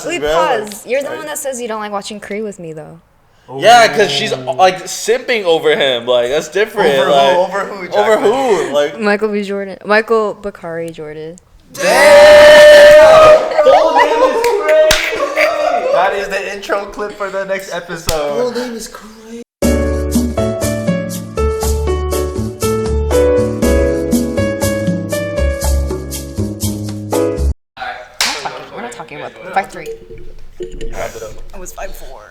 Wait, pause. You're the one that says you don't like watching Kree with me, though. Oh. Yeah, because she's like simping over him. Like, that's different. Over who? Jaclyn? Over who? Like Michael B. Jordan. Michael Bakari Jordan. Damn! Full name is crazy! That is the intro clip for the next episode. full name is crazy. We're not talking about 5'3". You wrapped it up. I was 5'4".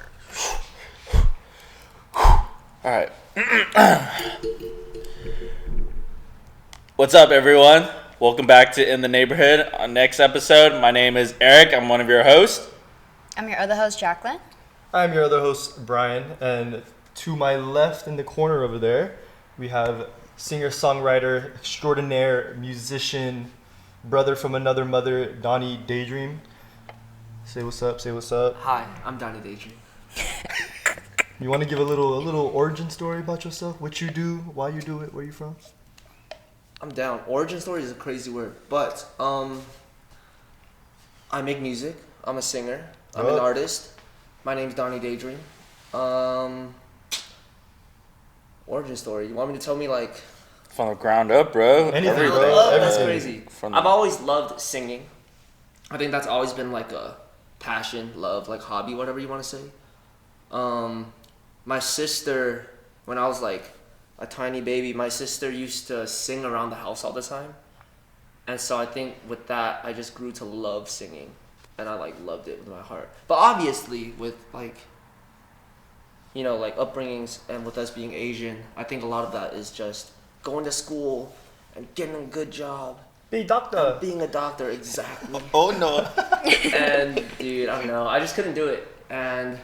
All right. What's up, everyone? Welcome back to In the Neighborhood. On next episode, my name is Eric. I'm one of your hosts. I'm your other host, Jaclyn. I'm your other host, Bryan, and to my left in the corner over there, we have singer-songwriter, extraordinaire, musician, brother from another mother, Donny Daydream. Say what's up, say what's up. Hi, I'm Donny Daydream. You want to give a little origin story about yourself? What you do, why you do it, where you from? I'm down. Origin story is a crazy word, but I make music. I'm a singer. I'm an artist. My name's Donny Daydream. Origin story. You want me to tell me like From the ground up, bro. Anything, bro. That's Everything. crazy. I've always loved singing. I think that's always been like a passion, love, like hobby, whatever you want to say. My sister, when I was like a tiny baby, my sister used to sing around the house all the time. And so I think with that, I just grew to love singing. And I like loved it with my heart. But obviously with like, you know, like upbringings and with us being Asian, I think a lot of that is just going to school and getting a good job. Be doctor. Being a doctor, exactly. Oh, no. And dude, I don't know. I just couldn't do it. And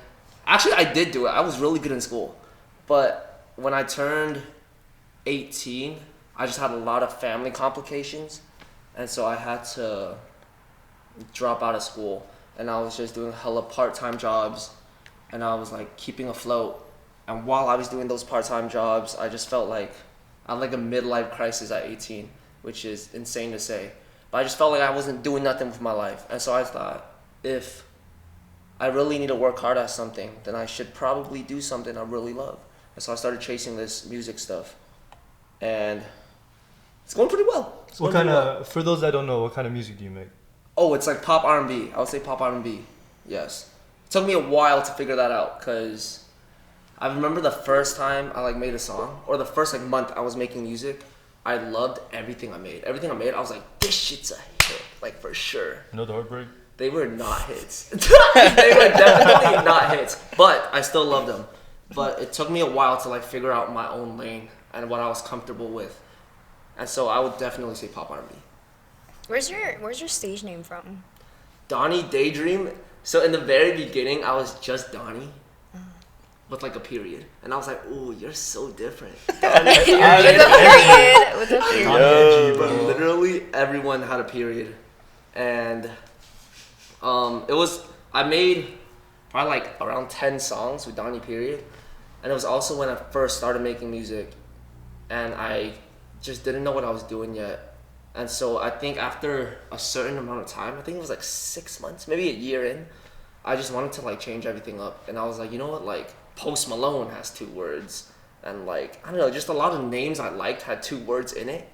actually, I did do it. I was really good in school. But when I turned 18, I just had a lot of family complications. And so I had to drop out of school. And I was just doing hella part-time jobs. And I was like keeping afloat. And while I was doing those part-time jobs, I just felt like I had like a midlife crisis at 18, which is insane to say. But I just felt like I wasn't doing nothing with my life. And so I thought, if I really need to work hard at something, then I should probably do something I really love. And so I started chasing this music stuff. And it's going pretty well. What kind of, for those that don't know, what kind of music do you make? Oh, it's like pop R&B. I would say pop R&B. Yes. It took me a while to figure that out because I remember the first time I like made a song, or the first like month I was making music, I loved everything I made. Everything I made, I was like, this shit's a hit, like for sure. No, the Heartbreak? They were not hits. They were definitely not hits, but I still loved them. But it took me a while to like figure out my own lane and what I was comfortable with. And so I would definitely say pop R&B. Where's your stage name from? Donny Daydream. So in the very beginning, I was just Donny. With like a period. And I was like, ooh, you're so different. Donny, period. With a period. But literally everyone had a period. And I made probably like around 10 songs with Donny period. And it was also when I first started making music. And I just didn't know what I was doing yet. And so I think after a certain amount of time, I think it was like 6 months, maybe a year in, I just wanted to like change everything up. And I was like, you know what, like Post Malone has 2 words. And like, I don't know, just a lot of names I liked had 2 words in it.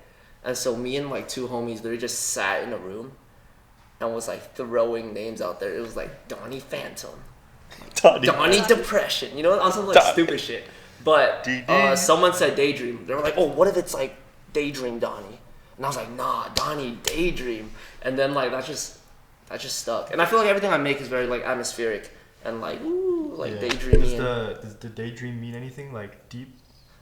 And so me and like 2 homies, they just sat in a room and was like throwing names out there. It was like Donny Phantom, Donny Depression, you know, on some like stupid shit. But someone said Daydream. They were like, oh, what if it's like Daydream Donny? And I was like, nah, Donny Daydream. And then like that just stuck. And I feel like everything I make is very like atmospheric and like ooh, like daydreamy. Does the daydream mean anything like deep?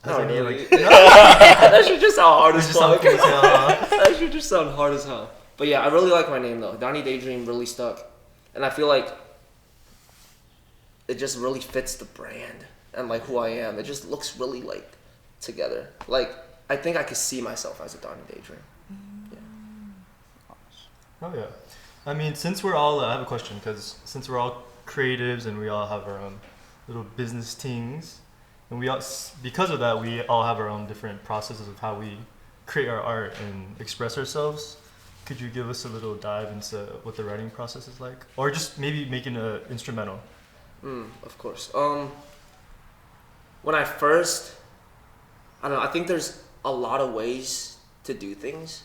Not really. That should just sound hard as fuck. That should just sound hard as hell. But yeah, I really like my name though. Donny Daydream really stuck. And I feel like it just really fits the brand and like who I am. It just looks really like together. Like I think I could see myself as a Donny Daydream. Yeah. Oh yeah. I mean, since we're all, I have a question, because since we're all creatives and we all have our own little business things, and we all, because of that, we all have our own different processes of how we create our art and express ourselves. could you give us a little dive into what the writing process is like, or just maybe making an instrumental? Of course. When I first, I don't know. I think there's a lot of ways to do things,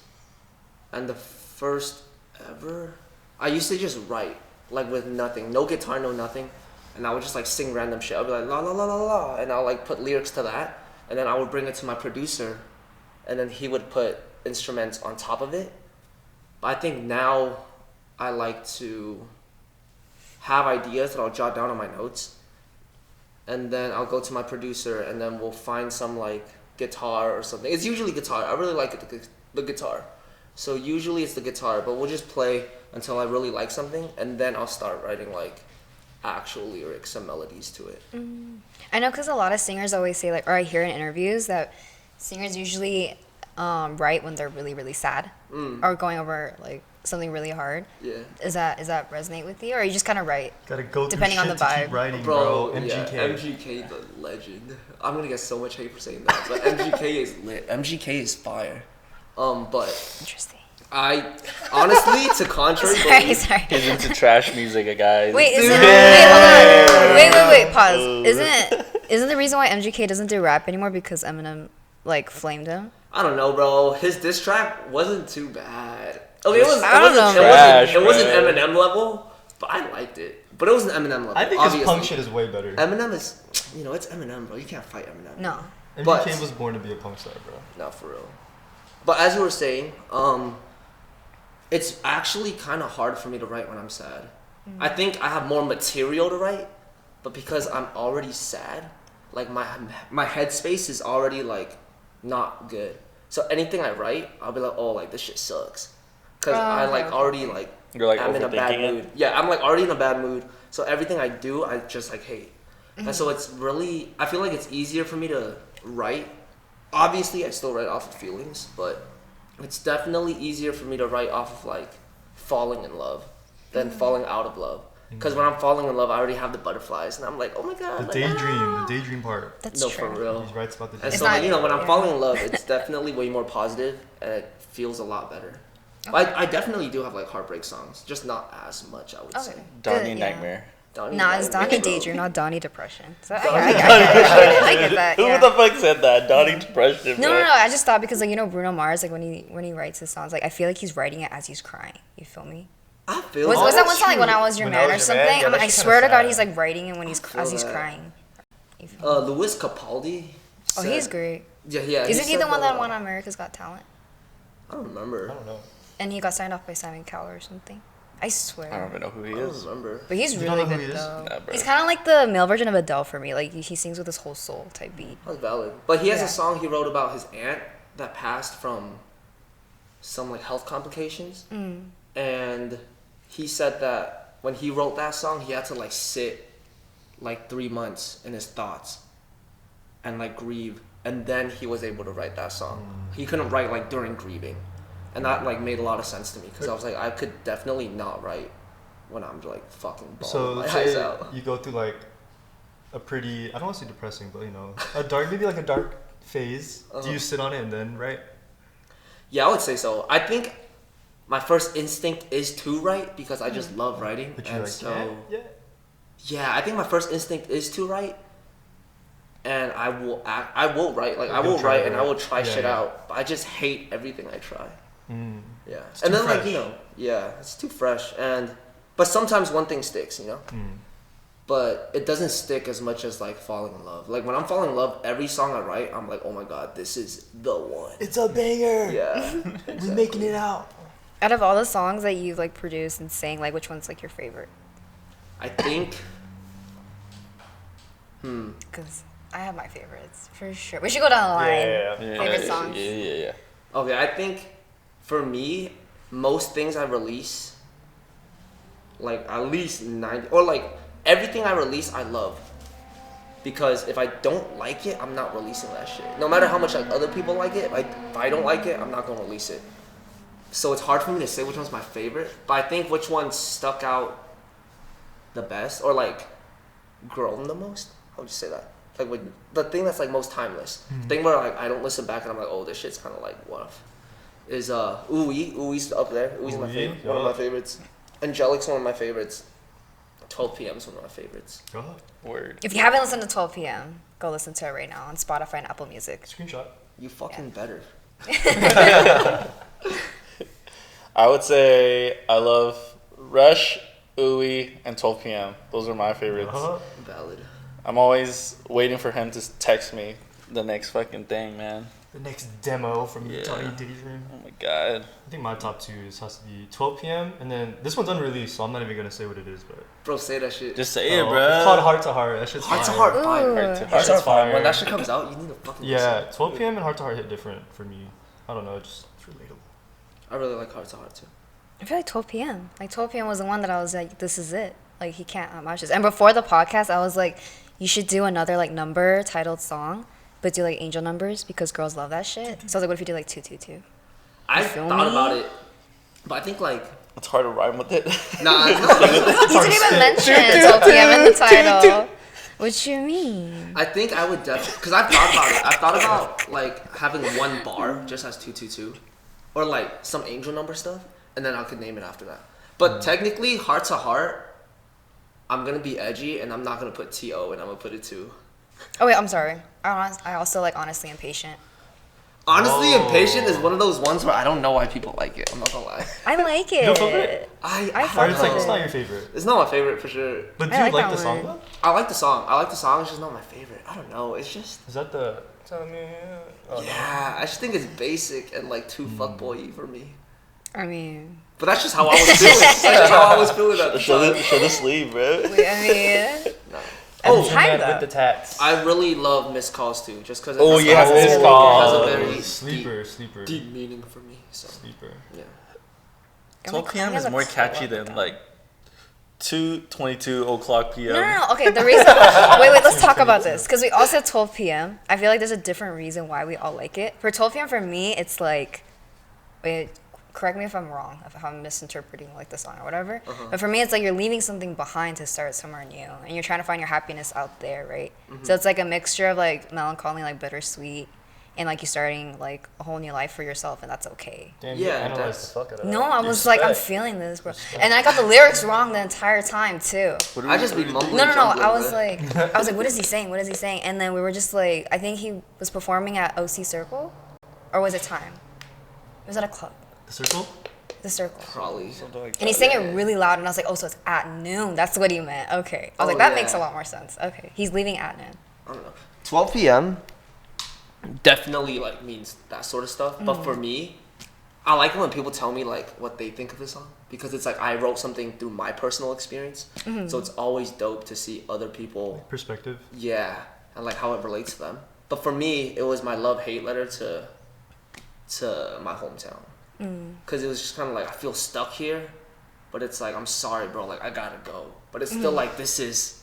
and the first ever, I used to just write like with nothing, no guitar, no nothing, and I would just like sing random shit. I'd be like la la la la la, and I'll like put lyrics to that, and then I would bring it to my producer, and then he would put instruments on top of it. But I think now I like to have ideas that I'll jot down on my notes, and then I'll go to my producer, and then we'll find some like guitar or something. It's usually guitar. I really like the guitar, so usually it's the guitar. But we'll just play until I really like something, and then I'll start writing like actual lyrics and melodies to it. I know, because a lot of singers always say, like, or I hear in interviews that singers usually write when they're really, really sad or going over like something really hard. Yeah. Is that resonate with you, or you just kind of write? Gotta go depending through on shit the to keep vibe. writing, Bro, bro. MGK. Yeah, MGK the legend. I'm gonna get so much hate for saying that, but MGK is lit. MGK is fire. But Interesting. I honestly, to contrary Sorry, belief, sorry. He's into trash music, guys. Wait, Dude. wait, hold on. Wait, pause. Isn't the reason why MGK doesn't do rap anymore because Eminem like flamed him? I don't know, bro. His diss track wasn't too bad. Okay, I don't know. It wasn't Eminem level, but I liked it. But it wasn't Eminem level. I think obviously. his punk shit is way better. Eminem is, it's Eminem, bro. You can't fight Eminem. No. MGK but- was born to be a punk star, bro. No, for real. But as you were saying, it's actually kind of hard for me to write when I'm sad. I think I have more material to write, but because I'm already sad, like my headspace is already like not good. So anything I write, I'll be like, oh, like this shit sucks, because I like already like You're like I'm in a bad overthinking it? mood. Yeah, I'm like already in a bad mood. So everything I do, I just like hate. And so it's really, I feel like it's easier for me to write. Obviously, I still write off of feelings, but it's definitely easier for me to write off of like falling in love than falling out of love. Because when I'm falling in love, I already have the butterflies, and I'm like, oh my god. The like, daydream part. That's no, true. for real. He writes about the And daydream. so, not- when I'm yeah. falling in love, it's definitely way more positive, and it feels a lot better. But I definitely do have like heartbreak songs, just not as much, I would say. Okay. Donny Good, yeah. Nightmare. Donny Nah, it's Donny Daydream, bro. Daydream, not Donny Depression. So Donny I get that. Who Yeah. the fuck said that? Donny Depression. No, bro. no, no. I just thought because like Bruno Mars, like when he writes his songs, like I feel like he's writing it as he's crying. You feel me? I feel Was Oh, that one that's song like true. When I Was Your When I Man or Was Your Man, something? yeah, I'm like, that I shit's swear to kinda God, sad. he's like writing it when he's feel as he's that. crying. You feel me? Louis Capaldi. Oh, said- he's great. Yeah. Isn't he said the one that won America's Got Talent? I don't remember. I don't know. And he got signed off by Simon Cowell or something. I swear. I don't even know who he I don't is. remember. But he's You don't really know who good he is? though. Nah, bro. He's kind of like the male version of Adele for me. Like he sings with his whole soul type beat. That's valid. But he has Yeah. a song he wrote about his aunt that passed from some like health complications. And he said that when he wrote that song, he had to like sit like 3 months in his thoughts and like grieve, and then he was able to write that song. He couldn't write like during grieving, and that like made a lot of sense to me because I was like, I could definitely not write when I'm like fucking bawling So my let's eyes say out. you go through like a pretty, I don't want to say depressing, but maybe like a dark phase. Do you sit on it and then write? Yeah, I would say so. I think my first instinct is to write because I just love writing, But you're and like, so yeah. I think my first instinct is to write, and I will write. Like I You'll will try write to and I write. will try Yeah, shit yeah. out. But I just hate everything I try. Mm. Yeah, It's and too then fresh. it's too fresh. But sometimes one thing sticks, Mm. But it doesn't stick as much as like falling in love. Like when I'm falling in love, every song I write, I'm like, oh my god, this is the one. It's a banger. Yeah, We're making it out. Out of all the songs that you've like produced and sang, like which one's like your favorite? I think. Because I have my favorites for sure. We should go down the line. Yeah. Favorite songs? Yeah. Okay, I think for me, most things I release, like at least 90, or like everything I release, I love. Because if I don't like it, I'm not releasing that shit. No matter how much like other people like it, if I don't like it, I'm not gonna release it. So it's hard for me to say which one's my favorite, but I think which one stuck out the best, or like grown the most. How would you say that? Like the thing that's like most timeless. The thing where like I don't listen back and I'm like, oh, this shit's kind of like what, is Ooey's up there. Ooey's my favorite, one of yeah. my favorites. Angelic's one of my favorites. 12 p.m. is one of my favorites. Word. If you haven't listened to 12 p.m., go listen to it right now on Spotify and Apple Music. Screenshot. You fucking better. I would say I love Rush, Ooey, and 12 p.m. Those are my favorites. Valid. I'm always waiting for him to text me the next fucking thing, man. The next demo from Yeah. Donny Daydream. Oh my god. I think my top 2 has to be 12 p.m. and then this one's unreleased, so I'm not even gonna say what it is, but Bro, say that shit. Just say it, it's bro. called Heart to Heart. That shit's Heart to fire. Heart, fire. Ooh. Heart to Heart to heart. Heart. When that shit comes out, you need to fucking Yeah, listen. 12 p.m. and Heart to Heart hit different for me. I don't know, it's relatable. I really like Heart to Heart too. I feel like 12 p.m. Like 12 p.m. was the one that I was like, this is it. Like he can't match this. And before the podcast, I was like, you should do another like number titled song, but do like angel numbers because girls love that shit. So I was like, what if you do like 222? I feel thought me? about it, but I think like It's hard to rhyme with it. nah. You didn't even mention 12 p.m. in the title. What you mean? I think I would definitely, because I've thought about it. I've thought about like having one bar just as 222, or like some angel number stuff, and then I could name it after that. But technically, Heart to Heart, I'm gonna be edgy, and I'm not gonna put T.O. and I'm gonna put it 2. Oh wait, I'm sorry. I also like honestly impatient. Honestly, Oh. Impatient is one of those ones where I don't know why people like it. I'm not gonna lie. I like it. You don't fuck with it? I Or fuck it's like with it's not it. your favorite. It's not my favorite for sure. But do I you like like that the song one. though? I like the song. I like the song. It's just not my favorite. I don't know. It's just Is that the Tell Me? Oh, yeah. I just think it's basic and like too fuckboy for me. I mean, But that's just how I was feeling. That's just how I was feeling at the time. Show the sleeve, bro. I mean, No. oh, The time man with the though. tats. I really love Missed Calls too, just because Oh, yeah, Missed it Calls. has a very Sleeper. deep meaning for me. So Sleeper. yeah. 12 p.m. is more catchy than like 2:22 o'clock p.m. No. Okay, the reason. wait. Let's talk about this because we all said 12 p.m. I feel like there's a different reason why we all like it. For 12 p.m. for me, it's like, wait, correct me if I'm wrong, if I'm misinterpreting like the song or whatever. But for me, it's like you're leaving something behind to start somewhere new, and you're trying to find your happiness out there, right? So it's like a mixture of like melancholy, like bittersweet, and like you starting like a whole new life for yourself, and that's okay. Damn, Yeah, you analyzed that's- the fuck out of that. No, I was like, I'm Respect. feeling this, bro. And I got the lyrics wrong the entire time too. I just be mumbling. No. jumbling, I was man. like, what is he saying? What is he saying? And then we were just like, I think he was performing at OC Circle, or was it Time? It was at a club. The circle? The Circle. Probably. Something like And he that. sang it really loud, and I was like, oh, so it's at noon. That's what he meant. Okay. I was Oh, like, that yeah. makes a lot more sense. Okay. He's leaving at noon. I don't know. 12 p.m. definitely like means that sort of stuff. But for me, I like it when people tell me like what they think of the song because it's like I wrote something through my personal experience. So it's always dope to see other people, Perspective. yeah, and like how it relates to them. But for me, it was my love-hate letter to my hometown. Because it was just kind of like I feel stuck here, but it's like I'm sorry, bro. Like I gotta go, but it's still like this is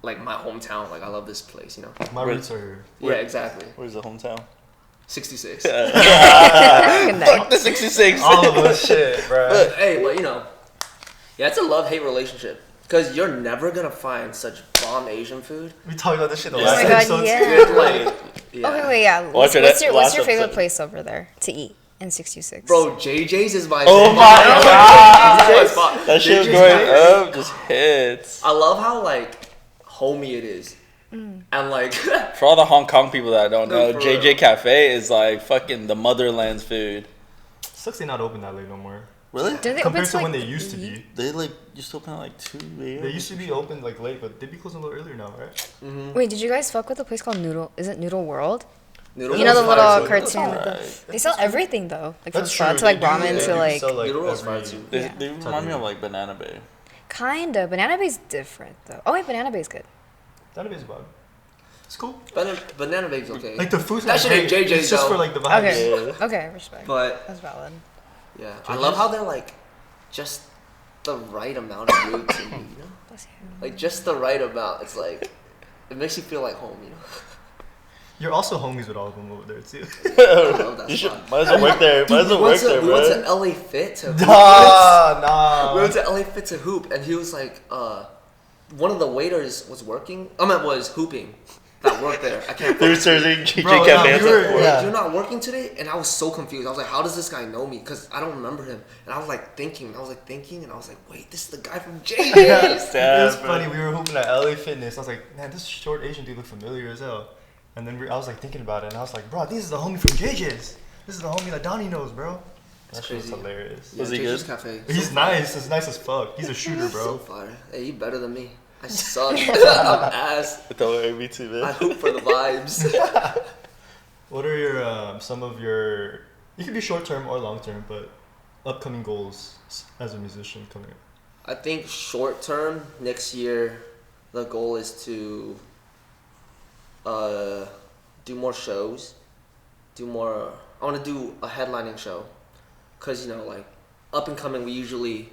like my hometown. Like I love this place, you know. My Right. roots are here. Yeah, exactly. Where's the hometown? 66. Good Fuck night. the 66. All of us shit, bro. Hey, but you know, yeah, it's a love-hate relationship. Because you're never gonna find such bomb Asian food. We talked about this shit the Yeah. last Oh my God, episode. yeah. Like, yeah. Okay, wait, yeah. Watch What's it, what's your last favorite episode. place over there to eat in 66? Bro, JJ's is my Oh favorite. my JJ's is my god. spot. That shit was JJ's going my- up, just hits. I love how like homey it is. And like For all the Hong Kong people that don't No, know, for JJ real. Cafe is like fucking the motherland's food. Sucks they not open that late no more. Really? Didn't they Compared open to like when they used to be. They like used to open at like 2 a.m. They used to be open like late, but they'd be closing a little earlier now, right? Wait, did you guys fuck with a place called Noodle? Is it Noodle World? Noodle You know the is little fire, too. cartoon with alright. the. They sell everything though, like from That's pho true. to like They do- ramen they to do like. sell, like, Noodle is every- fire too. They, Yeah. they remind me of like Banana Bay. Kinda. Banana Bay's different though. Oh wait, Banana Bay's good. Database vibe. It's cool. Banana Babe's okay. Like the food's That not shit ain't great, JJ's It's just though. for like the vibes. Okay. Yeah. Okay, respect. But That's valid. yeah, I love how they're like just the right amount of rude to me, you know? Bless you. Like just the right amount. It's like it makes you feel like home, you know? You're also homies with all of them over there too. I love that You should, spot. might as well work there. Might as well work there, we went to bro. LA Fit to nah. We went to LA Fit to hoop, and he was like, one of the waiters was working. Was hooping, that work there. I can't. They were serving DJ Bro, Cafe. we were- Wait, yeah. you're not working today? And I was so confused. I was like, how does this guy know me? Because I don't remember him. And I was like thinking, and I was like, wait, this is the guy from JJ's. It was funny. We were hooping at LA Fitness. I was like, man, this short Asian dude look familiar as hell. And then I was like thinking about it, and I was like, bro, this is the homie from JJ's. This is the homie that Donnie knows, bro. That shit was crazy. hilarious. Yeah, Was he JJ's good? Cafe. He's So nice. He's nice as fuck. He's a shooter, So bro. fire. Hey, you better than me. I suck. I'm ass. I thought me too, I man. hoop for the vibes. What are your some of your? You could be short term or long term, but upcoming goals as a musician coming up. I think short term next year, the goal is to do more shows, do more. I want to do a headlining show, cause like up and coming we usually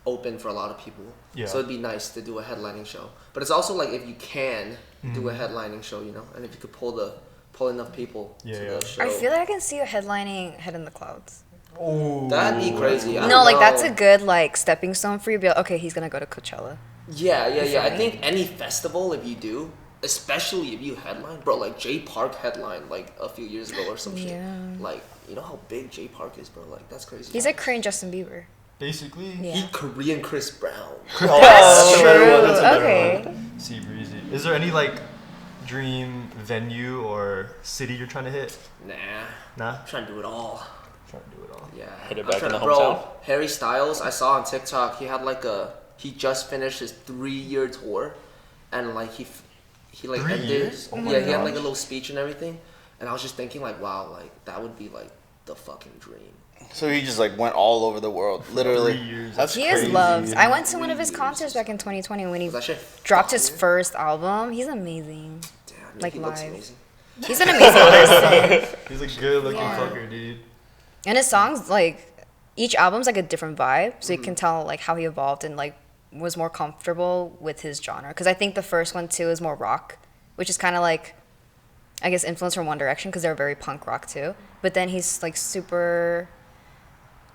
open for a lot of people. Yeah. So it'd be nice to do a headlining show, but it's also like if you can do a headlining show, and if you could pull enough people to Yeah. the show. I feel like I can see you headlining Head in the Clouds. Oh, That'd be crazy. I No, don't like that's know. a good like stepping stone for you. Be like, okay, he's gonna go to Coachella. Yeah. I think any festival, if you do, especially if you headline, bro, like Jay Park headline like a few years ago or some shit. Yeah. Like, you know how big Jay Park is, bro? Like, that's crazy. He's like Korean Justin Bieber. basically. Yeah. He Korean Chris Brown. Oh, That's a better one, true. that's a better Okay. one. Sea breezy. Is there any like dream venue or city you're trying to hit? Nah. Nah. I'm trying to do it all. Trying to do it all. Yeah. Hit it I'm back trying in the to- bro, hometown? Harry Styles, I saw on TikTok, he had like he just finished his 3-year tour, and like he like 3 ended. years? Oh my Yeah, he had like a gosh. little speech and everything, and I was just thinking like, wow, like that would be like the fucking dream. So he just like went all over the world, literally. 3 years. That's He crazy. is loved. I went to one of his 3 concerts back in 2020 when he Was that shit dropped his fire? first album. He's amazing. Damn, Like he looks live. amazing. He's an amazing person. He's a good looking Yeah. fucker, dude. And his songs, like, each album's like a different vibe, so you can tell like how he evolved and like was more comfortable with his genre. Because I think the first one too is more rock, which is kind of like, I guess, influenced from One Direction because they're very punk rock too. But then he's like super,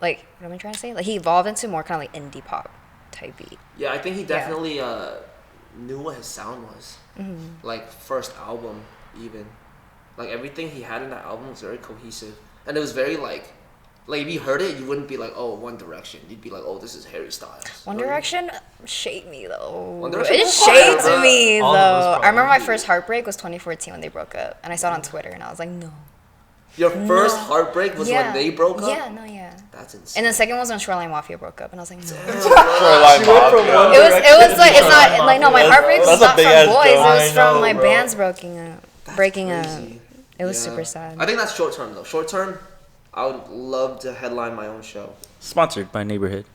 like, what am I trying to say? Like he evolved into more kind of like indie pop type beat. Yeah, I think he definitely knew what his sound was. Mm-hmm. Like first album, even like everything he had in that album was very cohesive, and it was very like if you heard it, you wouldn't be like, oh, One Direction. You'd be like, oh, this is Harry Styles. One You know what I mean? Direction shaped me though. One Direction It was fire, shaped bro. me All of us though. I remember probably. my first heartbreak was 2014 when they broke up, and I saw it on Twitter, and I was like, no. Your first No. heartbreak was when they broke up. Yeah, no, yeah. That's insane. And the second one was when Shoreline Mafia broke up, and I was like, no. Shoreline She went from Mafia. One It was Direction like to it's not Shoreline like no, my Mafia. heartbreak was That's a not big from ass boys. It jump. was I from know, my bro. bands breaking up. Breaking up. Crazy. It was Yeah. super sad. I think that's short term though. Short term, I would love to headline my own show. Sponsored by Nbrhd.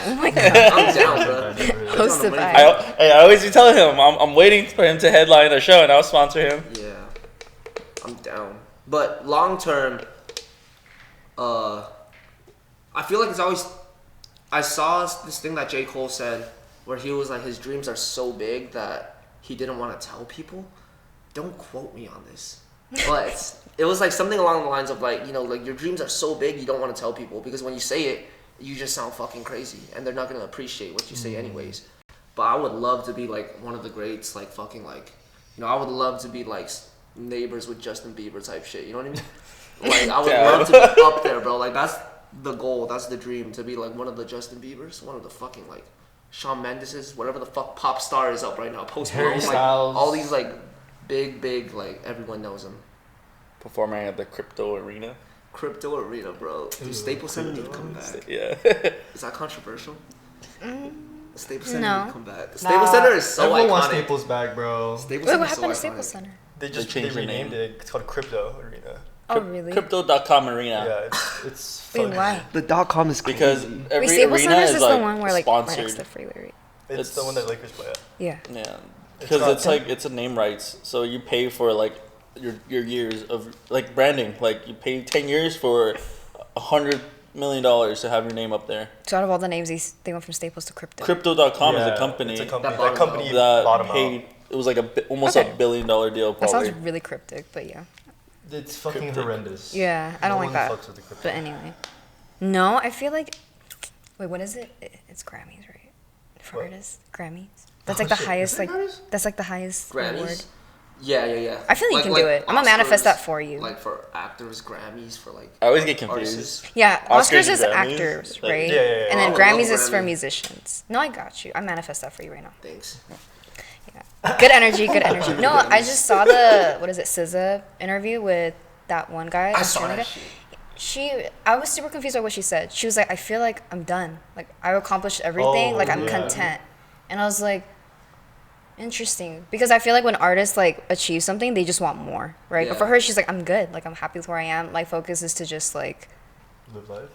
Oh my god. I'm down, bro. Hosted by. I always be telling him I'm waiting for him to headline a show and I'll sponsor him. Yeah, I'm down. But long term, I feel like it's always. I saw this thing that J. Cole said where he was like, his dreams are so big that he didn't want to tell people. Don't quote me on this, but it was like something along the lines of like, like your dreams are so big you don't want to tell people because when you say it, you just sound fucking crazy and they're not gonna appreciate what you say anyways. But I would love to be like one of the greats, like fucking like, I would love to be like neighbors with Justin Bieber type shit. You know what I mean? Like I would love to be up there, bro. Like that's the goal, that's the dream, to be like one of the Justin Biebers, one of the fucking like Shawn Mendes, whatever the fuck pop star is up right now. Post Harry Malone, like Styles. all these like big like everyone knows him. Performing at the crypto arena. Crypto Arena, bro. Dude, Ooh, Staples Center need to crypto. come back. Yeah. Is that controversial? The Staples Center No. need to come back. The Staples Center is so Everyone iconic. wants Staples back, bro. Staples Wait, Center what is so happened to iconic. Staples Center? They changed the renamed name. it. It's called Crypto Arena. Oh really? Crypto.com arena. Yeah, it's Wait, fun. why? The .com is crazy. Because Wait, every Staples arena Centers is is like the one where like right sponsored. next to the freeway, right? It's the one that Lakers play at. Yeah. Yeah, It's because not- it's like it's a name rights, so you pay for like your years of like branding. Like you pay 10 years for $100 million to have your name up there. So out of all the names, they went from Staples to Crypto. Crypto.com is Yeah, a company, It's a company. That That company that bought 'em paid. out. It was like almost Okay. $1 billion deal, That probably. sounds really cryptic, but yeah. It's fucking Cryptic. horrendous. Yeah, I No don't like one that. fucks with the crypto. But anyway. No, I feel like. Wait, what is it? It's Grammys, right? For What? artists? Grammys? That's Oh, like the shit. highest, Is it like. Grammys? That's like the highest award. Grammys. Yeah. I feel you can do it. I'm gonna manifest that for you. Like for actors, Grammys, for like. I always get confused. artists. Yeah, Oscars Oscars is and Grammys? actors, Like, right? yeah. And then Oh, I love Grammys is for Grammy. musicians. No, I got you. I manifest that for you right now. Thanks. Good energy, good energy. No, I just saw the SZA interview with that one guy. I saw Australian that guy. shit. I was super confused by what she said. She was like, I feel like I'm done. Like I accomplished everything. Oh, like I'm yeah. content. And I was like, interesting. Because I feel like when artists like achieve something, they just want more, right? But Yeah. for her, she's like, I'm good. Like I'm happy with where I am. My focus is to just like Live life.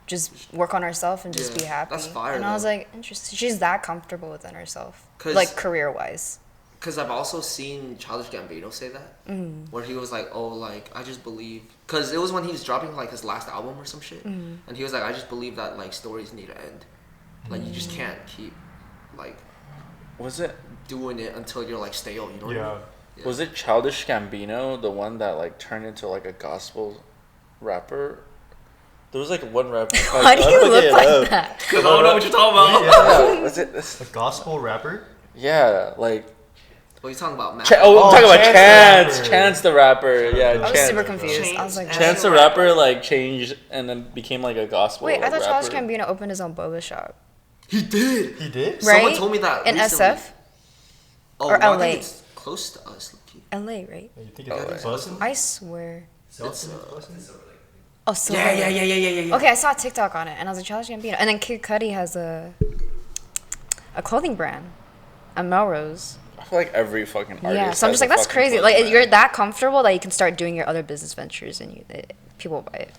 just work on herself and just Yeah, be happy. that's fire, And I was though. like, interesting. She's that comfortable within herself, 'Cause- like career wise. Because I've also seen Childish Gambino say that, where he was like, "Oh, like I just believe," because it was when he was dropping like his last album or some shit, and he was like, "I just believe that like stories need to end, like you just can't keep like Was it doing it until you're like stale." You know what I Yeah. mean? Yeah. was it Childish Gambino, the one that like turned into like a gospel rapper? There was like one rapper. Why do you look like that? Because I don't know what you're talking about. Yeah, was it? This? A gospel rapper? Yeah, like. What are you talking about, man? I'm Oh, talking about Chance the Chance. Rapper. Chance the rapper. Yeah, I was Chance. super confused. I was like, Chance the rapper like changed and then became like a gospel. wait, I thought Childish rapper. Gambino opened his own boba shop, He did. He did? right? Someone told me that in recently. SF, Oh, Or well, I LA. think it's close to us. Low-key. LA, right? You think Oh, it's yeah. buzzing? I swear. It's, Oh, Silver yeah. Lake. Okay, I saw a TikTok on it, and I was like, Childish Gambino. And then Kid Cudi has a clothing brand, a Melrose. I feel like every fucking artist. Yeah, so I'm has just like, a that's fucking crazy. clothing Like, you're brand. that comfortable that you can start doing your other business ventures, and people buy it.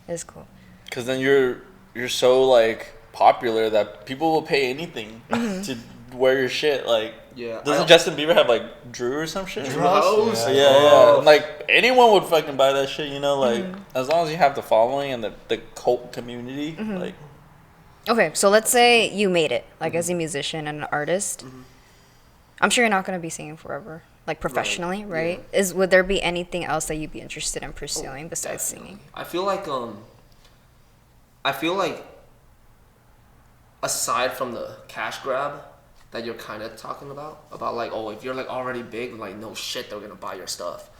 It's cool. Cause then you're so like popular that people will pay anything Mm-hmm. to wear your shit. Like, Yeah, doesn't Justin Bieber have like Drew or some shit? Drew House? House? Yeah. Like anyone would fucking buy that shit. You know, like Mm-hmm. as long as you have the following and the cult community, like Okay, so let's say you made it, like as a musician and an artist. I'm sure you're not going to be singing forever, like professionally, right? Would there be anything else that you'd be interested in pursuing besides singing? I feel like aside from the cash grab that you're kind of talking about like, oh, if you're like already big, like no shit, they're gonna buy your stuff.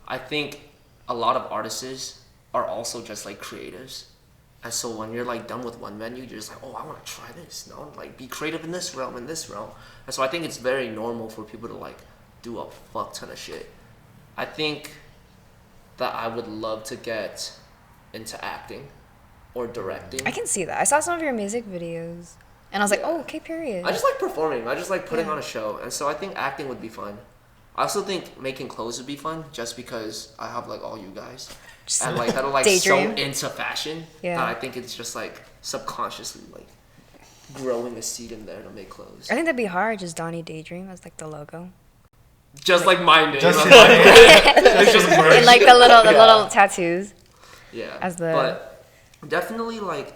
I think a lot of artists are also just like creatives, and so when you're like done with one menu, you're just like, oh, I want to try this. No, like be creative in this realm, and so I think it's very normal for people to like do a fuck ton of shit. I think that I would love to get into acting or directing. I can see that. I saw some of your music videos, and I was like, Yeah. oh, okay, period. I just like performing. I just like putting Yeah. on a show, and so I think acting would be fun. I also think making clothes would be fun, just because I have like all you guys, Just and like that are like so daydream. into fashion Yeah. that I think it's just like subconsciously like growing a seed in there to make clothes. I think that'd be hard, just Donny Daydream as like the logo. Just like my name. Just I'm like- like- it's just merch. And like the Yeah. little tattoos. Yeah. as the- But definitely like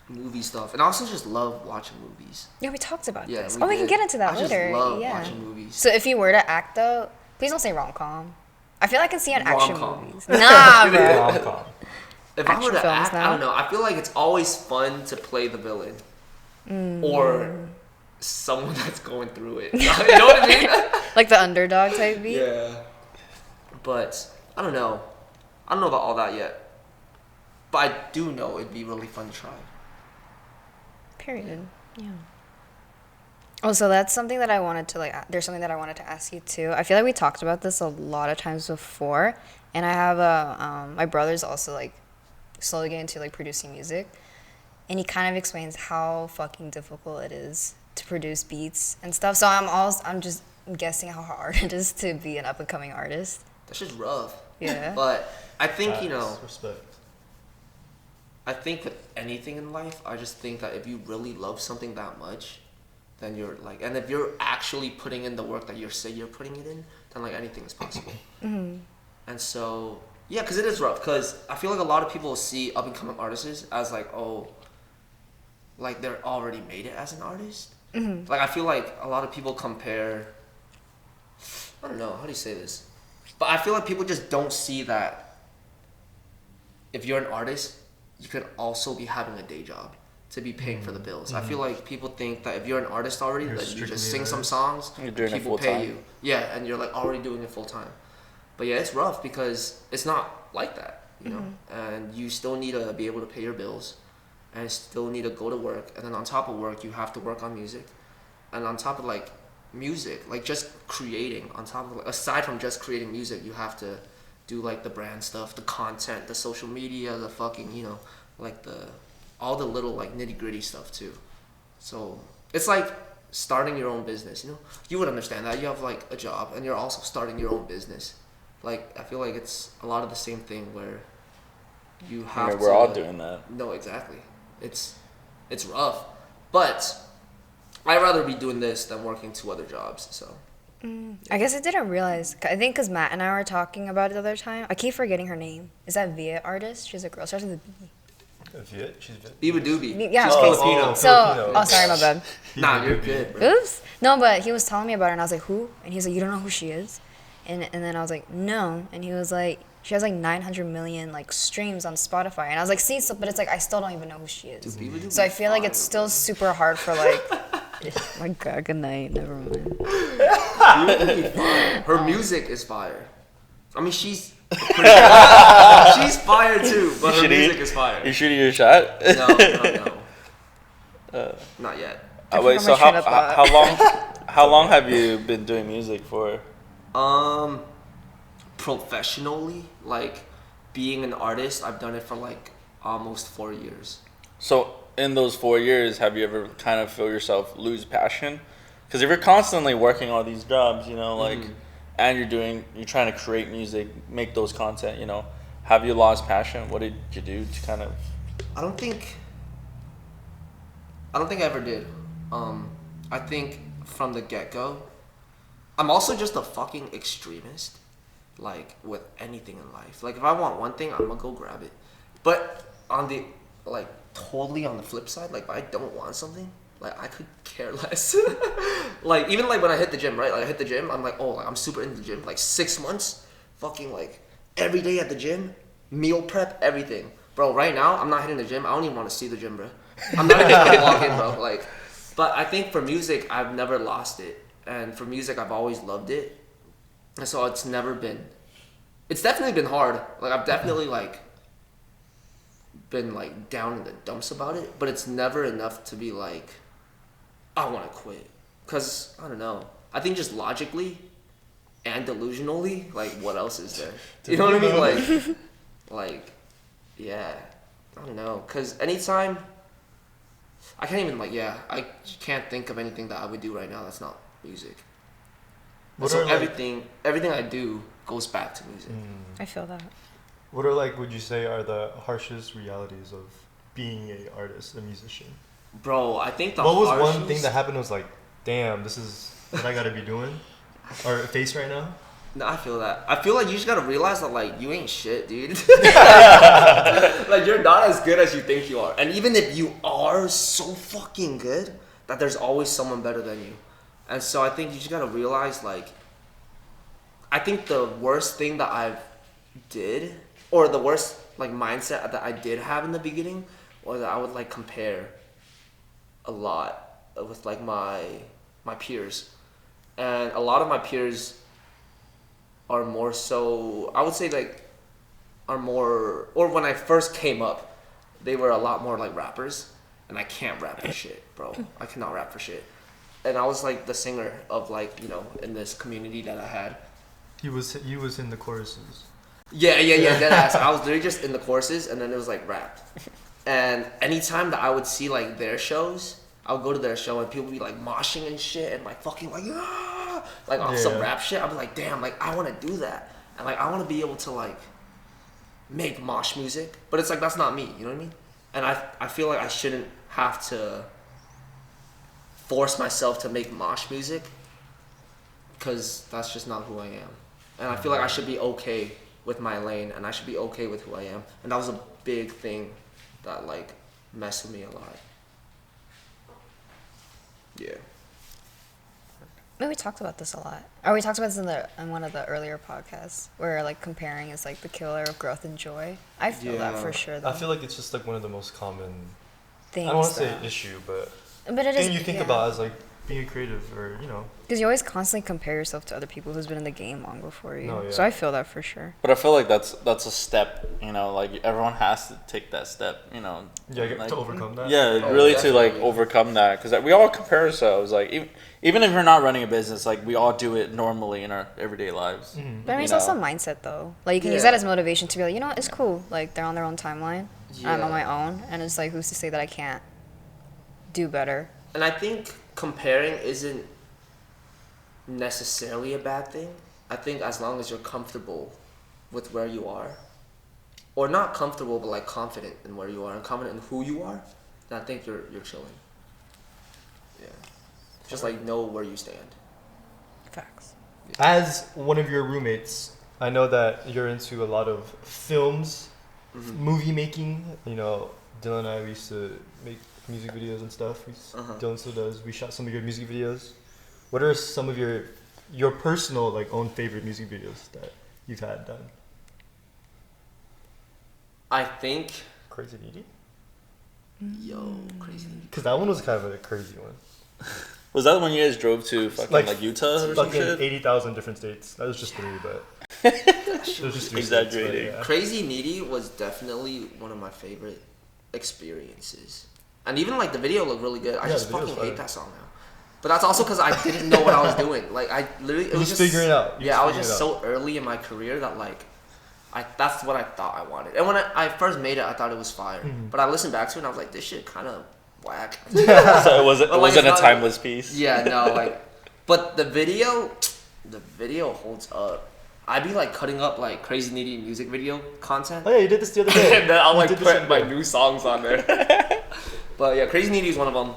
movie stuff, and I also just love watching movies. Yeah, we talked about Yeah, this. we Oh, we can did. get into that I just later. love yeah. watching movies. So if you were to act though, please don't say rom-com. I feel like I can see an action Rom-com. movies. Nah, bro. Rom-com. If I were Action to films act, now? I don't know. I feel like it's always fun to play the villain or someone that's going through it. You know what I mean? Like the underdog type beat. Yeah. But I don't know. I don't know about all that yet. But I do know it'd be really fun to try. Period. Yeah. Oh, so that's something that I wanted to like. There's something that I wanted to ask you too. I feel like we talked about this a lot of times before, and I have my brother's also like slowly getting into like producing music, and he kind of explains how fucking difficult it is to produce beats and stuff. So I'm just guessing how hard it is to be an up and coming artist. That's just rough. Yeah. But I think, you know, Facts. Respect. I think with anything in life, I just think that if you really love something that much, then you're like, and if you're actually putting in the work that you say you're putting it in, then like anything is possible. And so, yeah, because it is rough. Because I feel like a lot of people see up and coming artists as like, oh, like they're already made it as an artist. Like I feel like a lot of people compare. I don't know how do you say this, but I feel like people just don't see that if you're an artist, you could also be having a day job to be paying for the bills. I feel like people think that if you're an artist already, You're that you just strictly sing an some artist. songs, You're doing it people full pay time. you. Yeah, and you're like already doing it full time. But yeah, it's rough because it's not like that, you know. And you still need to be able to pay your bills, and still need to go to work. And then on top of work, you have to work on music, and on top of like music, like just creating. On top of aside from just creating music, you have to do like the brand stuff, the content, the social media, the fucking like all the little like nitty gritty stuff too. So it's like starting your own business. You would understand that. You have like a job and you're also starting your own business. Like I feel like it's a lot of the same thing where you have to. We're all doing that. No, exactly. It's rough, but I'd rather be doing this than working 2 other jobs. So. I guess I didn't realize. I think because Matt and I were talking about it the other time. I keep forgetting her name. Is that Via artist? She's a girl. Starts with a B. Viet? She's Viet. Biba Doobie. Yeah. She's okay. Filipino. So, sorry, my bad. Nah, you're good, bro. Oops. No, but he was telling me about her, and I was like, who? And he's like, you don't know who she is? And then I was like, no. And he was like, she has like 900 million like streams on Spotify. And I was like, see, but it's like I still don't even know who she is. Dude, Biba Doobie So I feel like fire, it's still super hard for like. My God, good night. Never mind. Biba Doobie fire. Her music is fire. I mean, she's pretty she's fire too, but her music is fire. You shooting your shot? No. Not yet. Wait, so how long have you been doing music for? Professionally, like being an artist, I've done it for like almost 4 years. So in those 4 years, have you ever kind of feel yourself lose passion? Because if you're constantly working all these jobs, like, and you're trying to create music, make those content, have you lost passion? What did you do to kind of? I don't think I ever did. I think from the get-go, I'm also just a fucking extremist, like with anything in life. Like if I want one thing, I'm gonna go grab it. But on the totally on the flip side, like if I don't want something, like I could care less. Like even like when I hit the gym, right? Like I hit the gym, I'm like, oh, like, I'm super into the gym. Like 6 months, fucking like every day at the gym, meal prep, everything. Bro, right now I'm not hitting the gym. I don't even want to see the gym, bro. I'm not even gonna walk in, bro. Like, but I think for music, I've never lost it, and for music, I've always loved it, and so it's definitely been hard. Like I've definitely like been like down in the dumps about it, but it's never enough to be like, I want to quit. Cause I don't know. I think just logically and delusionally, like what else is there? You know what I mean? Like, yeah, I don't know. Cause anytime, I can't even I can't think of anything that I would do right now that's not music. So everything I do goes back to music. I feel that. What are would you say are the harshest realities of being an artist, a musician? Bro, I think what was one thing that happened was like, damn, this is what I gotta be doing? Or face right now? No, I feel that. I feel like you just gotta realize that like you ain't shit, dude. Like you're not as good as you think you are. And even if you are so fucking good, that there's always someone better than you. And so I think you just gotta realize I think the worst thing that I did, or the worst mindset that I did have in the beginning, was that I would compare a lot with my peers. And a lot of my peers are more so, I would say are more, or when I first came up, they were a lot more like rappers, and I can't rap for shit, bro. I cannot rap for shit. And I was the singer of in this community that I had. He was in the choruses. Yeah, deadass. I was literally just in the choruses, and then it was rap. And anytime that I would see their shows, I would go to their show and people would be moshing and shit and fucking off some rap shit. I'd be like, damn, I want to do that. And I want to be able to make mosh music, but it's that's not me, you know what I mean? And I feel I shouldn't have to force myself to make mosh music, because that's just not who I am. And I feel I should be okay with my lane, and I should be okay with who I am. And that was a big thing that messed with me a lot. Yeah. Maybe we talked about this a lot. Or we talked about this in one of the earlier podcasts, where comparing is the killer of growth and joy. I feel that for sure, though. I feel it's just one of the most common things. I don't want to say though. issue, but But it is. thing you think about is like being a creative, or Because you always constantly compare yourself to other people who's been in the game long before you. No, yeah. So I feel that for sure. But I feel like that's a step, like everyone has to take that step, yeah, like, to overcome that. Yeah, Oh, really to like definitely. overcome that, because we all compare ourselves. Like even if you're not running a business, like we all do it normally in our everyday lives. But I mean, You it's also know. mindset though. Like you can use Yeah. that as motivation to be like, you know what, it's cool. Like they're on their own timeline. I'm Yeah. on my own, and it's like, who's to say that I can't do better? And I think comparing isn't necessarily a bad thing. I think as long as you're comfortable with where you are, or not comfortable, but like confident in where you are and confident in who you are, then I think you're chilling. Yeah. Just like know where you stand. Facts. As one of your roommates, I know that you're into a lot of films, movie making. Dylan and I, we used to make music videos and stuff. Dylan still does. We shot some of your music videos. What are some of your personal like own favorite music videos that you've had done? I think Crazy Needy? crazy. Because that one was kind of a crazy one. Was that when you guys drove to fucking like Utah or some Fucking shit? 80,000 different states. That was just three, but it was just three Exaggerating. States, but yeah. Crazy Needy was definitely one of my favorite experiences. And even like the video looked really good. I Yeah, just the video's fucking hate fire. that song now. But that's also because I didn't know what I was doing. Like I literally, it was just just figuring it out. You Yeah, just I was figuring just it out. so early in my career that like, that's what I thought I wanted. And when I first made it, I thought it was fire. Mm-hmm. But I listened back to it and I was like, this shit kind of whack. So it wasn't But, like, a it's not- timeless piece. Yeah, no, like, but the video holds up. I'd be like cutting up like Crazy Needy music video content. Oh yeah, you did this the other day. And then I'll You like did this the put other my day. new songs on there. But yeah, Crazy Needy is one of them.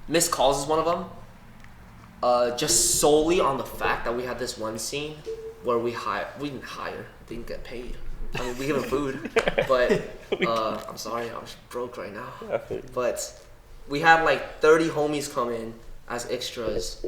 Missed Calls is one of them. Just solely on the fact that we had this one scene where we didn't get paid. I mean, we give them food, but I'm sorry, I was broke right now. But we had like 30 homies come in as extras,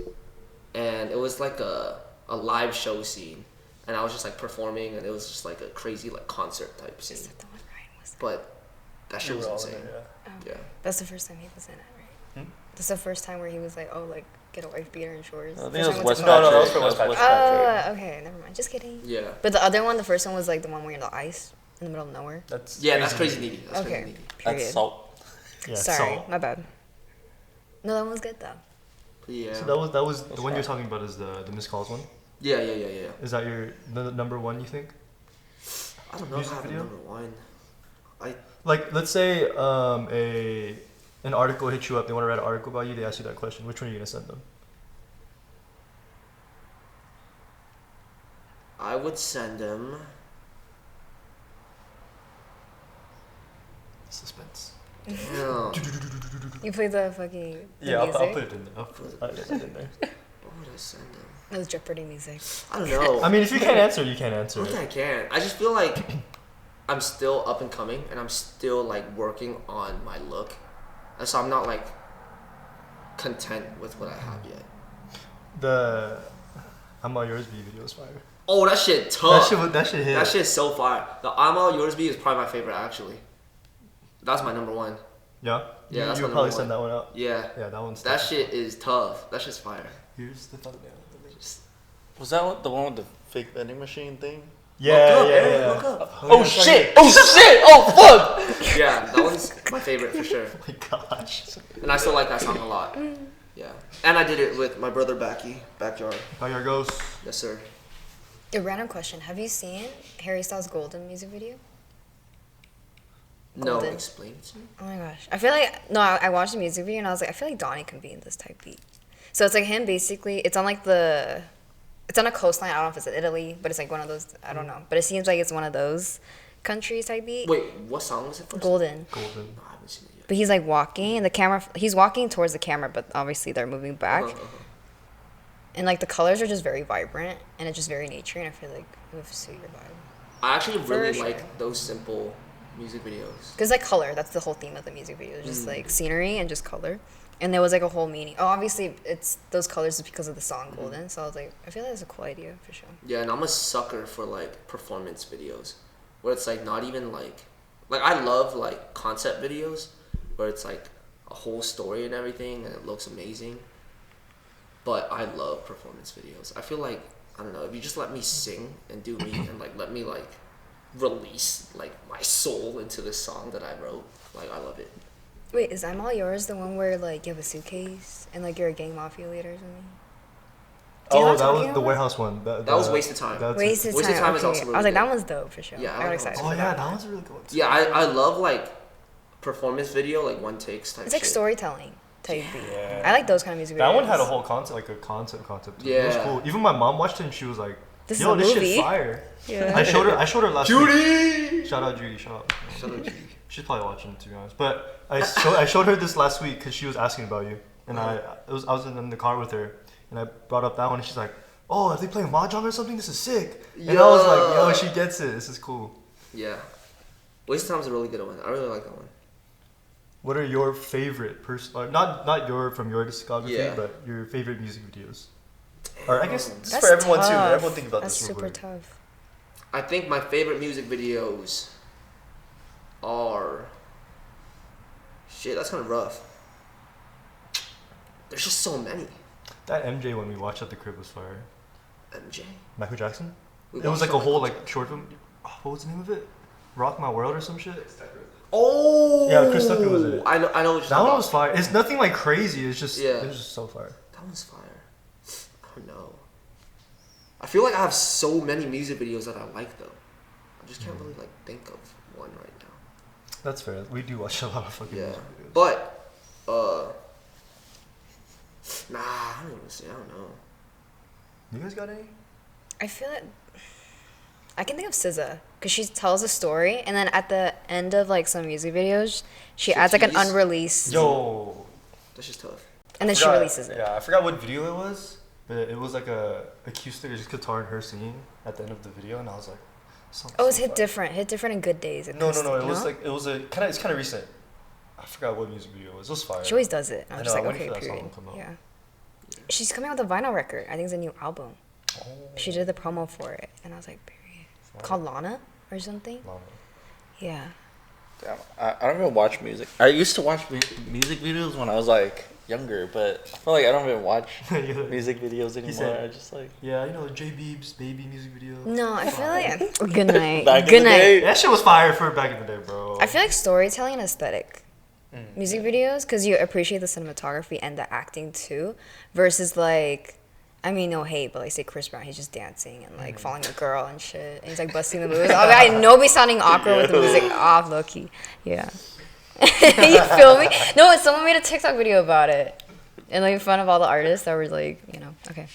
and it was like a live show scene, and I was just like performing, and it was just like a crazy like concert type scene. Is that the one Ryan was in? But that shit We was were all in insane. there, Yeah. That's the first time he was in it, right? Hmm? That's the first time where he was like, oh, like, get a wife beater and shorts. I think First it was time West went to No, that was Patrick. for West Patrick. Oh, okay, never mind. Just kidding. Yeah. But the other one, the first one was like the one where you're in the ice in the middle of nowhere. That's That's Crazy Needy. That's Okay. Crazy Needy. That's Period. salt. Yeah, Sorry, so, my bad. No, that one was good though. Yeah. so that was the one you're talking about is the missed calls one. Yeah. Is that the number one you think? I don't know Music if I have a video? number one. Like, let's say an article hit you up. They want to write an article about you. They ask you that question. Which one are you gonna send them? I would send them. Suspense. Damn. You played the fucking the Yeah, music. I'll put it in there. I'll put it in there. What would I send them? It was Jeopardy music. I don't know. I mean, if you can't answer, you can't answer. I think I can. I just feel like I'm still up and coming, and I'm still like working on my look, and so I'm not like content with what I have yet. The I'm All Yours Be video is fire. Oh, that shit tough. That shit hit. That shit's so fire. The I'm All Yours Be is probably my favorite actually. That's my number one. Yeah. Yeah, that's You'll my probably number send one. that one out. Yeah. Yeah, that one's. That tough. shit is tough. That shit's fire. Here's the thumbnail. Was that the one with the fake vending machine thing? Yeah, Look up, yeah, Eric, yeah. look up. Oh shit! Oh shit! Oh fuck! Yeah, that one's my favorite for sure. Oh my gosh. And I still like that song a lot. Yeah. And I did it with my brother Backyard. How your goes? Yes, sir. A random question: have you seen Harry Styles' Golden music video? No, Golden. explain it to me. Oh my gosh. I feel like, no, I watched the music video and I was like, I feel like Donny can be in this type beat. So it's like him basically, it's on like it's on a coastline. I don't know if it's in Italy, but it's like one of those, I don't know. But it seems like it's one of those countries type beat. Wait, what song was it first? Golden. Golden. No, I haven't seen it yet. But he's like walking and the camera, he's walking towards the camera, but obviously they're moving back. And like the colors are just very vibrant and it's just very nature and I feel like it would suit your vibe. I actually really For like sure. those simple music videos. Because like color, that's the whole theme of the music video. It's just like scenery and just color. And there was like a whole meaning. Oh, obviously it's those colors is because of the song Golden. So I was like, I feel like that's a cool idea for sure. Yeah, and I'm a sucker for like performance videos, where it's like not even like I love like concept videos, where it's like a whole story and everything, and it looks amazing. But I love performance videos. I feel like, I don't know, if you just let me sing and do me and like let me like release like my soul into this song that I wrote, like I love it. Wait, is I'm All Yours the one where like you have a suitcase and like you're a gang mafia leader or something? Do you know Oh, what that I'm was talking the about? warehouse one. That was Wasted Time. Wasted Wasted Time. Time is Okay. also I was really like, that good. one's dope for sure. Yeah, I got excited. Oh for yeah, that that one. one's a really good one. Too. Yeah, I love like performance video, like one takes type It's like shit. storytelling type beat. Yeah. I like those kind of music videos. That one had a whole concept, like a concept. Too. It was Yeah. cool. Even my mom watched it and she was like, This "Yo, is a this movie." shit's fire." Yeah. I showed her last Judy! week. Shout out Judy. Shout out. Shout out Judy. She's probably watching it, to be honest. But I showed her this last week because she was asking about you, and I was in the car with her, and I brought up that one, and she's like, "Oh, are they playing mahjong or something? This is sick." And I was like, "Yo, she gets it. This is cool." Yeah. Wasted Time is a really good one. I really like that one. What are your favorite not your from your discography, Yeah. but your favorite music videos? Or I guess this is That's for everyone tough. too. Everyone think about That's this real super quick. tough. I think my favorite music videos are... Shit, that's kind of rough. There's just so many. That MJ one we watched at the crib was fire. MJ? Michael Jackson. We It was watched like a Michael whole like Jackson. short film. Oh, what was the name of it? Rock My World or some shit. Oh! Yeah, Chris Tucker was in it. I know what you're That talking one about. was fire. It's nothing like crazy. It's just Yeah. it was just so fire. That one's fire. I don't know. I feel like I have so many music videos that I like though. I just can't really like think of one right now. That's fair. We do watch a lot of fucking Yeah. music videos. But nah, I don't even say. I don't know. You guys got any? I feel like I can think of SZA because she tells a story and then at the end of like some music videos she adds like an tease? unreleased Yo. That's just tough. and then she forgot- releases it. Yeah, I forgot what video it was, but it was like a acoustic, just guitar and her singing at the end of the video, and I was like, Oh, it's Hit Different in Good Days. No. acoustic, It you was know? like it's kind of recent. I forgot what music video it was. It was fire. She always does it. I I'm know, just I'm like, waiting okay, for that song period. to come out. Yeah. She's coming out with a vinyl record. I think it's a new album. Oh, She did the promo for it, and I was like, period. fire. Called Lana or something. Lana. Yeah. Damn, I don't even watch music. I used to watch music videos when I was like younger, but I feel like I don't even watch Yeah. music videos anymore. said- I just like Yeah, you know J Beeb's baby music video. No, I feel like good night. back Good in the night. day. That shit was fire for back in the day, bro. I feel like storytelling and aesthetic. Mm. Music videos, because you appreciate the cinematography and the acting too, versus like, I mean, no hate, but like say Chris Brown, he's just dancing and like following a girl and shit, and he's like busting the moves. I know be sounding awkward with the music off, low key. Yeah. You feel me? No, someone made a TikTok video about it. And like in front of all the artists that were like, you know, okay.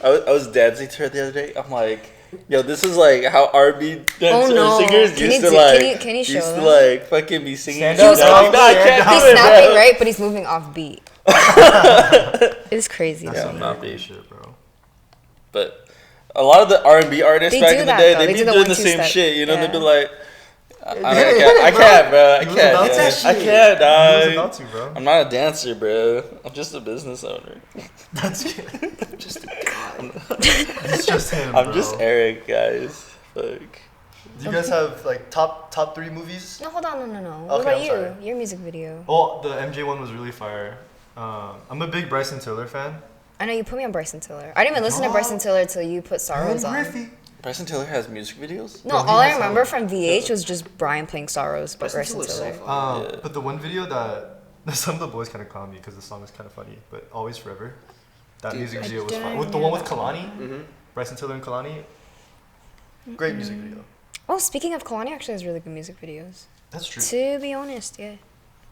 I was dancing to her the other day. I'm like, yo, this is like how R&B dancers no. singers Can used you to do- like can you show used to them? like fucking be singing. Stand and up, shit. bro. No, I can't Stand do He's it, snapping, bro. right? But he's moving off beat. It's crazy. That's Yeah, some not American me. shit, bro. But a lot of the R&B artists They back do in the that, day, though. they They be do the doing the 1-2 same step. shit. You know, they'd be Yeah. like, I hit can't, it, bro. I He was can't, about to. dance. I can't, He was dog. about to, bro. I'm not a dancer, bro. I'm just a business owner. That's Just a guy. it's just him, I'm bro. just Eric, guys. Fuck. Do you guys have like top 3 movies? No, hold on, no. What Okay, about I'm you? sorry. Your music video. Oh, the MJ one was really fire. I'm a big Bryson Tiller fan. I know you put me on Bryson Tiller. I didn't even listen to Bryson Tiller until you put Sorrows on. Griffey. Bryson Tiller has music videos? No, Bro, he all I has remember some- from VH was just Bryan playing Sorrows, but Bryson Bryson Tiller's so Tiller. fun. Yeah. But the one video that some of the boys kind of clown me because the song is kind of funny, but Always Forever. That Dude, music I video was didn't fire. With the hear one with that one. Kalani, Mm-hmm. Bryson Tiller and Kalani. Great music video. Oh, speaking of Kalani, actually has really good music videos. That's true. To be honest, yeah.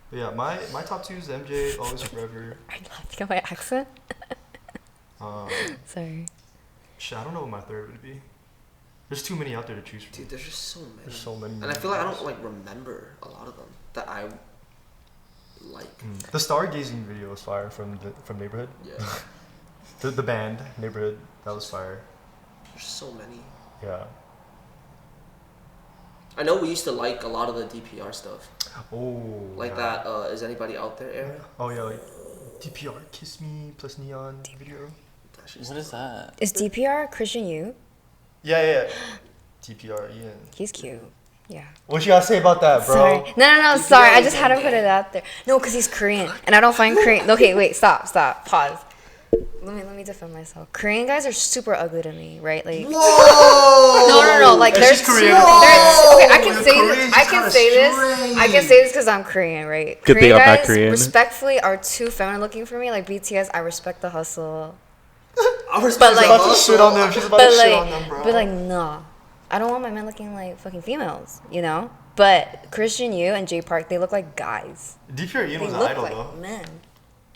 But yeah, my top 2 is MJ, Always Forever. I love to get my accent. Um, Sorry. shit, I don't know what my third would be. There's too many out there to choose from. Dude, there's just so many. There's so many. And I feel like I don't like remember a lot of them that I like. The stargazing video was fire from Nbrhd. Yeah. The band Nbrhd, that was fire. There's so many. Yeah. I know we used to like a lot of the DPR stuff. Oh. Like yeah. that, Is Anybody Out There era. Oh yeah, like DPR Kiss Me plus Neon video. That shit's What is that? Is DPR Christian you? Yeah. DPR Ian. He's cute. Yeah. What you gotta say about that, bro? Sorry. No. Sorry. I just had to put it out there. No, because he's Korean, and I don't find Korean. Okay, wait. Stop. Pause. Let me defend myself. Korean guys are super ugly to me, right? Like. Whoa! No. Like And there's she's Korean. okay, I can You're say Korean, this. I she's can kinda say this. strange. I can say this because I'm Korean, right? Good thing Korean I'm not guys, Korean. respectfully, are too feminine looking for me. Like BTS, I respect the hustle. I respect But, She's like- about to shit on them. She's about to shit on them, bro. But like, nah. I don't want my men looking like fucking females, you know? But Christian Yu and Jay Park, they look like guys. Deep Ian They was an look idol, like though. men.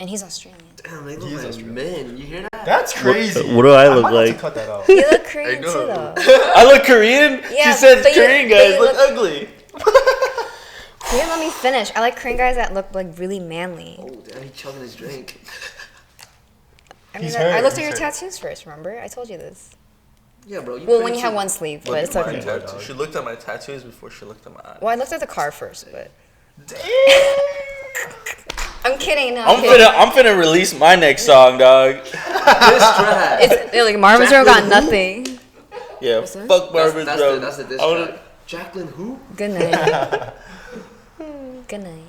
And he's Australian. Damn, they He look is like Australian. men. You hear that? That's crazy. What do I look might have to like? cut that out. You look Korean too, though. I look Korean. Yeah, she said but you- Korean but guys you look look- ugly. You didn't let me finish. I like Korean guys that look like really manly. Oh, damn, he chugging his drink. I mean, He's I hurt, looked at he's your hurt. tattoos first, remember? I told you this. Yeah, bro. Well, when you have one sleeve, but it's Look at okay. my tattoos. She looked at my tattoos before she looked at my eyes. Well, I looked at the car first, but. I'm kidding. No, I'm finna release my next song, dog. This track. It's like Marvin's Room got nothing. Yeah, What's that? fuck Marvin's That's Room. the diss I wanna- track. Jaclyn who? Good night. Good night.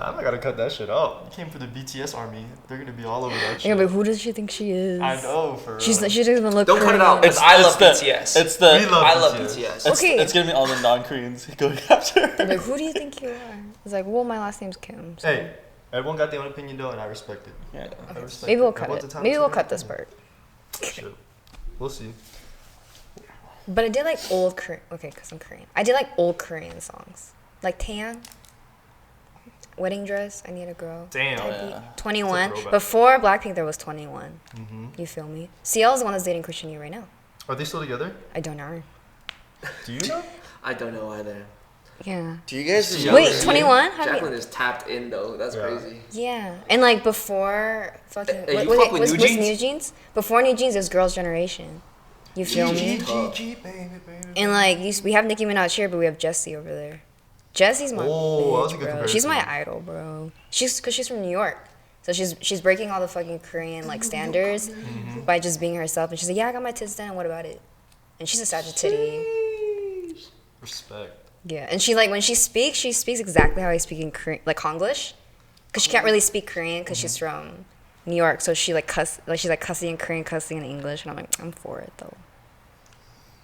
I gotta cut that shit out. You came for the BTS army. They're gonna be all over that You're shit. gonna be, who does she think she is? I know, for real. She doesn't even look. Don't cut it out. Korean. I love the, BTS. It's the. We love I love BTS. BTS. It's, Okay. it's gonna be all the non-Koreans going after. They're like, who do you think you are? It's like, well, my last name's Kim. So Hey, everyone got their own opinion though, and I respect it. Yeah. I respect maybe we'll it. cut Everyone's it. entitled Maybe to we'll their cut this opinion. part. Shit. We'll see. But I did like old Korean. Okay, because I'm Korean. I did like old Korean songs, like Tran. Wedding Dress, I Need a Girl. Damn. Type Oh, beat. yeah. 21. It's a throwback. Before Blackpink, there was 21. Mm-hmm. You feel me? CL is the one that's dating Christian Yu right now. Are they still together? I don't know. Do you know? I don't know either. Yeah. Do you guys? Yeah. Wait, Jaclyn- 21? How do Jaclyn you? is tapped in though. That's Yeah. crazy. Yeah. And like before fucking. Hey, you fuck with what's New Jeans? New Jeans? Before New Jeans, it was Girls' Generation. You feel me? G, baby. And like, we have Nicki Minaj here, but we have Jessie over there. Jessie's my Oh, that was a bitch, good bro. She's my comparison. idol, bro. Cause she's from New York, so she's breaking all the fucking Korean like standards by just being herself. And she's like, yeah, I got my tits done. What about it? And she's a Sagittarius. Respect. Yeah, and she like when she speaks exactly how I speak in Korean, like Konglish, cause she can't really speak Korean because she's from New York. So she like she's like cussing in Korean, cussing in English, and I'm like, I'm for it though.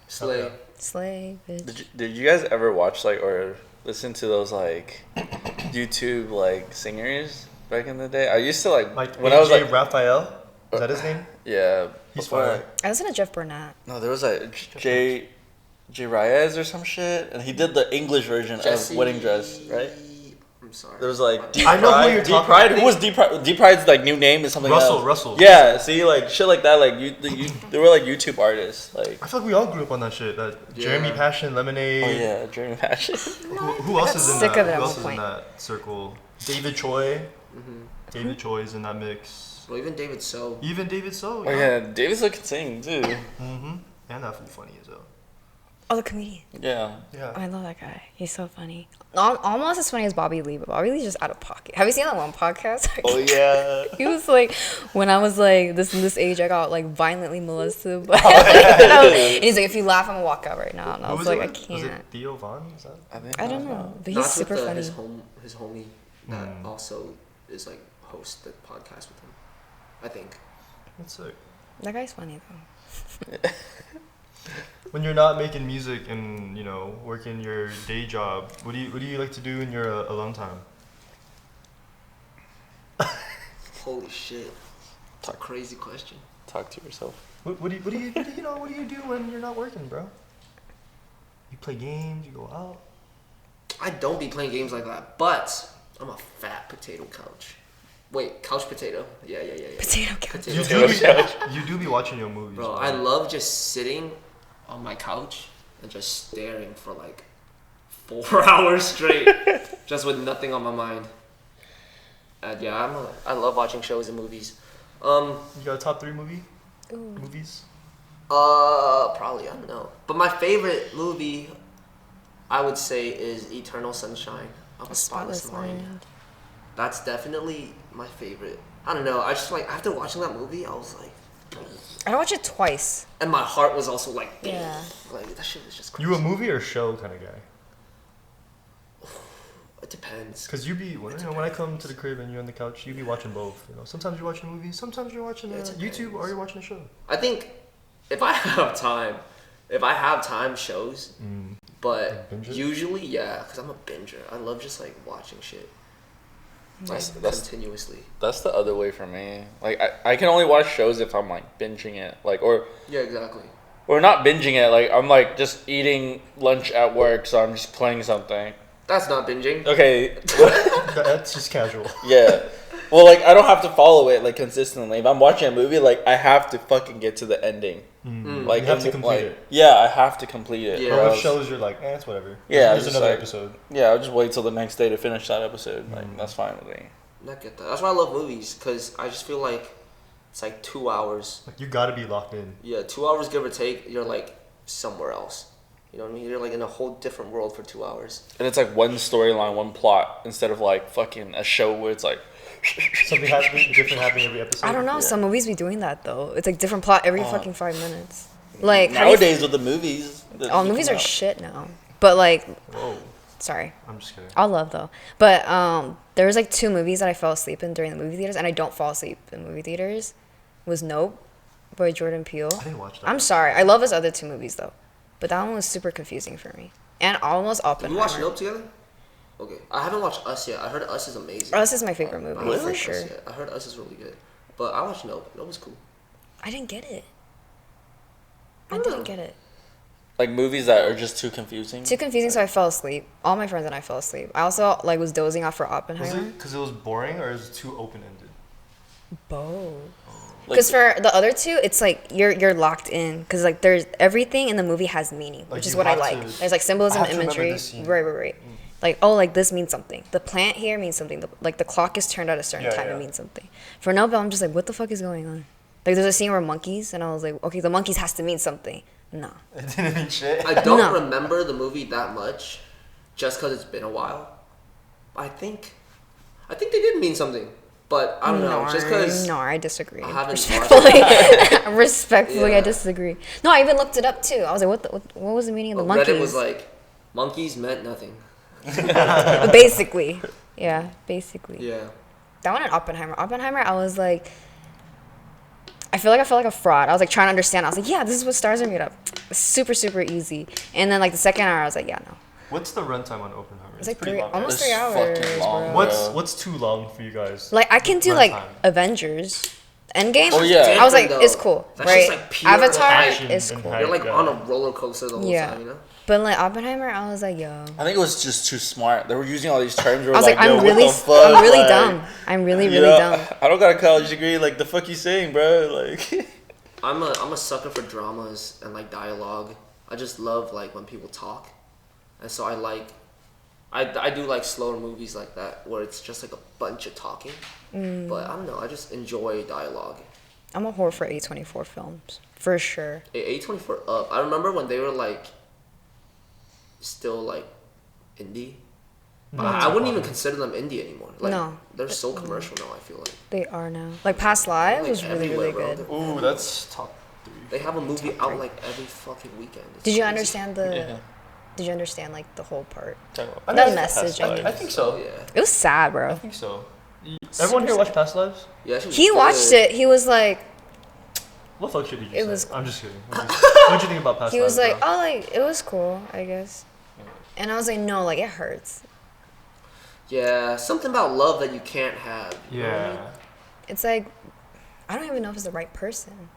Slay. Okay. Slay, bitch. Did you guys ever watch like or listen to those like YouTube like singers back in the day? I used to like when I was like Raphael. Is that his name? yeah. He's before, fire. like, I listen to Jeff Burnett. no, there was like Jay Reyes or some shit, and he did the English version of Wedding Dress, right? I'm sorry. There was like D I know who Pride. you're D talking Pride. about. Who was D Pride? D Pride's like new name is something else. Russell. Yeah, see, like shit like that. Like they were like YouTube artists. Like I feel like we all grew up on that shit. That Jeremy Yeah. Passion, Lemonade. oh yeah, Dream Passion. Who else is in sick that? of it at Who one else is in point. that circle? David Choi. Mm-hmm. David Choi is in that mix. Well, even David So. Even David So. Oh yeah, David Still can sing too. Mm-hmm. And that fool funny as well. Oh, the comedian. Yeah. Yeah. I love that guy. He's so funny. Almost as funny as Bobby Lee, but Bobby Lee's just out of pocket. Have you seen that one podcast? Oh yeah. He was like, when I was like this age, I got like violently molested. But and he's like, if you laugh, I'm gonna walk out right now. And I Who was was like, I it with? Was can't. it Theo Von? Is that? I don't know, but he's That's super with funny. his homie that Hmm. also is like host the podcast with him. I think. That's sick. That guy's funny though. When you're not making music and working your day job, what do you like to do in your alone time? Holy shit. It's a crazy question. Talk to yourself. What do you do when you're not working, bro? You play games. You go out. I don't be playing games like that, but I'm a fat potato couch. Wait, couch potato. Yeah. Potato couch. Potato You couch. do be watching your movies, Bro, I love just sitting on my couch and just staring for like 4 hours straight, just with nothing on my mind. And yeah, I love watching shows and movies. You got a top 3 movies? Probably, I don't know. But my favorite movie, I would say, is Eternal Sunshine of a Spotless Mind. That's definitely my favorite. I don't know. I just like after watching that movie, I was like, I watched it twice. And my heart was also like, Yeah. like that shit was just crazy. You a movie or show kind of guy? It depends. Cause you be when I come to the crib and you're on the couch, you be watching both. You know, sometimes you're watching movies, sometimes you're watching YouTube, or you're watching a show. I think if I have time, shows. But Like binge it? usually, yeah, because I'm a binger. I love just like watching shit. Like That's- continuously. That's the other way for me. Like I can only watch shows if I'm like binging it, like Yeah, exactly. or not binging it. Like I'm like just eating lunch at work, so I'm just playing something. That's not binging. Okay, That's just casual. yeah. Well, like I don't have to follow it like consistently. If I'm watching a movie, like I have to fucking get to the ending. Like You have to in- complete like, it. Yeah, I have to complete it. Yeah. or But with else- shows, you're like, it's whatever. Yeah, There's just another like- episode. Yeah, I'll just wait till the next day to finish that episode. Like that's fine with me. I get that. That's why I love movies, because I just feel like it's like 2 hours. Like you gotta be locked in. Yeah, 2 hours give or take. You're like somewhere else. You know what I mean? You're like in a whole different world for 2 hours. And it's like one storyline, one plot, instead of like fucking a show where it's like. Something different happening every episode. I don't know. Yeah. Some movies be doing that though. It's like different plot every fucking 5 minutes. Like have you- Nowadays with the movies. that all come movies are out. shit now. But like, Whoa, sorry, I'm just kidding. all love though. But there was like 2 movies that I fell asleep in during the movie theaters, and I don't fall asleep in movie theaters. Was Nope by Jordan Peele. I didn't watch that. I'm sorry. I love his other 2 movies though, but that one was super confusing for me. And almost Did we Oppenheimer. watch Nope together? Okay. I haven't watched Us yet. I heard Us is amazing. Us is my favorite I movie haven't for watched sure. Us yet. I heard Us is really good. But I watched Nope. Nope was cool. I didn't get it. I I don't didn't know. get it. Like movies that are just too confusing. Too confusing, so I fell asleep. All my friends and I fell asleep. I also like was dozing off for Was Oppenheimer. it because it was boring or is it too open ended? Both. Like, Because for the other 2, it's like you're locked in. Because like there's everything in the movie has meaning, Like, which is you what I have like. to- There's like symbolism, I have to remember imagery. this scene. Right. Like like this means something. The plant here means something. Like the clock is turned at a certain time. It means something. For Nobel, I'm just like, what the fuck is going on? Like there's a scene where monkeys, and I was like, okay, the monkeys has to mean something. No. It didn't mean shit. I don't No. remember the movie that much, just because it's been a while. I think they did mean something, but I don't know. Just because No, I disagree. I haven't Respectfully, respectfully, I Yeah. disagree. No, I even looked it up too. I was like, what was the meaning of the monkeys? Reddit was like, monkeys meant nothing. Basically, yeah, basically. Yeah. That one and Oppenheimer. Oppenheimer, I was like, I felt like a fraud. I was like trying to understand. I was like, yeah, this is what stars are made of. It's super, super easy. And then like the second hour, I was like, yeah, no. What's the runtime on Oppenheimer? It's like pretty long, almost It's 3 hours. fucking long. Bro. Yeah. What's too long for you guys? Like I can do Runtime. like Avengers, Endgame. Oh, yeah. I was like, Different, it's though. cool, That's right? just, like, pure Avatar action is and cool. hype. You're like Yeah. on a roller coaster the whole Yeah. time, you know? But like Oppenheimer, I was like, yo. I think it was just too smart. They were using all these terms. Where I was like, yo, I'm what really, the fuck? I'm really Like, dumb. I'm really, you really know, dumb. I don't got a college degree. Like the fuck you saying, bro? Like. I'm a sucker for dramas and like dialogue. I just love like when people talk, and so I do like slower movies like that where it's just like a bunch of talking. But I don't know. I just enjoy dialogue. I'm a whore for A24 films, for sure. A24 up. I remember when they were like still like indie. I wouldn't even consider them indie anymore. Like, No. they're so commercial now. I feel like They are now. Like Past Lives Like, was really, really everywhere, good. bro. Ooh, that's top 3. they have a movie out like every fucking weekend. It's Did you crazy. understand the? Yeah. Did you understand like the whole part? I That mean, message, I I think so. Yeah. It was sad, I bro. think so. Everyone here watch Past Lives? Yeah. she was He good. watched it. He was like, What fuck shit did you It say? was- I'm just kidding. What'd you think about Past he was Lives? like, oh, like it was cool, I guess. And I was like, no, like it hurts. Yeah, something about love that you can't have. You know what I mean? Yeah. It's like, I don't even know if it's the right person.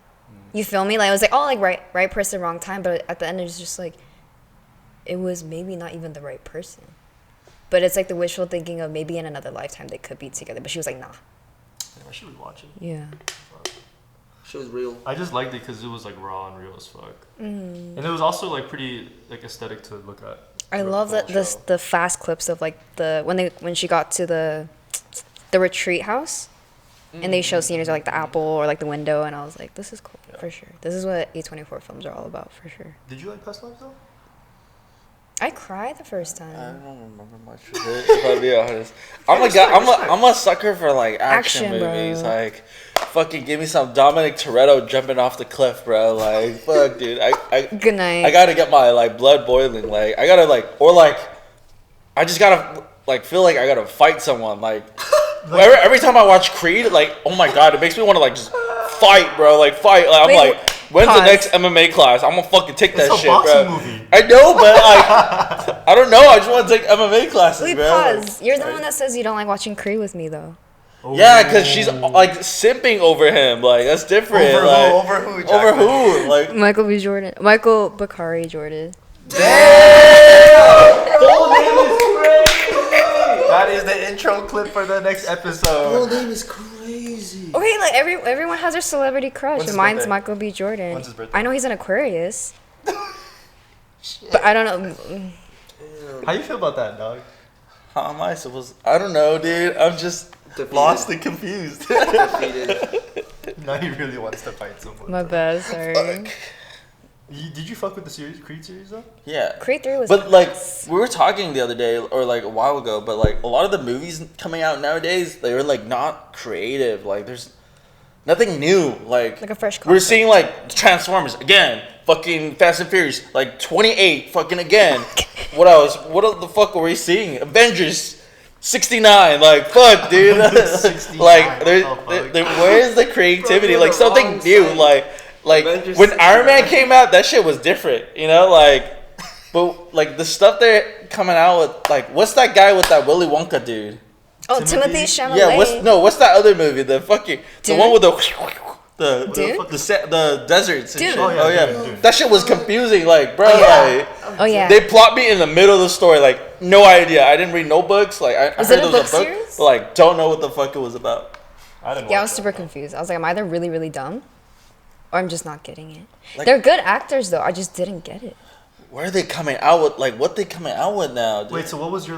You feel me? Like it was like, oh, like right person, wrong time. But at the end, it's just like, it was maybe not even the right person. But it's like the wishful thinking of maybe in another lifetime they could be together. But she was like, nah. I should watch it. Yeah. She was real. I just liked it because it was like raw and real as fuck. And it was also like pretty like aesthetic to look at. I the love whole that show. the fast clips of like when she got to the retreat house, and they show scenes of like the apple or like the window, and I was like, this is cool for sure. This is what A24 films are all about for sure. Did you like Past Lives though? I cried the first I time. don't remember much of it, if I'll be honest. I'm a sucker for like action Action, bro. movies. Like fucking give me some Dominic Toretto jumping off the cliff, bro. Like, fuck, dude. Good night. I gotta get my like blood boiling. Like, I gotta like, or like, I just gotta like feel like I gotta fight someone. Like, every time I watch Creed, like, oh my god, it makes me want to like just fight, bro. Like, fight. Like, I'm Wait, like, when's the next MMA class? I'm gonna fucking take that It's a shit, boxing bro. movie. I know, but like, I don't know. I just want to take MMA classes, Wait, bro. pause. You're the one that says you don't like watching Creed with me, though. Yeah, because she's like simping over him. Like, that's different. Over like, who? Over who? Over Jaclyn? who? Like, Michael B. Jordan. Michael Bakari Jordan. Full name is crazy. That is the intro clip for the next episode. name is crazy. Okay, like everyone has their celebrity crush. When's his Mine's birthday? Michael B. Jordan. When's his birthday? I know he's an Aquarius. But I don't know. How you feel about that, dog? how am I supposed? I don't know, dude. I'm just Defeated. lost and confused. Defeated. Now he really wants to fight someone. My bad, sorry. Did you fuck with the series, Creed series though? Yeah. Creed 3 was But like nice. we were talking the other day or like a while ago, but like a lot of the movies coming out nowadays, they're like not creative. Like there's nothing new. Like Like a fresh we're concept. seeing like Transformers again, fucking Fast and Furious, like 28 fucking again. What else? What the fuck were we seeing? Avengers 69. Like fuck, dude. 69, like oh, fuck. where's the creativity? Bro, Like you're on the something wrong new. side. Like Avengers when Iron Man 69. came out, that shit was different, you know, like, but like the stuff they're coming out with, like, what's that guy with that Willy Wonka dude? Oh, Timothy? Timothy Chalamet. Yeah, what's that other movie? The fucking the Dune? one with the Dune? the deserts. And Dune. shit. Oh, yeah, Dune. That shit was confusing, like, bro, yeah. like, Oh yeah. they plot me in the middle of the story, like, no idea. I didn't read no books, like, I Was heard it a there was book a book, series? but like, don't know what the fuck it was about. I didn't. Yeah, I watch was super confused. I was like, I'm either really, really dumb, or I'm just not getting it. Like- They're good actors though. I just didn't get it. Where are they coming out with? Like, what they coming out with now? Dude? Wait, so what was your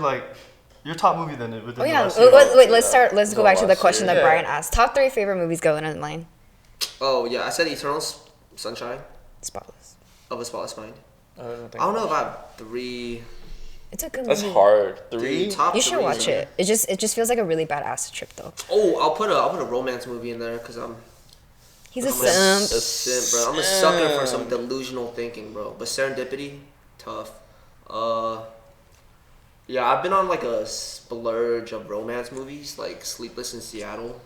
top movie then? Within Oh the yeah. last Wait, year? wait, let's start. Let's go back to the last question year. that Yeah. Brian asked. Top 3 favorite movies going in line. Oh yeah, I said Eternal Sunshine Spotless. of a Spotless Mind. I don't I think don't know if I have 3. It's a good that's movie. hard. 3. Dude, top You should 3, watch man. it. It just feels like a really bad acid trip though. Oh, I'll put a romance movie in there because I'm He's a I'm a simp. simp, bro. I'm a sucker for some delusional thinking, bro. But Serendipity, tough. Yeah, I've been on like a splurge of romance movies, like Sleepless in Seattle.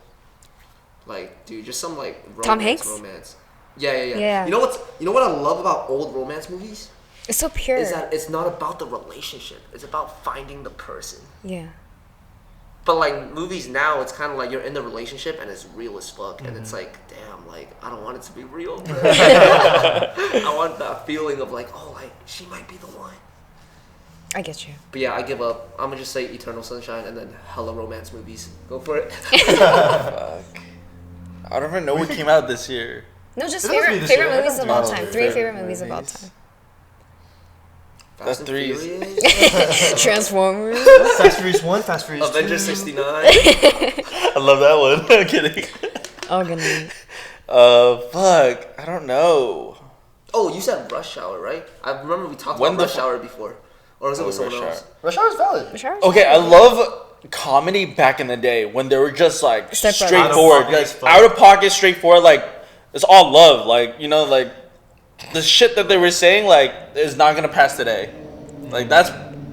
Like, dude, just some like romance. Tom Hanks? Romance. Yeah. Yeah. You know what I love about old romance movies It's so pure. is that it's not about the relationship. It's about finding the person. Yeah. But like movies now, it's kind of like you're in the relationship and it's real as fuck, and it's like, damn, like I don't want it to be real. Bro. I want that feeling of like, oh, like she might be the one. I get you. But yeah, I give up. I'm gonna just say Eternal Sunshine and then hella romance movies. Go for it. Fuck. I don't even know what came out this year. No, just It doesn't be favorite this favorite year. movies of No, all no, time. no. 3 favorite movies of all time. That's and threes. Furious, Transformers. Fast Furious 1, Fast Furious 2. Avengers 69. I love that one. I'm kidding. Oh goodness. Fuck. I don't know. Oh, you said Rush Hour, right? I remember we talked When about the Rush fu- Hour before. Or was it with Rush someone Hour. else? Rush Hour is valid. Sure. Okay, I love comedy back in the day when they were just like Step Brothers. straightforward, Out of pocket, like fun. out of pocket, straightforward. Like it's all love. Like you know, like the shit that they were saying, like is not gonna pass today. Like that's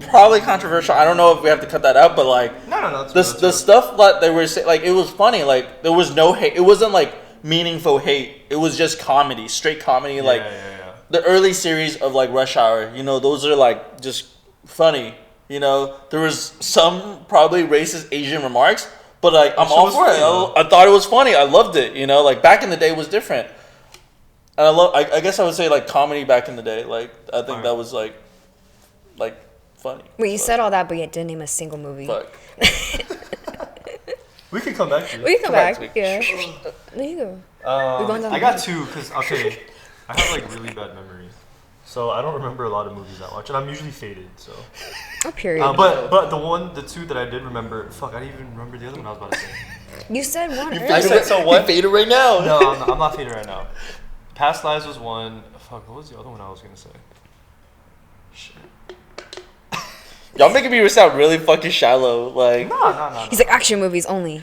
probably controversial. I don't know if we have to cut that out, but like No. the stuff that they were saying, like it was funny. Like there was no hate. It wasn't like meaningful hate. It was just comedy, straight comedy. Like Yeah. the early series of like Rush Hour, you know, those are like just funny. You know, there was some probably racist Asian remarks, but like I'm shit all was for funny, it. though. I thought it was funny. I loved it. You know, like back in the day was different. And I guess I would say like comedy back in the day. Like I think Alright. that was like funny. Wait, you said all that, but you didn't name a single movie. Fuck. We can come back to it. We can come back. to me. Yeah. There you go. We going down I the got line. 2 because okay, I have like really bad memories, so I don't remember a lot of movies I watch, and I'm usually faded. So, Oh, period. but the 2 that I did remember, fuck, I didn't even remember the other one I was about to say. You said one I earlier. said so what? Faded right now. No, I'm not faded right now. Past Lives was one. Fuck, what was the other one I was gonna say? Shit. Y'all making me sound really fucking shallow. Like No. He's like action movies only.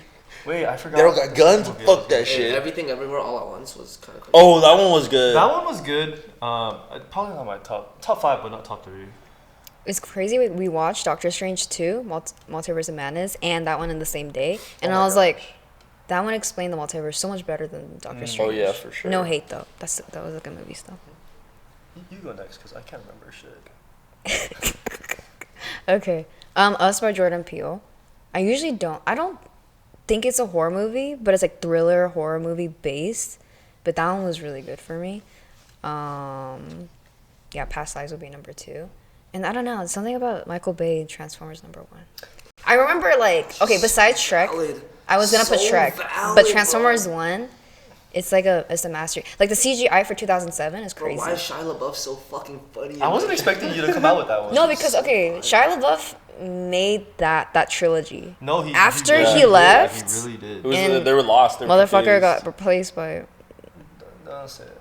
Wait, I forgot. They don't got guns. Movie I Fuck was that gonna- shit. Everything Everywhere All at Once was kind of crazy. Oh, that one was good. That one was good. Probably not my top 5, but not top 3. It's crazy. We watched Doctor Strange 2, Multiverse of Madness, and that one in the same day. And I was like, that one explained the multiverse so much better than Doctor Strange. Oh yeah, for sure. No hate though. That was a good movie still. You go next, because I can't remember shit. Okay. Us by Jordan Peele. I don't think it's a horror movie, but it's like thriller horror movie based. But that one was really good for me. Yeah, Past Lives would be number 2. And I don't know, it's something about Michael Bay Transformers number 1. I remember besides Shrek, Valid. I was gonna put So Shrek, valid, but Transformers bro. 1, it's a mastery. Like the CGI for 2007 is Bro, crazy. why is Shia LaBeouf so fucking funny? I wasn't expecting you to come out with that one. No, because Shia LaBeouf made that trilogy. No, he After really he did. left, He really did. It was, And they were lost. They were motherfucker confused. got replaced by Don't say it.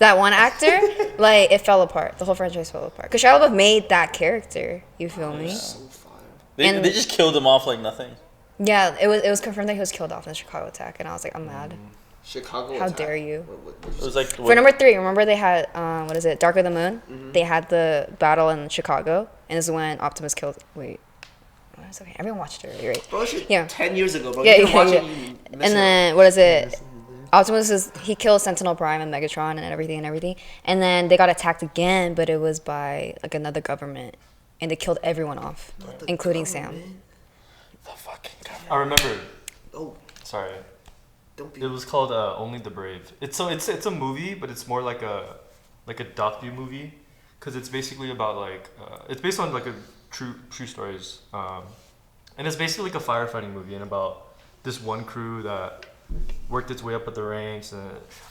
that one actor. Like it fell apart. The whole franchise fell apart. Cause Shia LaBeouf made that character. You feel me? So fire. And- They just killed him off like nothing. Yeah, it was confirmed that he was killed off in the Chicago attack, and I was like, I'm mad. Chicago. How Attack. dare you? What It was like For number 3, remember they had what is it? Dark of the Moon. They had the battle in Chicago, and this is when Optimus killed. Wait, what is okay? Everyone watched it already, right? Bro, shit, Yeah. 10 years ago, bro. Yeah, You didn't yeah, watch yeah. it, you And missed then what is it? Optimus he kills Sentinel Prime and Megatron and everything. And then they got attacked again, but it was by like another government, and they killed everyone off, including Sam. the fucking government. I remember. Oh, Sorry. don't be. It was called Only the Brave. It's a movie, but it's more like a docu movie, because it's basically about it's based on like a true stories, and it's basically like a firefighting movie and about this one crew that worked its way up at the ranks. And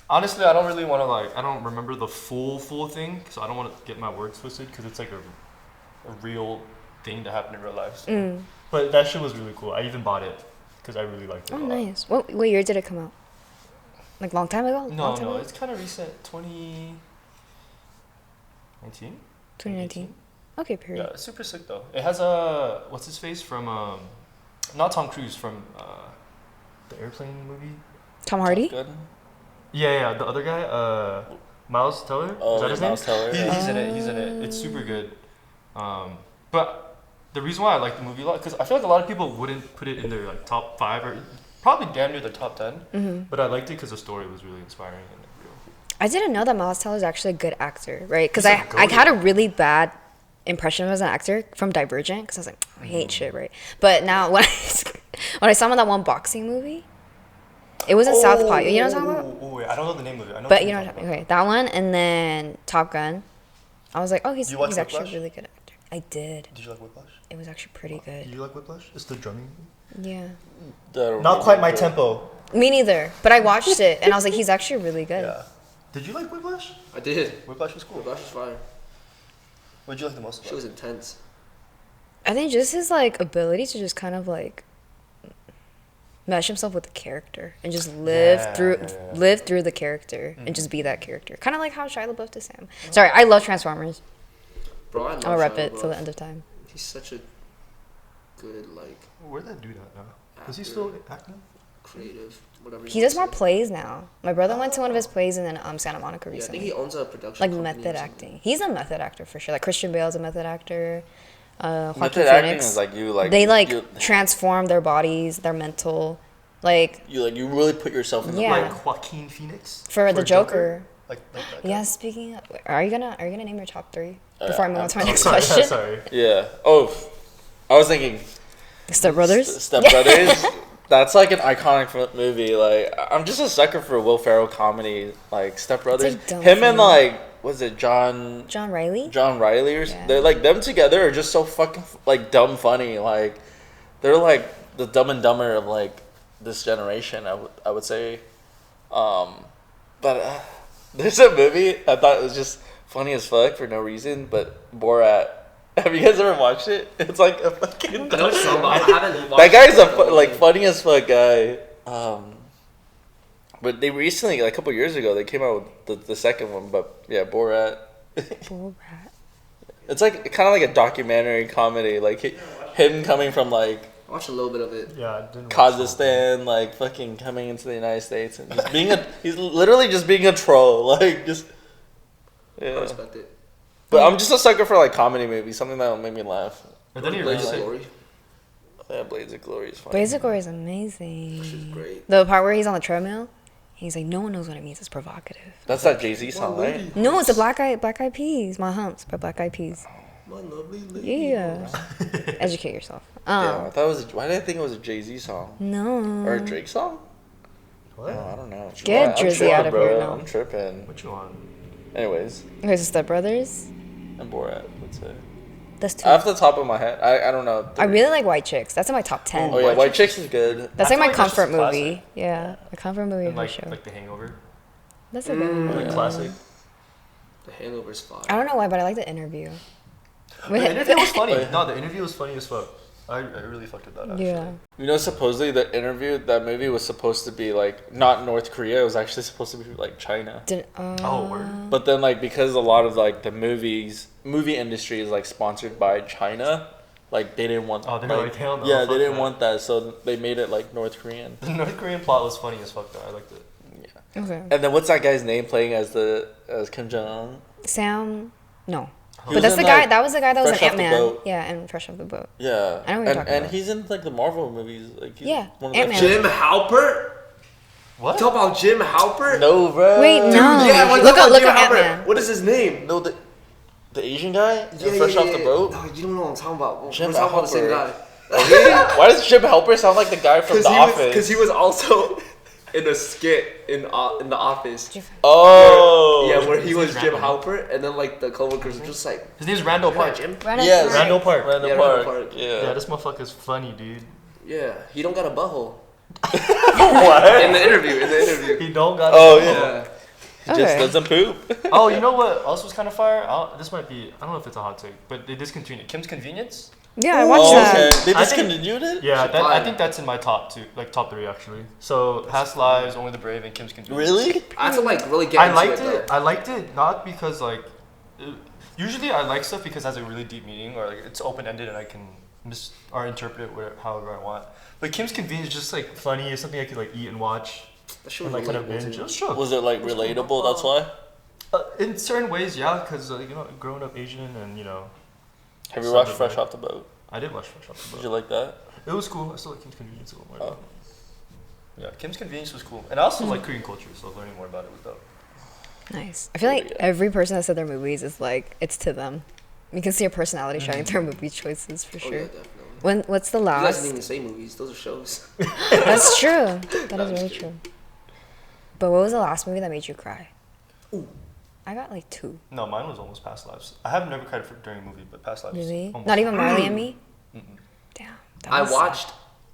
honestly, I don't really want to I don't remember the full thing, so I don't want to get my words twisted, because it's like a real thing that happened in real life. So. But that shit was really cool. I even bought it because I really liked it. Oh, a lot. nice. What year did it come out? Like long time ago? No, Long time ago? it's kind of recent. 2019? 2019. Okay, period. Yeah, it's super sick though. It has what's his face from not Tom Cruise, from the airplane movie. Tom Hardy? Good. Yeah, the other guy, Miles Teller. Oh, Is that his name? Miles Teller, yeah. He's in it. He's in it. It's super good. But the reason why I like the movie a lot, because I feel like a lot of people wouldn't put it in their top 5 or probably damn near the top 10. Mm-hmm. But I liked it because the story was really inspiring and real. I didn't know that Miles Teller is actually a good actor, right? Because He's I a had a really bad impression of him as an actor from Divergent, because I was like, I hate shit, right? But now when I saw him in that one boxing movie, it was in Southpaw. You know what I'm talking about? Oh, wait, I don't know the name of it. I know But what you know, you're talking okay, that one, and then Top Gun. I was like, oh, he's You watched actually a Whiplash? really good actor. I did. about. Did you like Whiplash? It was actually pretty good. Did you like Whiplash? It's the drumming. Yeah. Not quite my tempo. Me neither. But I watched it, and I was like, he's actually really good. Yeah. Did you like Whiplash? I did. Whiplash was cool. Whiplash was fire. What did you like the most She was intense. I think just his ability to just kind of mesh himself with the character and just live through the character and just be that character. Kind of like how Shia LaBeouf to Sam. Sorry, I love Transformers. Bro, I love I'll rep Shia it till the LaBeouf. end of time. He's such a good, Where'd that dude at now? Is he still acting? creative, whatever. He does more plays now. My brother went to one of his plays in Santa Monica Yeah, I think recently. he owns a production. Like company or method something. acting. He's a method actor for sure. Like Christian Bale's a method actor. Joaquin Method acting Phoenix. is They transform their bodies, their mental, you really put yourself in the Yeah. Like Joaquin Phoenix? for the Joker. Like that guy? Yeah, speaking of, are you gonna name your top 3 before I move on to my I'm next Sorry, question? sorry. Yeah. Oh, I was thinking Step Brothers. Step Brothers. That's like an iconic movie. Like, I'm just a sucker for Will Ferrell comedy. Like Step Brothers. dumb Him and funny. was it John Riley. Riley or Yeah. they're them together are just so fucking dumb funny. Like, they're like the Dumb and Dumber of this generation. I would say. But there's a movie I thought it was just funny as fuck for no reason. But Borat. Have you guys ever watched it? It's like a fucking. I know some, but I haven't watched That guy's it. funny as fuck guy. But they recently, a couple years ago, they came out with the second one. But yeah, Borat. It's kind of like a documentary comedy, him coming from I watched a little bit of it. Yeah, I didn't. watch the whole thing. Kazakhstan, like fucking coming into the United States and just being he's literally just being a troll, like just. I Yeah. respect it. But I'm just a sucker for like comedy movies, something that'll make me laugh. And then he Blades of released it. Glory. Yeah, Blades of Glory is funny. Blaze of Glory is She's amazing. great. The part where he's on the treadmill, he's like, no one knows what it means. It's provocative. That's that Jay-Z song, right? No, it's the Black Eyed Peas. My Humps by Black Eyed Peas. My lovely lady. Yeah. Educate yourself. Yeah, I thought it was. Why did I think it was a Jay-Z song No. or a Drake song? What? No, I don't know. Get I'm Drizzy tripping, out of bro. here now. I'm tripping. What you want? Anyways, Okay, so Step Brothers. and Borat. That's it. That's two. Off the top of my head, I don't know. I really like White Chicks. That's in my top 10. Oh yeah, White Chicks is good. That's I like my feel like that's comfort just a classic. movie. Yeah, a comfort movie And for like sure. The Hangover. That's a good one. Like classic. The Hangover's fire. I don't know why, but I like the interview. The interview was funny. Oh, yeah. No, the interview was funny as fuck. I really fucked with that. Actually. Yeah. You know, supposedly the interview, that movie was supposed to be like not North Korea. It was actually supposed to be like China. Oh, word. But then like because a lot of like the movie industry is like sponsored by China, like they didn't want. Oh, they're like, hell no, Yeah, fuck they didn't that. want that, so they made it like North Korean. The North Korean plot was funny as fuck though. I liked it. Yeah. Okay. And then what's that guy's name playing as Kim Jong Un? Sam. No. He But was that's in, the guy. like, That was the guy that was Fresh in Off the Ant-Man. Boat. Yeah, and Fresh Off the Boat. Yeah. I know what you're and talking and about. he's in like the Marvel movies. Like he's Yeah, one of the Ant-Man. Jim Halpert? What? Talk about Jim Halpert? No, bro. Wait, no. Yeah, I wanna Look talk up- about look Jim up Halpert. Ant-Man. What is his name? No, the Asian guy. Fresh off the boat. No, you don't know what I'm talking about. Jim We're talking about the same Halpert. guy. Why does Jim Halpert sound like the guy from The Office? Because he was also in a skit in the Office. Oh. Yeah, where he was name's Jim Randall. Halpert, and then like the coworkers were just like, His name's Randall "Yeah, Park. Jim." Yes. Randall Park. Randall Yeah, Park. Randall Park. Yeah. Yeah, this motherfucker's funny, dude. Yeah, he don't got a butthole. What? In the interview. He don't got. Oh, a- yeah. He Okay. just doesn't poop. Oh, you know what else was kind of fire? This might be. I don't know if it's a hot take, but they discontinued Kim's Convenience. Yeah, I watched Oh, that. okay. They I think- discontinued it? Yeah, Shit that, I fire. think that's in my top two, like top three actually. So Past Lives, Only the Brave, and Kim's Convenience. Really? I have to like really get I into liked it. it. I liked it not because like, usually I like stuff because it has a really deep meaning or like it's open ended and I can or interpret it however I want. But Kim's Convenience is just like funny. It's something I could like eat and watch That shit and was like kind of relatable, binge. too. It was chill. Was it like relatable? That's why? In certain ways, yeah, because you know, growing up Asian and you know, Have you Sounded watched Fresh right. Off the Boat? I did watch Fresh Off the Did Boat. you like that? It was cool. I still like Kim's Convenience a little more. Oh. Yeah, Kim's Convenience was cool, and I also like Korean culture, so learning more about it was dope. Nice. I feel like Yeah. every person that said their movies is like it's to them. You can see a personality showing through movie choices for Oh, sure. yeah, definitely. What's the You guys last? didn't even say movies. Those are shows. That's true. That is really true. But what was the last movie that made you cry? Ooh. I got like 2. No, mine was almost Past Lives. I have never cried during a movie, but Past Lives. Really? almost. Not even Marley and Me? Mm-mm. Damn. that I was- watched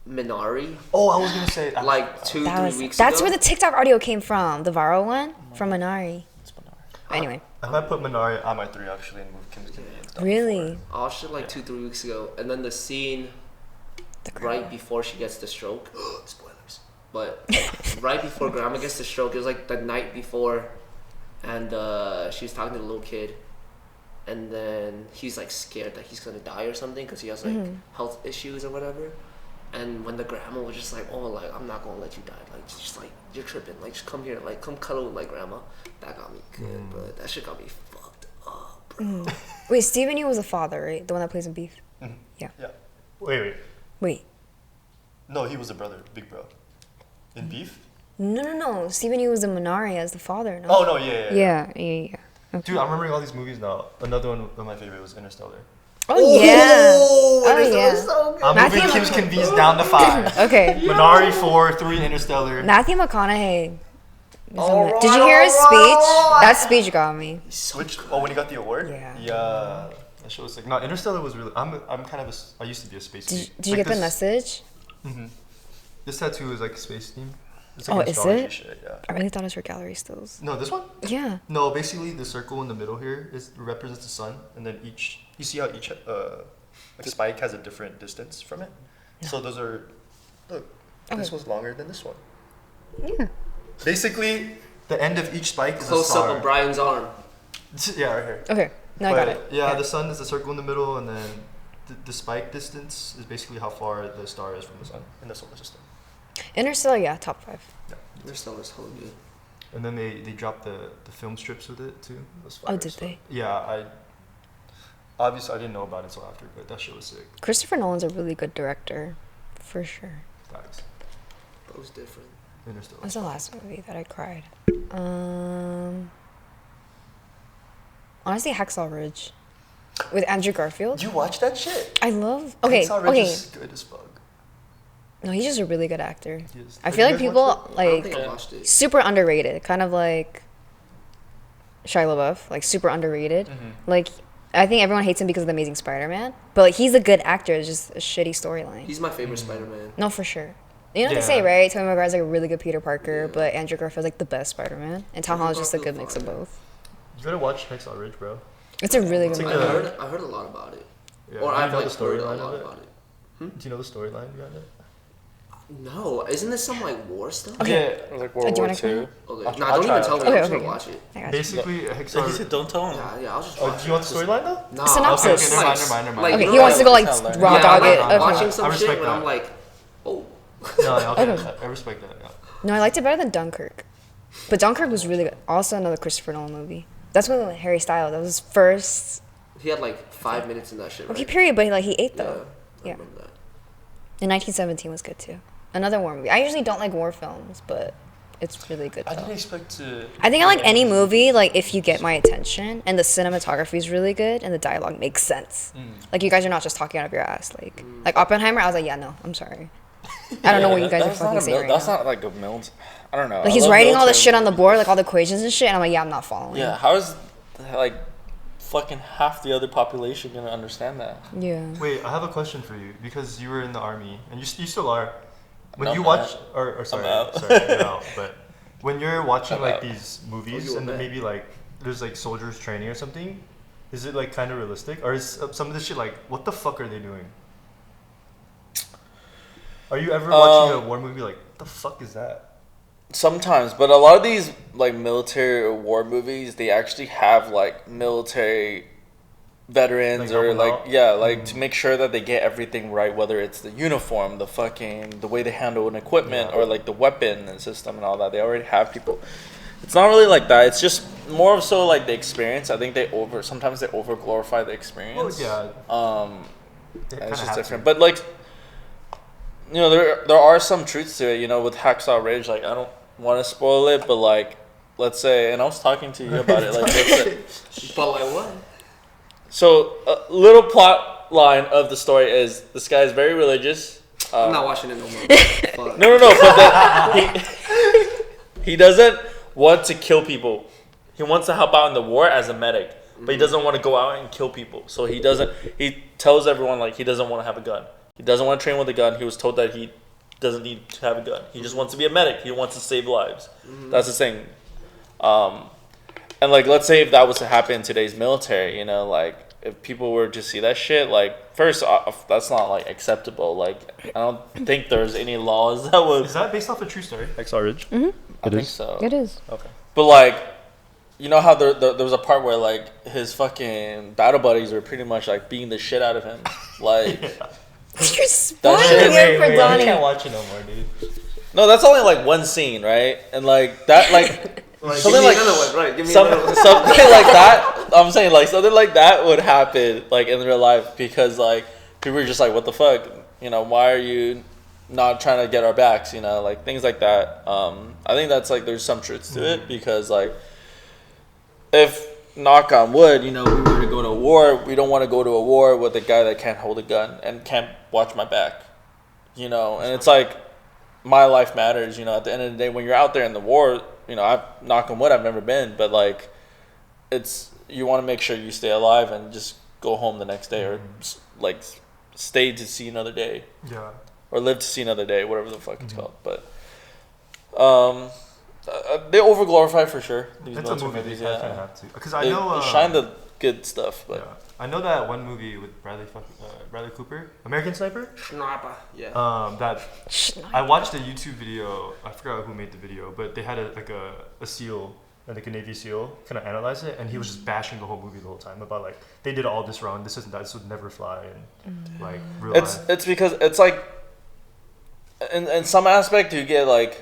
Minari Oh, I was gonna say like 2-3 That was, weeks that's ago. where the TikTok audio came from. The viral one from Minari. Anyway, I might put Minari on my 3 actually and move Kim's Convenience down. really? I watched it like 2-3 weeks ago, and then the scene The right before she gets the stroke. Spoilers. But right before Grandma gets the stroke, it was like the night before, and she was talking to the little kid, and then he's like scared that he's gonna die or something because he has like health issues or whatever. And when the grandma was just like, "Oh, like I'm not gonna let you die. Like just like you're tripping. Like just come here. Like come cuddle with like grandma." That got me good, but that shit got me fucked up, bro. Wait, Stephen Yeun was the father, right? The one that plays in Beef. Yeah. Wait. Wait. No, he was the brother, big bro. In Beef? No. Stephen Yeun was in Minari as the father. No. Oh no, yeah. Yeah. Okay. Dude, I'm remembering all these movies now. Another one of my favorite was Interstellar. Oh yeah. Oh, yeah. so good. I'm Matthew moving Kim's Convenience down to 5. Okay. Minari 4, 3 Interstellar. Matthew McConaughey. is in Alright, it. Did you hear his alright, speech? alright. That speech got me. Which? Oh, when he got the award? Yeah. Yeah. That show was like, no, Interstellar was really. I'm kind of I used to be a space geek. Did you get the message? This tattoo is like space themed. It's Oh, like is nostalgia it? Shit, yeah. I really thought it was for gallery stills. No, this one? Yeah. No, basically the circle in the middle here represents the sun, and then you see how each like spike has a different distance from it. So those are, look, this Okay. one's longer than this one. Yeah. Basically, the end of each spike is a Close star. up of Brian's arm. Yeah, right here. Okay. No, I got But, it. Yeah, the sun is the circle in the middle, and then the spike distance is basically how far the star is from the sun in the solar system. Interstellar, yeah, top 5. Interstellar's totally good. And then they dropped the film strips with it too. It was Oh, fire, did so- they? Yeah, obviously I didn't know about it until after, but that shit was sick. Christopher Nolan's a really good director, for sure. Facts. That was different. Interstellar. What's the last movie that I cried? Honestly, Hacksaw Ridge with Andrew Garfield. You watch that shit? I love. Okay, Hacksaw Ridge okay. is good as fuck. No, he's just a really good actor. He is. I Have feel you like guys people watched I don't like think I watched it. super underrated, kind of like Shia LaBeouf, like super underrated. Like I think everyone hates him because of the Amazing Spider-Man, but like he's a good actor. It's just a shitty storyline. He's my favorite Spider-Man. No, for sure. You know what Yeah. they say, right? Tobey Maguire's like a really good Peter Parker, Yeah. but Andrew Garfield's like the best Spider-Man, and Tom Andrew Holland's just a good Garfield mix of fire. both. You gotta watch Hacksaw Ridge, bro. It's a really It's good like movie. I heard a lot about it. Yeah. Or Do you I've know like the heard a storyline lot of it? about it. Do you know the storyline behind it? No, isn't this some like war stuff? Okay. Yeah. It was like Do World you War wanna Two. come? Okay. I'll Nah, try don't even it. tell me. Okay, I'm just okay. gonna watch it. I got you. Basically, He Hacksaw. said, "Don't tell him." Yeah, I'll just Oh, watch do you want the storyline though? Nah, Synopsis. Okay, never mind. Like, Okay, you he know, wants to go like It's not raw yeah, dog I'm, it. like, Okay. watching some I shit respect and I'm that. like, oh. No, okay, Okay. I respect that. Yeah. No, I liked it better than Dunkirk, but Dunkirk was really good. Also, another Christopher Nolan movie. That's when Harry Styles. That was his first. He had like 5 minutes in that shit, right? Okay, period. But like he ate Yeah, though. I Yeah. remember that. And 1917 was good too. Another war movie. I usually don't like war films, but it's really good I didn't though. expect to. I think I like any movie like if you get my attention and the cinematography is really good and the dialogue makes sense. Like you guys are not just talking out of your ass. Like Oppenheimer, I was like, yeah, no, I'm sorry. I don't know what you guys are That's not fucking a saying right That's now. not like a mil. I don't know. Like I he's love writing all the military shit on the movies. board, like all the equations and shit, and I'm like, yeah, I'm not following. Yeah, how is like fucking half the other population gonna understand that? Yeah. Wait, I have a question for you because you were in the army and you still are. When No, you I'm watch, out. or sorry, out. you're out, but when you're watching I'm like out. these movies you and then were maybe like there's like soldiers training or something, is it like kind of realistic or is some of this shit like what the fuck are they doing? Are you ever watching a war movie like what the fuck is that? Sometimes, but a lot of these like military or war movies, they actually have like military veterans Like, or help 'em like out? yeah, like to make sure that they get everything right, whether it's the uniform, the way they handle an equipment, Yeah. or like the weapon system and all that. They already have people. It's not really like that. It's just more of so like the experience. I think sometimes they over glorify the experience. Well, yeah. Um, They and kinda it's just have different. to. But like, you know, there are some truths to it. You know, with Hacksaw Ridge, like I don't want to spoil it, but like, let's say, and I was talking to you about it. Like, let's say, But like what? so a little plot line of the story is this guy is very religious. I'm not watching it no more. Fuck. No, but then he doesn't want to kill people. He wants to help out in the war as a medic, but he doesn't want to go out and kill people. So he tells everyone like he doesn't want to have a gun. He doesn't want to train with a gun. He was told that he doesn't need to have a gun. He just wants to be a medic. He wants to save lives. That's his thing. And like, let's say if that was to happen in today's military, you know, like if people were to see that shit, like first off, that's not like acceptable. Like I don't think there's any laws that would. Is that based off a true story? Hacksaw Ridge. I think so. It is. Okay. But like, you know how there was a part where like his fucking battle buddies were pretty much like beating the shit out of him, like. You're spoiling shit- it for I Donnie. can't watch it no more, dude. No, that's only like one scene, right? And like that, like something Give me like another one, right? Give me some, another one. something like that. I'm saying like something like that would happen like in real life because like people are just like, what the fuck, you know? Why are you not trying to get our backs? You know, like things like that. I think that's like there's some truth to it because like if knock on wood, you know, we were to go to a war, we don't want to go to a war with a guy that can't hold a gun and can't watch my back. You know, and it's like my life matters, you know, at the end of the day when you're out there in the war, you know, knock on wood, I've never been, but like it's you want to make sure you stay alive and just go home the next day or like stay to see another day Yeah. or live to see another day, whatever the fuck it's called. But they over glorify for sure these It's a military movie. movies, They kind yeah. of have to. Because I They know. shine the good stuff, but Yeah. I know that one movie with Bradley Cooper, American Sniper. Schnapper. Yeah. That I watched a YouTube video. I forgot who made the video, but they had a SEAL like a Navy SEAL, kind of analyze it, and he was just bashing the whole movie the whole time about like they did all this wrong, this isn't that, this would never fly, and like real life. It's because it's like in some aspect you get like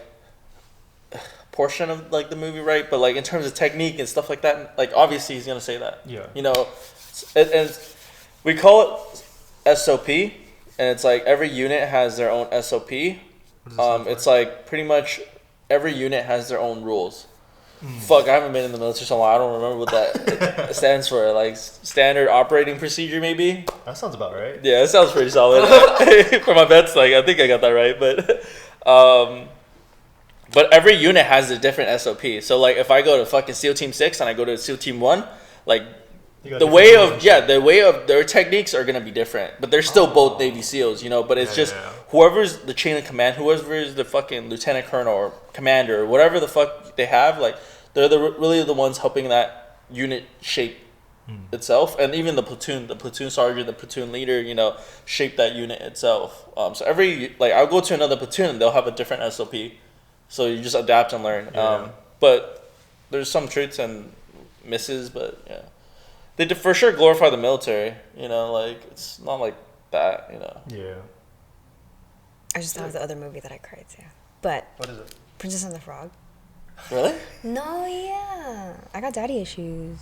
a portion of like the movie right, but like in terms of technique and stuff like that, like obviously he's gonna say that. Yeah. You know, and we call it SOP, and it's like every unit has their own SOP. It's like pretty much every unit has their own rules. Fuck, I haven't been in the military so long. I don't remember what that stands for. Like standard operating procedure, maybe. That sounds about right. Yeah, it sounds pretty solid. For my vets, like I think I got that right. But every unit has a different SOP. So like if I go to fucking SEAL Team 6 and I go to SEAL Team 1, like the way of their techniques are gonna be different. But they're still both Navy SEALs, you know. But it's whoever's the chain of command, whoever's the fucking lieutenant colonel or commander or whatever the fuck they have, like they're really the ones helping that unit shape itself, and even the platoon sergeant, the platoon leader, you know, shape that unit itself. So every like I'll go to another platoon and they'll have a different SOP. So you just adapt and learn. Yeah. But there's some truths and misses, but yeah. They for sure glorify the military, you know, like it's not like that, you know. Yeah. I just thought of the other movie that I cried to. But What is it? Princess and the Frog. Really? No, yeah. I got daddy issues.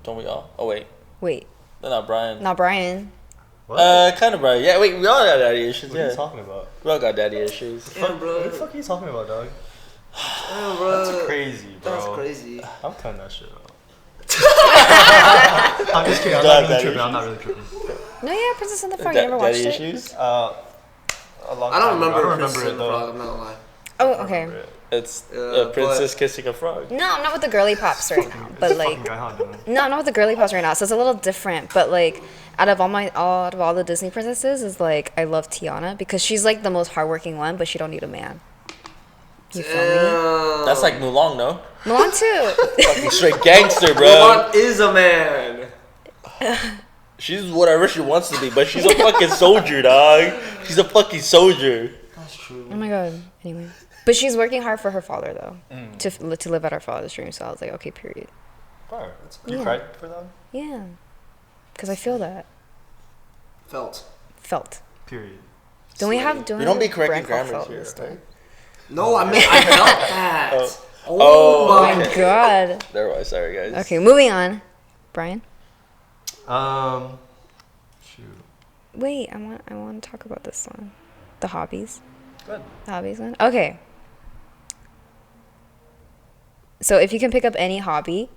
Don't we all? Oh wait, Wait, they're not Bryan. not Brian. What? Kind of Bryan. Yeah, wait, we all got daddy issues. What are Yeah, you talking about? we all got daddy issues. Yeah, bro. What the fuck are you talking about, dog? Yeah, bro. That's crazy, bro. That's crazy. I'm cutting that shit out. I'm just kidding. I'm not really tripping. No, yeah, Princess and the Frog. You never watched Daddy it? issues? A long I don't time ago. remember I don't Princess remember it and the though. Frog, I'm not gonna lie. Oh, I okay. remember it. It's Yeah, a princess kissing a frog. No, I'm not with the girly pops right now. But like, Fucking guy, huh, dude? no, I'm not with the girly pops right now. So it's a little different. But like, out of all the Disney princesses, is like I love Tiana because she's like the most hardworking one, but she don't need a man. You feel me? That's like Mulan, no? Mulan too. Fucking straight gangster, bro. Mulan is a man. She's whatever she wants to be, but she's a fucking soldier, dog. She's a fucking soldier. That's true. Oh my god. Anyway, but she's working hard for her father though, to live out her father's dream. So I was like, okay, period. Fire. You Yeah. cried for that? Yeah, because I feel that felt. Period. Don't we have? We don't be have a correcting brand called grammars Felt here, this right? time? No, I mean I felt that. Oh, Oh my okay. god. There was. Sorry, guys. Okay, moving on. Brian. Shoot. Wait, I want to talk about this one. The hobbies. Good. The hobbies one. Okay. So if you can pick up any hobby,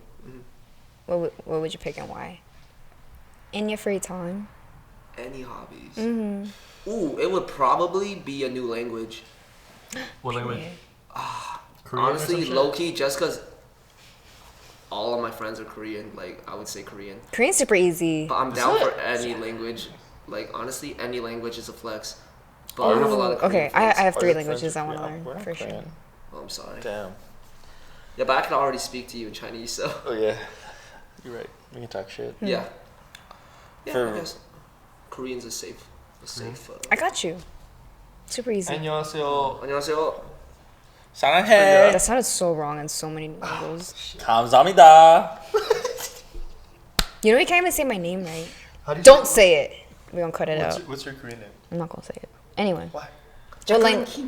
what would you pick and why? In your free time. Any hobbies? Mm-hmm. Ooh, it would probably be a new language. What language? Korean or some Honestly, shit? low key, just because all of my friends are Korean, like I would say Korean. Korean's super easy. But I'm down for any language. Like honestly, any language is a flex. But I have a lot of Korean Okay, I friends. have Are three your languages friends I want to Korean? We're learn not for sure. Korean. Oh, I'm sorry. Damn. Yeah, but I can already speak to you in Chinese, so Oh yeah. You're right. We can talk shit. yeah. Yeah, For- I guess Korean's a safe. I got you. Super easy. 안녕하세요. 안녕하세요. 사랑해. That sounded so wrong in so many levels. 감사합니다. You know, you can't even say my name right. How do you Don't say it. We're gonna cut it out. What's your Korean name? I'm not gonna say it. Anyway. Why? What language?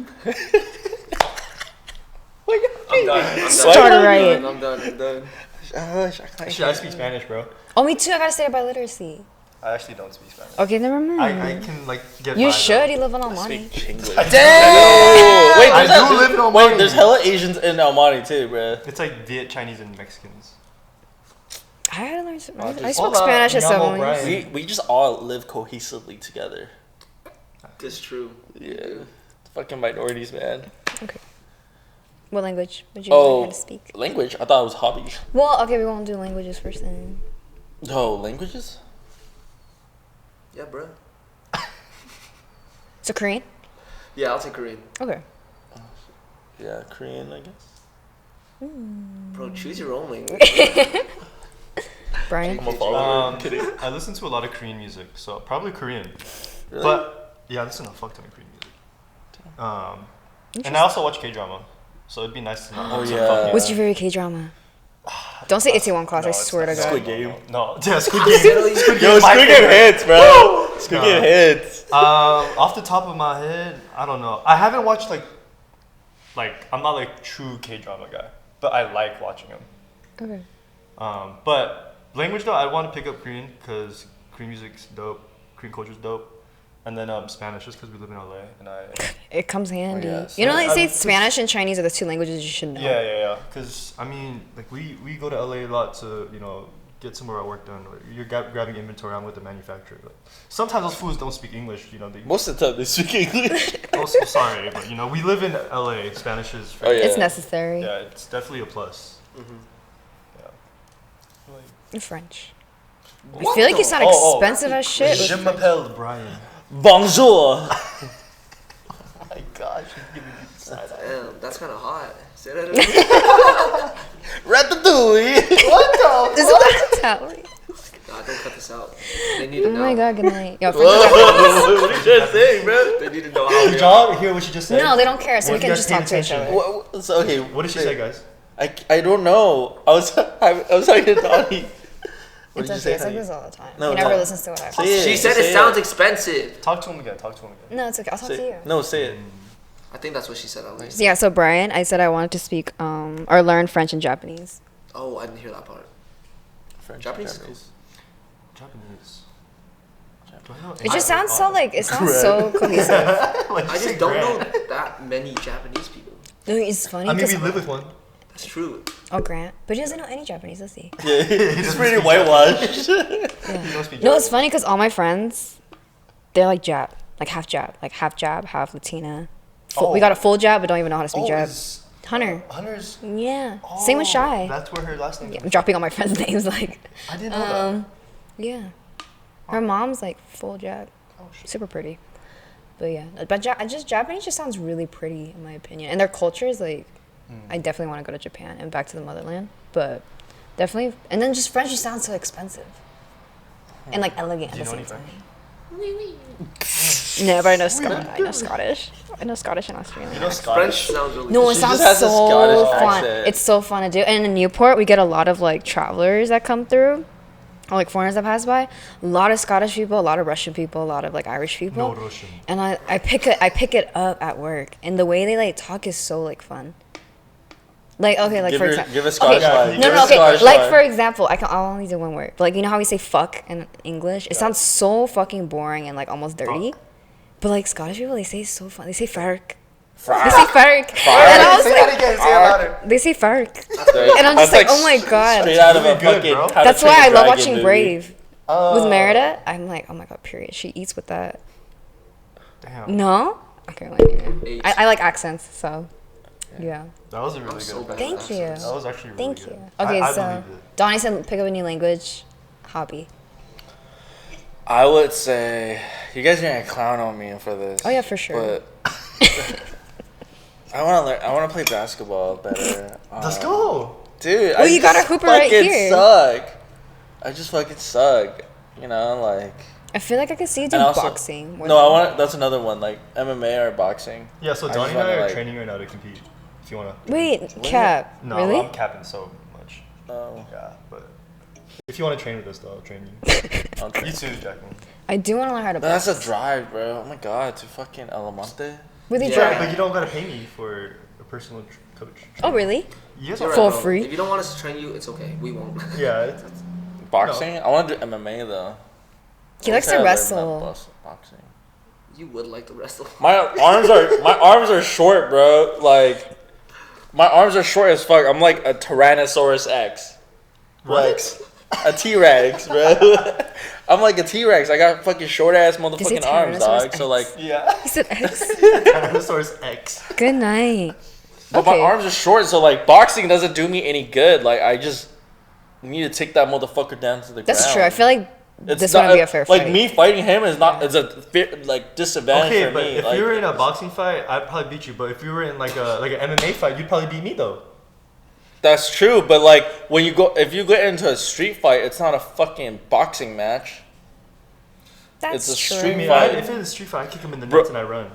I'm done. Start a riot. I'm done. Actually, I speak Spanish, bro. Oh, me too. I gotta say it by literacy. I actually don't speak Spanish. Okay, never mind. I can like get You by, should. though. You live in Almani. Speak English. I Damn! Wait, I there's do live in Almani. Wait, there's hella Asians in Almani too, bro. It's like Viet, Chinese, and Mexicans. I had to learn. I Hola, spoke Spanish at me llamo 7 Bryan. years. We just all live cohesively together. It's true. Yeah. Fucking minorities, man. Okay. What language would you learn how to speak? Language? I thought it was hobbies. Well, okay, we won't do languages first then. No, languages? Yeah, bro. So Korean? Yeah, I'll take Korean. Okay. Yeah, Korean, I guess. Bro, choose your own language. Brian? I'm a follower. I listen to a lot of Korean music, so probably Korean. Really? But yeah, I listen to a fuck ton of Korean music. And I also watch K-drama, so it'd be nice to know. Oh, some yeah. fucking- What's your favorite K-drama? Don't say Itaewon Class. I it's swear to not. God. Squid Game. No, yeah, Squid Game. Squid Yo, my Squid Game favorite. hits, bro. Squid Game hits. Off the top of my head, I don't know. I haven't watched like I'm not like true K-drama guy, but I like watching them. Okay. But language though, I want to pick up Korean because Korean music's dope, Korean culture's dope, and then Spanish just because we live in LA and It comes handy. yeah, You know, they say Spanish- Spanish and Chinese are the 2 languages you should know. yeah. Because I mean, like we go to LA a lot to get some of our work done. You're grabbing inventory. I'm with the manufacturer. But sometimes those fools don't speak English. They, Most of the time they speak English. oh, so sorry, but we live in LA. Spanish is Oh, yeah. It's necessary. yeah, it's definitely a plus. Yeah. Like, You're French. I feel like you sound expensive as shit. Je m'appelle Bryan. Bonjour. Oh my gosh, she's giving me the side eye. Damn, that's kind of hot. Say that again. Ratatouille. What Is it Italian? Nah, don't cut this out. They need to Oh know. my God, good night. Yo, the? French- What did you just say, bro? They need to know how Did we y'all hear what she just said? No, they don't care, so we What can if you just guys talk paid to each attention? other. So, okay. What did she say, guys? I don't know. I was talking to Donnie. What It's did you say? okay. It's like honey? this all the time. No, he never no. listens to what I have to Say say. it. She said Say it sounds expensive. Talk to him again. No, it's okay. I'll talk to Say you. it. No, say it. I think that's what she said at least. Yeah, so Brian, I said I wanted to speak or learn French and Japanese. Oh, I didn't hear that part. French, Japanese is Japanese. Do I know It just sounds so like it sounds so cohesive. I just don't know that many Japanese people. No, it's funny. I mean, 'cause- we live with one. That's true. Oh, Grant, but he doesn't know any Japanese. Let's see. Yeah, he's pretty whitewashed. He don't speak No, it's Japanese. funny because all my friends, they're like Jap, like half Jap, half Latina. We got a full Jap, but don't even know how to speak Jap. is Hunter. Hunter's. Yeah. Same with Shy. That's where her last name. Yeah, I'm dropping all my friends' names. Like, I didn't know yeah. Her mom's like full Jap, that. Oh shit. super pretty. But yeah, but Japanese just sounds really pretty in my opinion, and their culture is like. I definitely want to go to Japan and back to the motherland, but definitely. And then just French just sounds so expensive and like elegant Do at you the know same any time. No, but I know Scottish. I know Scottish. I know Scottish and Australian. You know French Scottish? sounds really No, good. it She sounds just has a so Scottish fun. accent. It's so fun to do. And in Newport, we get a lot of like travelers that come through, or like foreigners that pass by. A lot of Scottish people, a lot of Russian people, a lot of like Irish people. No Russian. And I pick it up at work, and the way they like talk is so like fun. Like okay, like Give for her- example, give a Scottish Okay, line. no, Give no, a okay. Scottish Like line. for example, I'll only do one word. But like you know how we say fuck in English? It sounds so fucking boring and like almost dirty. But like Scottish people, they say it's so fun. They say fark. They say fark. And I was Say like, that again. Say it louder. they say fark. Right. And I'm just That's like, oh my God. Straight out of really a good, fucking. bro. How to That's Train why I Your love Dragon watching movie. Brave. With Oh. Merida, I'm like, oh my God, period. She eats with that. Damn. No? Okay, like, H. I like accents, so yeah. That was a really I'm so good. bad. Thank you. That was actually really Thank good. you. Okay, I so believed it. Donnie said pick up a new language, hobby. I would say you guys are gonna clown on me for this. Oh, yeah, for sure. But I want to learn. I want to play basketball better. Let's go. Dude. Well, I you got a just hooper right fucking here. Suck. I just fucking suck. You know, like. I feel like I could see you do And also- boxing. more No, I than- want. That's another one. Like MMA or boxing. Yeah, so I Donnie just and I wanna, are like- training right now to compete. If you wanna. Wait, Cap. No, really? I'm capping so much. No. Yeah, but if you want to train with us, though, I'll train you. I'll try. You too, Jaclyn. I do want to learn how to But box. that's a drive, bro. Oh my god, to fucking Alamonte. Really Yeah. try. But you don't gotta pay me for a personal coach. Oh, really? You guys You're are right, For bro. free? If you don't want us to train you, it's okay. We won't. Yeah. Boxing? I want to do MMA though. He likes to wrestle. Boxing. You would like to wrestle. My arms are short, bro. Like my arms are short as fuck. I'm like a Tyrannosaurus X. Rex? A T-Rex, bro. I'm like a T-Rex. I got fucking short ass say motherfucking arms, Tyrannosaurus dog. So X? like, Yeah. He said X. Tyrannosaurus X. Good night. but my Okay. arms are short, so like boxing doesn't do me any good. Like I just need to take that motherfucker down to the ground. That's true. I feel like It's this not, wouldn't be a fair like fight. me fighting him is not. It's a like disadvantage Okay, for but me. if like, you were in a boxing fight, I'd probably beat you. But if you were in like an MMA fight, you'd probably beat me though. that's true, but like when you go, if you get into a street fight, it's not a fucking boxing match. That's it's a true. I street mean, fight. if it's a street fight, I kick him in the Bro. nuts and I run.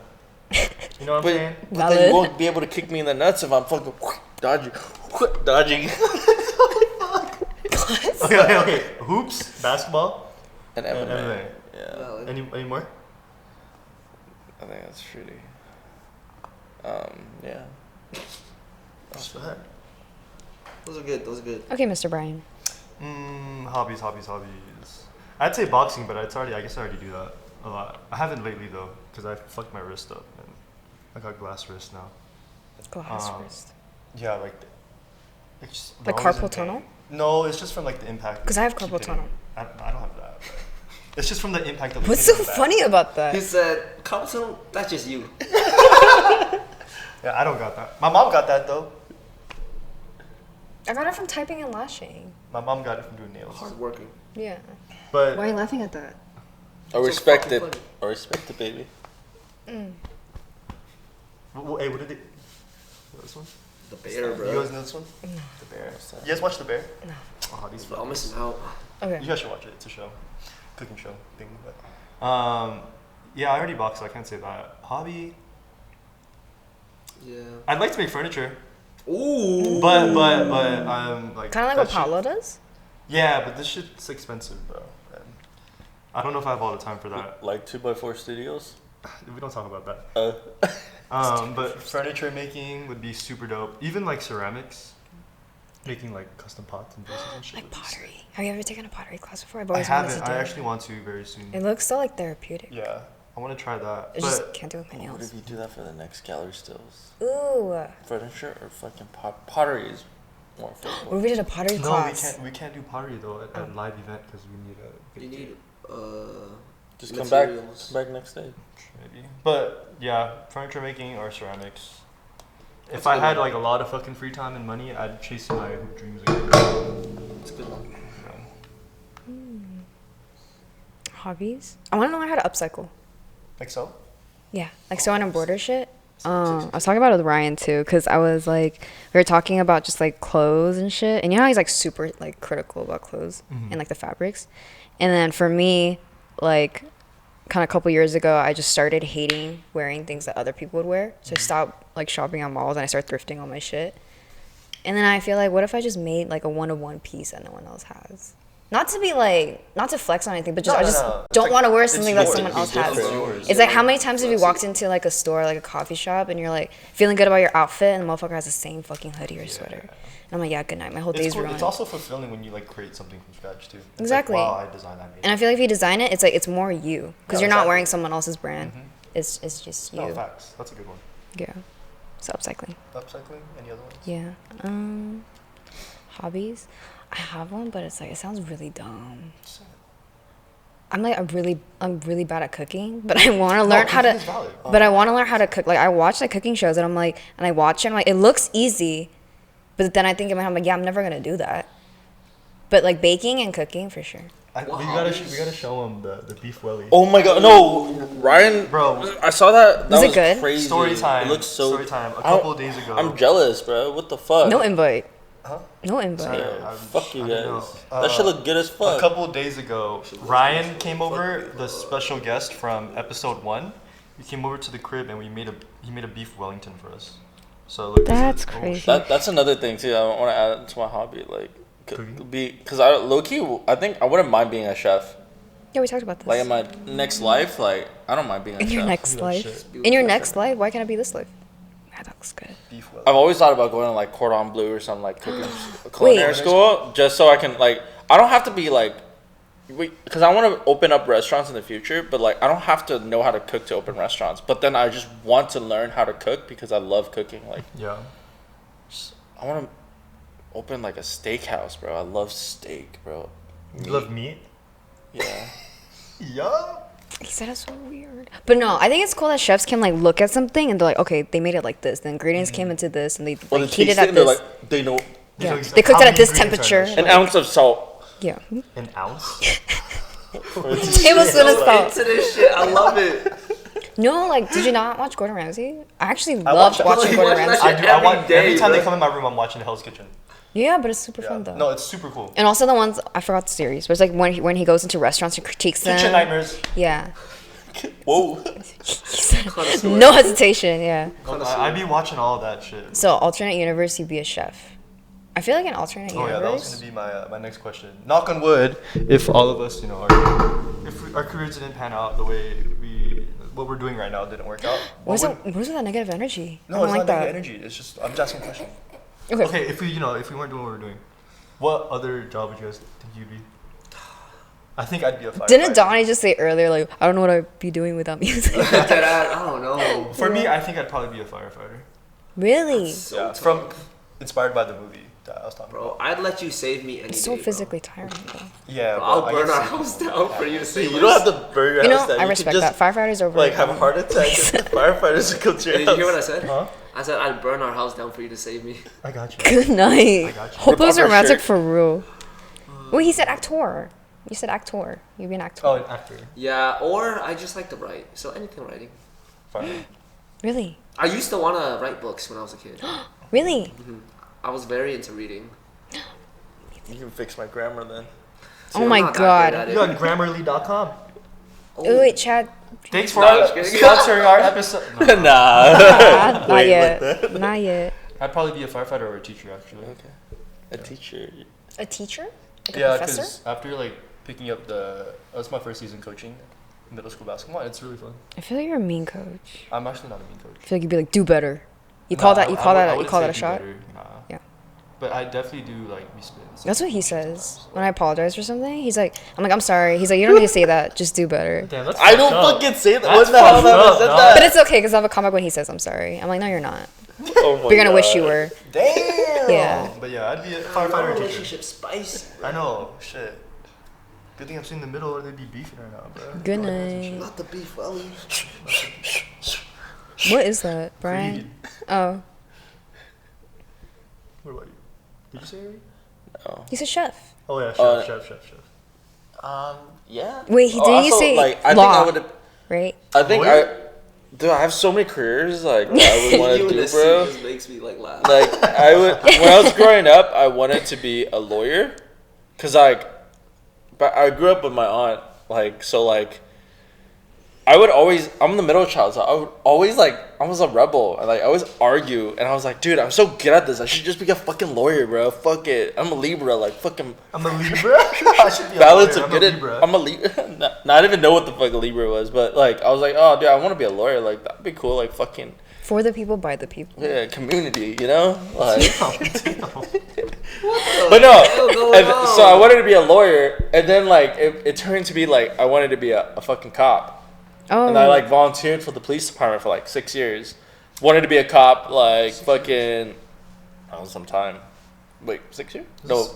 You know what I'm But, saying? but then Valid. you won't be able to kick me in the nuts if I'm fucking dodging. Okay. Hoops, basketball, And and MMA. MMA. Yeah. Valid. Any more? I think that's pretty. Yeah. What's that? Those are good. Okay, Mr. Bryan. Hobbies. I'd say boxing, but I guess I already do that a lot. I haven't lately though, because I fucked my wrist up and I got glass wrist now. Glass wrist. Yeah, like. It's just, Like I'm always in carpal pain. tunnel? No, it's just from like the impact. 'Cause I have Keep carpal hitting. tunnel. I don't have that. But it's just from the impact of. What's so hitting the bat. funny about that? He said, "Carpal, that's just you." Yeah, I don't got that. My mom got that though. I got it from typing and lashing. My mom got it from doing nails. Hard working. Yeah. But Why are you laughing at that? I So respect fucking it. funny. I respect it, baby. hey, what did it? This one? The bear, You bro. guys know this one? No. The Bear. You guys watch The Bear? No. Oh, these Y'all fuckers. missing out. Okay. You guys should watch it. It's a show, cooking show thing. But yeah, I already box, so I can't say that. Hobby. Yeah. I'd like to make furniture, Ooh. but like Kind of like that what shit- Paolo does? Yeah, but this shit's expensive, bro. And I don't know if I have all the time for that. Like 2x4 Studios. We don't talk about that. But furniture making would be super dope. Even like ceramics, making like custom pots and vases and shit. Like would be sick. pottery. Have you ever taken a pottery class before? I've I always wanted haven't. to do I it. actually want to very soon. It looks so like therapeutic. Yeah, I want to try that. I But just can't do it with my What nails. if you do that for the next gallery stills? Ooh. Furniture or fucking pottery is more What affordable. if we did a pottery no, class? we can't do pottery though at a live event because we need a. You need Just come back materials. next day. Maybe. But yeah, furniture making or ceramics. That's If I good had one. like a lot of fucking free time and money, I'd chase my hoop dreams again. It's a good one. Hobbies? I want to learn how to upcycle. Like so? Yeah, like sew and embroider shit. I was talking about it with Ryan too, because I was like, we were talking about just like clothes and shit, and you know how he's like super like critical about clothes and like the fabrics, and then for me, like, kind of a couple years ago, I just started hating wearing things that other people would wear, so I stopped like shopping on malls and I started thrifting all my shit, and then I feel like, what if I just made like a one-of-one piece that no one else has? Not to be like, not to flex on anything, but just No, I no, just no. It's don't like- want to wear it's something that yours. someone else It's has. yours. It's like, how many times have you walked into like a store, like a coffee shop, and you're like feeling good about your outfit, and the motherfucker has the same fucking hoodie or sweater, and I'm like, yeah, good night, my whole It's day's cool. ruined. It's also fulfilling when you like create something from scratch too. It's Exactly. Like, wow, I designed that. And I feel like if you design it, it's like it's more you, because Yeah, you're not exactly. wearing someone else's brand. It's just you. No facts. That's a good one. Yeah. So upcycling. Upcycling. Any other ones? Yeah. Hobbies. I have one, but it's like it sounds really dumb. I'm really bad at cooking, but I want to learn how to. cooking is valid. But I want to learn how to cook. Like I watch like cooking shows, and I'm like, and I watch it, and I'm like, it looks easy, but then I think in my head, I'm like, yeah, I'm never gonna do that. But like baking and cooking for sure. We gotta show him the beef welly. Oh my god, no, Ryan, Bro. I saw that. That Was it was good? crazy. Story time. It looks so. Story time. A I don't- couple of days ago. I'm jealous, bro. What the fuck? No invite. Huh? No invite. Sorry. Yeah, I'm- fuck you I don't know. guys. That shit look good as A fuck. couple of days ago, Ryan came over, the special guest from episode 1. He came over to the crib and he made a beef Wellington for us. So look, That's this is- crazy. That's another thing too. I want to add to my hobby, like, Cooking? because I low key, I think I wouldn't mind being a chef. Yeah, we talked about this. Like in my next life, like I don't mind being a in chef. your next Do that life. shit. In your next life, why can't it be this life? Yeah, that looks good. Beef Wellington. I've always thought about going to like Cordon Bleu or something like cooking culinary Wait. school, just so I can like. I don't have to be like, because I want to open up restaurants in the future, but like I don't have to know how to cook to open restaurants. But then I just want to learn how to cook because I love cooking. Like Yeah. I want to open like a steakhouse, bro. I love steak, bro. You love meat? Yeah. Yeah. He said it's so weird. But no, I think it's cool that chefs can like look at something and they're like, okay, they made it like this. The ingredients came into this, and they Well, like, they heated taste it at and they're this. like, they know Yeah, know they exactly cooked how it at this many ingredients are in temperature. this an ounce of salt. Yeah, An ounce? it was gonna stop. Into this shit, I love it. No, like, did you not watch Gordon Ramsay? I actually I loved watch- watching you Gordon watch that Ramsay. shit? I do. I Every want day, every time bro. they come in my room, I'm watching Hell's Kitchen. Yeah, but it's super Yeah. fun though. No, it's super cool. And also the ones I forgot the series, but it's like when he goes into restaurants and critiques them. Kitchen Nightmares. Yeah, Whoa. no hesitation. Yeah. I be watching all of that shit. So alternate universe, you'd be a chef. I feel like an alternate Oh yeah, that was universe. gonna be my next question. Knock on wood, if all of us, our careers didn't pan out the way what we're doing right now didn't work out. What is with that negative energy? I No, don't it's like not that. negative energy. It's just I'm just asking a question. Okay. Okay, if we weren't doing what we're doing, what other job would you guys think you'd be? I think I'd be a firefighter. Didn't Donnie just say earlier, like, I don't know what I'd be doing without music? I don't know. For me, I think I'd probably be a firefighter. Really? So Yeah, tough. from inspired by the movie that I was talking Bro, about. I'd let you save me any It's so day, physically tiring, though. Yeah, Bro. I'll but I burn guess our it- house down for you to save You us. don't have to burn your You know, house down. I You respect can that. just, Firefighters over. like, have a heart attack and firefighters will come to your Did house. you hear what I said? Huh? I said I'd burn our house down for you to save me. I got you. Good night. I got you. Hope it was Rip off her romantic shirt. for real. Wait, he said actor. You said actor. You'd be an actor. Oh, an actor. Yeah, or I just like to write. So anything writing. Fine. Really? I used to want to write books when I was a kid. Really? I was very into reading. You can fix my grammar then. Oh I'm my not that God. good at You it. got Grammarly.com. Oh, wait, Chad. Thanks for No, I'm just kidding. sponsoring our episode. No. Nah. Not Wait, yet. like that? Not yet. I'd probably be a firefighter or a teacher, actually. Okay. A teacher. A teacher? Like a Yeah, professor? because after like picking up that was my first season coaching middle school basketball. It's really fun. I feel like you're a mean coach. I'm actually not a mean coach. I feel like you'd be like, do better. You call that a shot? Nah. Yeah. But I definitely do like be spitting. That's what he says. When I apologize for something, he's like, I'm sorry. He's like, you don't need to say that. Just do better. Damn, that's I don't fucked up. fucking say that. That's What the hell fucked have I up, said dog. that? But it's okay because I have a comeback when he says I'm sorry. I'm like, no, you're not. Oh my But you're gonna wish God. you were. Damn. Yeah. But yeah, I'd be a Our firefighter or teacher. relationship spicy. I know. Shit. Good thing I'm sitting in the middle or they'd be beefing right now, bro. Good night. Not the beef welly. What is that, Brian? Creed. Oh, What about you? Did you say it? No. he's a chef. Oh yeah, chef. Yeah. Wait, didn't you say I think law? I would. Right? I think Lawyer? Dude, I have so many careers like that I would want You to and do, this bro. just makes me like laugh. Like I would when I was growing up, I wanted to be a lawyer, cause but I grew up with my aunt, like so like. I'm the middle child, so I would always I was a rebel, and I always argue, and I was like, dude, I'm so good at this, I should just be a fucking lawyer, bro. Fuck it, I'm a Libra, like fucking I'm a Libra. I should be a balance lawyer. of I'm good. a Libra. I'm a Libra. I didn't even know what the fuck a Libra was, but like I was like, oh, dude, I want to be a lawyer, like that'd be cool, like fucking For the people, by the people. yeah, community, you know, like. But But no, going and on? so I wanted to be a lawyer, and then like it turned to be like I wanted to be a fucking cop, Oh. and I like volunteered for the police department for like 6 years. Wanted to be a cop, like fucking, that was some time. Wait, 6 years? No,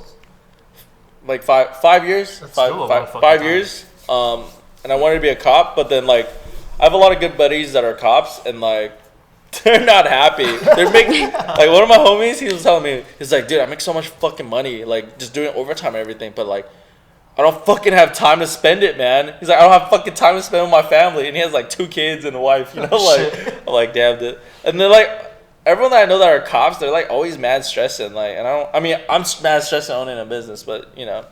like 5 years. That's still a lot of fucking 5 time. years. And I wanted to be a cop, but then like I have a lot of good buddies that are cops, and like. They're not happy. They're making like one of my homies. He was telling me, he's like, dude, I make so much fucking money, like just doing overtime and everything, but like, I don't fucking have time to spend it, man. He's like, I don't have fucking time to spend with my family, and he has like 2 kids and a wife, you know, like, Shit. I'm like, damn it. And then like everyone that I know that are cops, they're like always mad stressing, like, and I mean, I'm mad stressing owning a business, but you know,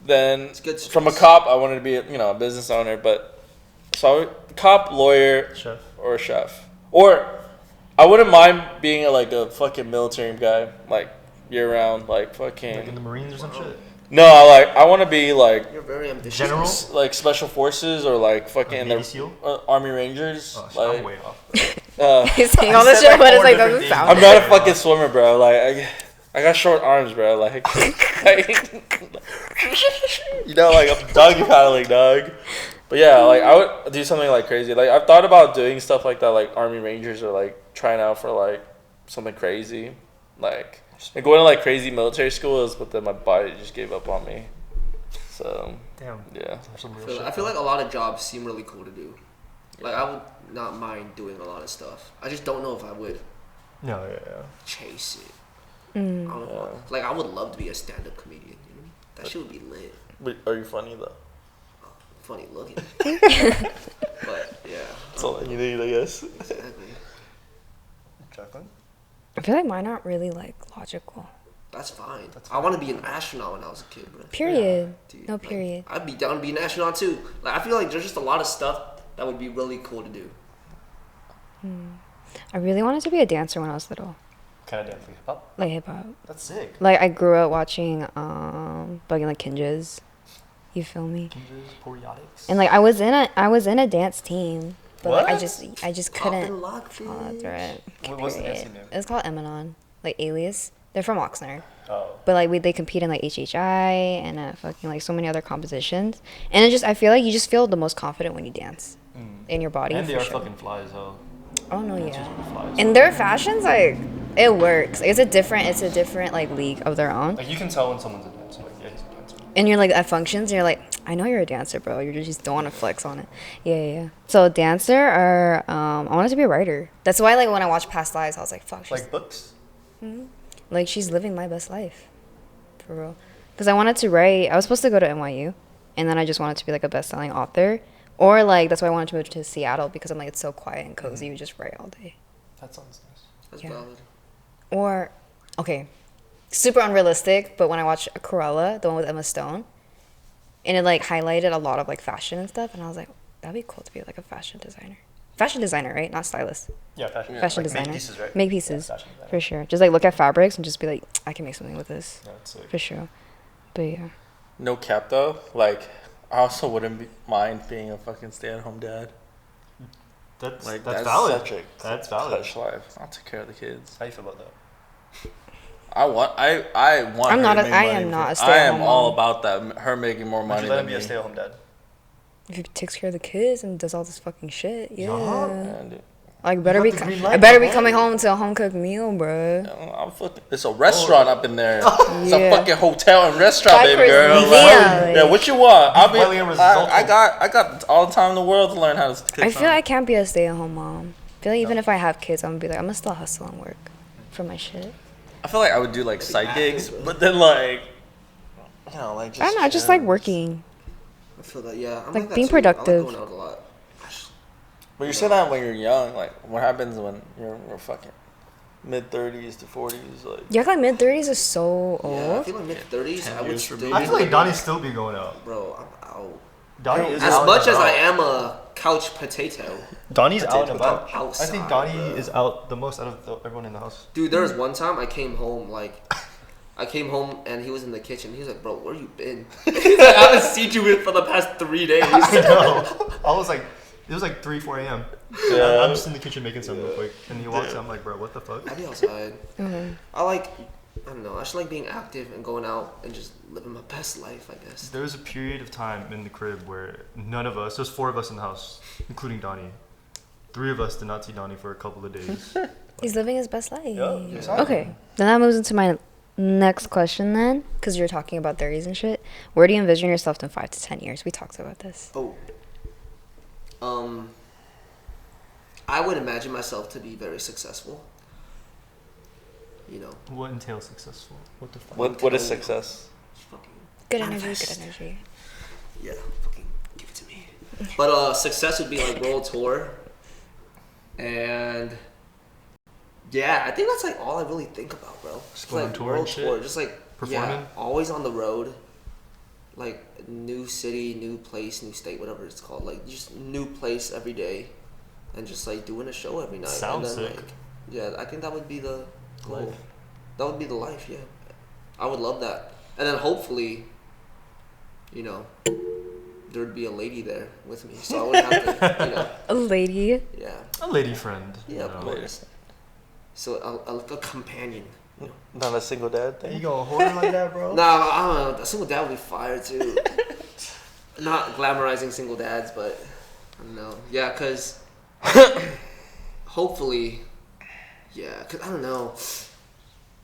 then It's good from a stress. cop, I wanted to be, you know, a business owner, but so cop, lawyer, Chef. or a chef. Or I wouldn't mind being like a fucking military guy, like year round, like fucking. Like in the Marines or some shit. No, I want to be like You're very ambitious. General? like special forces or like fucking Like in Navy the SEAL? Army Rangers. Oh, shit, like I'm way off. He's saying all I this said, shit, like, but it's 4 like, different doesn't things. sound. I'm not a fucking swimmer, bro. Like I got short arms, bro. Like, you know, like I'm doggy paddling, dog. But yeah, like I would do something like crazy. Like I've thought about doing stuff like that, like Army Rangers, or like trying out for like something crazy, like going to like crazy military schools. But then my body just gave up on me. So Damn. yeah, That's some real shit. I feel like a lot of jobs seem really cool to do. Like I would not mind doing a lot of stuff. I just don't know if I would No, yeah. chase it. Mm. I don't know. Like I would love to be a stand-up comedian. You know? That shit would be lit. but are you funny though? Funny looking. But yeah. That's all you need, I guess. Exactly. Jaclyn? I feel like mine aren't really like logical. That's fine. That's I want to be an astronaut when I was a kid, bro. Period. Dude, No like, period. I'd be down to be an astronaut too. Like I feel like there's just a lot of stuff that would be really cool to do. I really wanted to be a dancer when I was little. Kind of dance like hip hop. Like hip hop. That's sick. Like I grew up watching Bugging like Kinjas. You feel me? Kinjas, Poriotics. And like I was in a dance team, but like I What? just couldn't Poppin' follow lock, through it. What was the Period. dancing name? It was called Emanon, like Alias. They're from Oxnard. Oh. But like they compete in like HHI and fucking like so many other competitions. And it just I feel like you just feel the most confident when you dance in your body. And they for are sure. fucking fly as hell. Oh no, Dancers yeah. are fly as And their fashions like it works. It's a different like league of their own. Like you can tell when someone's a dancer. Like yeah, he's a dancer. And you're like at functions, and you're like, I know you're a dancer, bro. You just don't want to flex on it. Yeah. So dancer or I wanted to be a writer. That's why like when I watched Past Lives, I was like, fuck, she's Like books. like she's living my best life, for real. Because I wanted to write. I was supposed to go to NYU, and then I just wanted to be like a best-selling author, or like that's why I wanted to move to Seattle because I'm like it's so quiet and cozy. You just write all day. That sounds nice. That's Yeah. valid. Or, okay, super unrealistic, but when I watched Cruella, the one with Emma Stone, and it like highlighted a lot of like fashion and stuff, and I was like, that'd be cool to be like a fashion designer. Fashion designer, right? Not stylist. Yeah, fashion. Fashion like, designer. Make pieces, right? Make pieces. Yeah, fashion designer. For sure. Just like look at fabrics and just be like, I can make something with this. Yeah, that's sick. For sure. But yeah. No cap though. Like, I also wouldn't mind being a fucking stay-at-home dad. That's Like, that's valid. Such a That's valid. touch life. I'll take care of the kids. How you feel about that? I want I'm her not to a- make I money am not a I stay-at-home am all mom. about that. Her making more Would money you let than him be me. a stay-at-home dad? If he takes care of the kids and does all this fucking shit, yeah. And, Like better You be got the green I light, better my be boy. coming home to a home cooked meal, bro. I'm fucking, it's a restaurant up in there. It's a Yeah. fucking hotel and restaurant, Five baby girl. person Like, meal, yeah, like- what you want? I'll be. Wiley and risotto. I got all the time in the world to learn how to cook. I feel something. I can't be a stay at home mom. I feel like even if I have kids, I'm gonna be like I'm gonna still hustle and work for my shit. I feel like I would do like side gigs, but then like, you know, like just. I don't know, I just like working. I feel that, yeah. I'm Like, that being too. I productive. like going out a lot. But you say that when you're young. Like, what happens when you're fucking mid-30s to 40s? Like, Yeah, like mid 30s is so Yeah, I old. feel like mid-30s, 10 I would years for still me. I be feel like like, Donnie still be going out. bro, I'm out. Donnie is As out much and as I about. am a couch potato, Donnie's out and Potato about. outside, I think Donnie bro. is out the most out of everyone in the house. dude, there was one time I came home, and he was in the kitchen. He was like, bro, where you been? He's like, I haven't seen you for the past 3 days. I know. I was like, it was like 3, 4 a.m. Yeah. I'm just in the kitchen making something real quick, and he walks in. I'm like, bro, what the fuck? I'd be outside. Mm-hmm. I don't know, I just like being active and going out and just living my best life, I guess. There was a period of time in the crib where none of us, there's 4 of us in the house, including Donnie. 3 of us did not see Donnie for a couple of days. He's living his best life. Yeah, exactly. Okay, then that moves into my next question then, because you're talking about 30s and shit. Where do you envision yourself in 5 to 10 years? We talked about this. Oh. I would imagine myself to be very successful. You know, What entails successful? What the fuck? what is success? fucking Good energy, manifest. good energy. Yeah, fucking give it to me. But success would be like world tour, and yeah, I think that's like all I really think about, bro. Just going on like tour and world shit? tour, just like yeah, Performing? always on the road. Like new city, new place, new state, whatever it's called. Like just new place every day, and just like doing a show every night. Sounds and then, sick. Like, yeah, I think that would be the goal. Life. That would be the life. Yeah, I would love that. And then hopefully, you know, there'd be a lady there with me, so I wouldn't have to, you know, A lady. yeah, A lady friend. yeah, of you know. course. So a companion. You know. Not a single dad You thing. gonna hold her like that, bro? Nah, I don't know. A single dad would be fire too. Not glamorizing single dads, but I don't know. Yeah, cause hopefully, yeah, cause I don't know.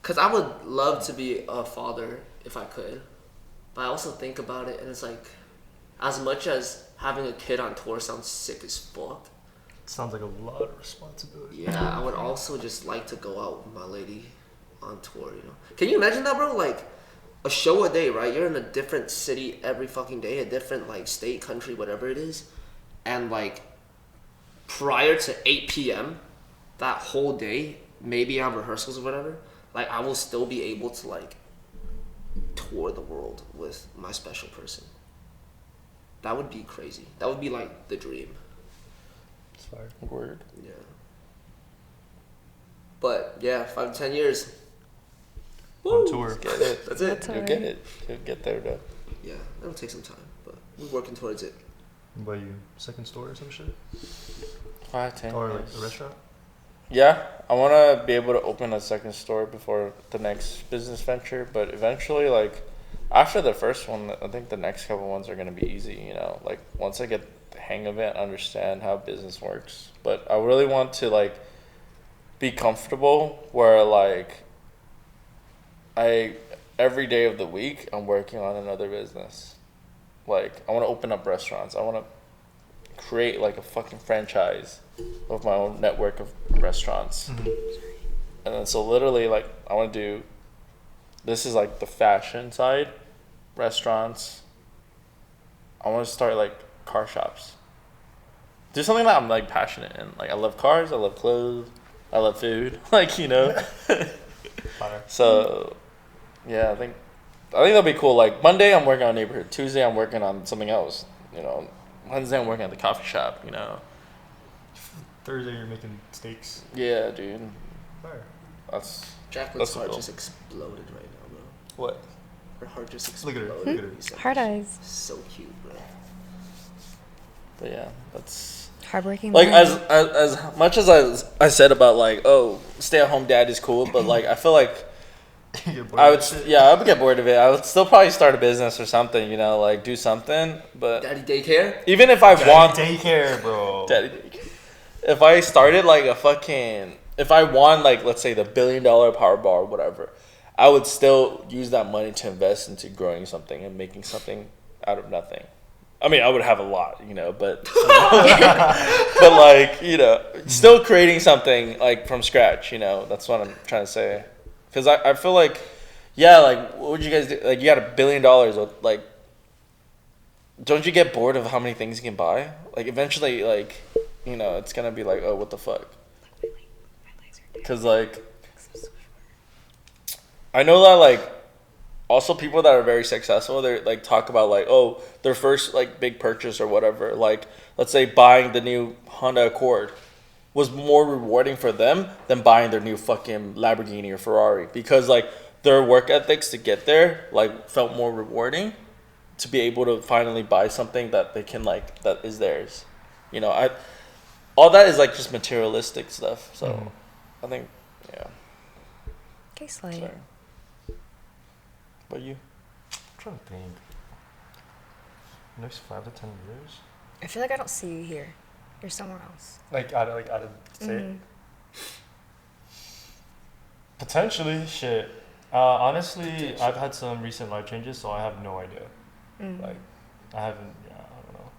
Cause I would love to be a father if I could, but I also think about it and it's like, as much as having a kid on tour sounds sick as fuck. Sounds like a lot of responsibility. Yeah, I would also just like to go out with my lady on tour, you know. Can you imagine that, bro? Like, a show a day, right? You're in a different city every fucking day, a different, like, state, country, whatever it is. And, like, prior to 8 p.m., that whole day, maybe on rehearsals or whatever, like, I will still be able to, like, tour the world with my special person. That would be crazy. That would be, like, the dream. It's fire. Word. Yeah. But yeah, 5 to 10 years. On tour. Get it. That's it. That's You'll alright. get it. You'll get there, though. Yeah, it'll take some time, but we're working towards it. What about you? Second store or some shit? 5, 10 Or like years. a restaurant? Yeah, I want to be able to open a second store before the next business venture, but eventually, like, after the first one, I think the next couple ones are going to be easy, you know? Like, once I get the hang of it, understand how business works. But I really want to, like, be comfortable where, like, every day of the week, I'm working on another business. Like, I want to open up restaurants. I want to create, like, a fucking franchise of my own network of restaurants. Mm-hmm. And then so literally, like, I want to do, this is like the fashion side, restaurants. I want to start like car shops. Do something that I'm like passionate in. Like, I love cars, I love clothes, I love food. Like, you know. Fire. So yeah, I think that'll be cool. Like, Monday I'm working on Nbrhd. Tuesday I'm working on something else. You know, Wednesday I'm working at the coffee shop. You know. Thursday you're making steaks. Yeah, dude. Fire. That's Jaclyn's the heart goal. just exploded right now, bro. What? Her heart just Look exploded. at her. Look at her. You said Hard that eyes. shit. So cute, bro. But yeah, that's Heartbreaking. like love. as much as I said about like, oh, stay at home dad is cool, but like I feel like You get bored I of would that shit? I would get bored of it. I would still probably start a business or something, you know, like do something. But Daddy daycare? even if I want daycare, bro. daddy, if I started like a fucking, if I won like, let's say the $1 billion Powerball or whatever, I would still use that money to invest into growing something and making something out of nothing. I mean, I would have a lot, you know, but but like, you know, still creating something like from scratch, you know. That's what I'm trying to say. Because I feel like, yeah, like, what would you guys do? Like, you got $1 billion, like, don't you get bored of how many things you can buy? Like, eventually, like, you know, it's gonna be like, oh, what the fuck? Because, like, I know that, like, also people that are very successful, they like talk about like, oh, their first like big purchase or whatever, like, let's say buying the new Honda Accord was more rewarding for them than buying their new fucking Lamborghini or Ferrari, because like their work ethics to get there like felt more rewarding to be able to finally buy something that they can like, that is theirs. You know, all that is like just materialistic stuff. So I think, yeah. Okay, Slay. Sorry. But you? I'm trying to think. Next 5 to 10 years? I feel like I don't see you here. You're somewhere else. Like out of state? Potentially, shit. Honestly, I've had some recent life changes, so I have no idea. Like, I haven't, yeah, I don't know.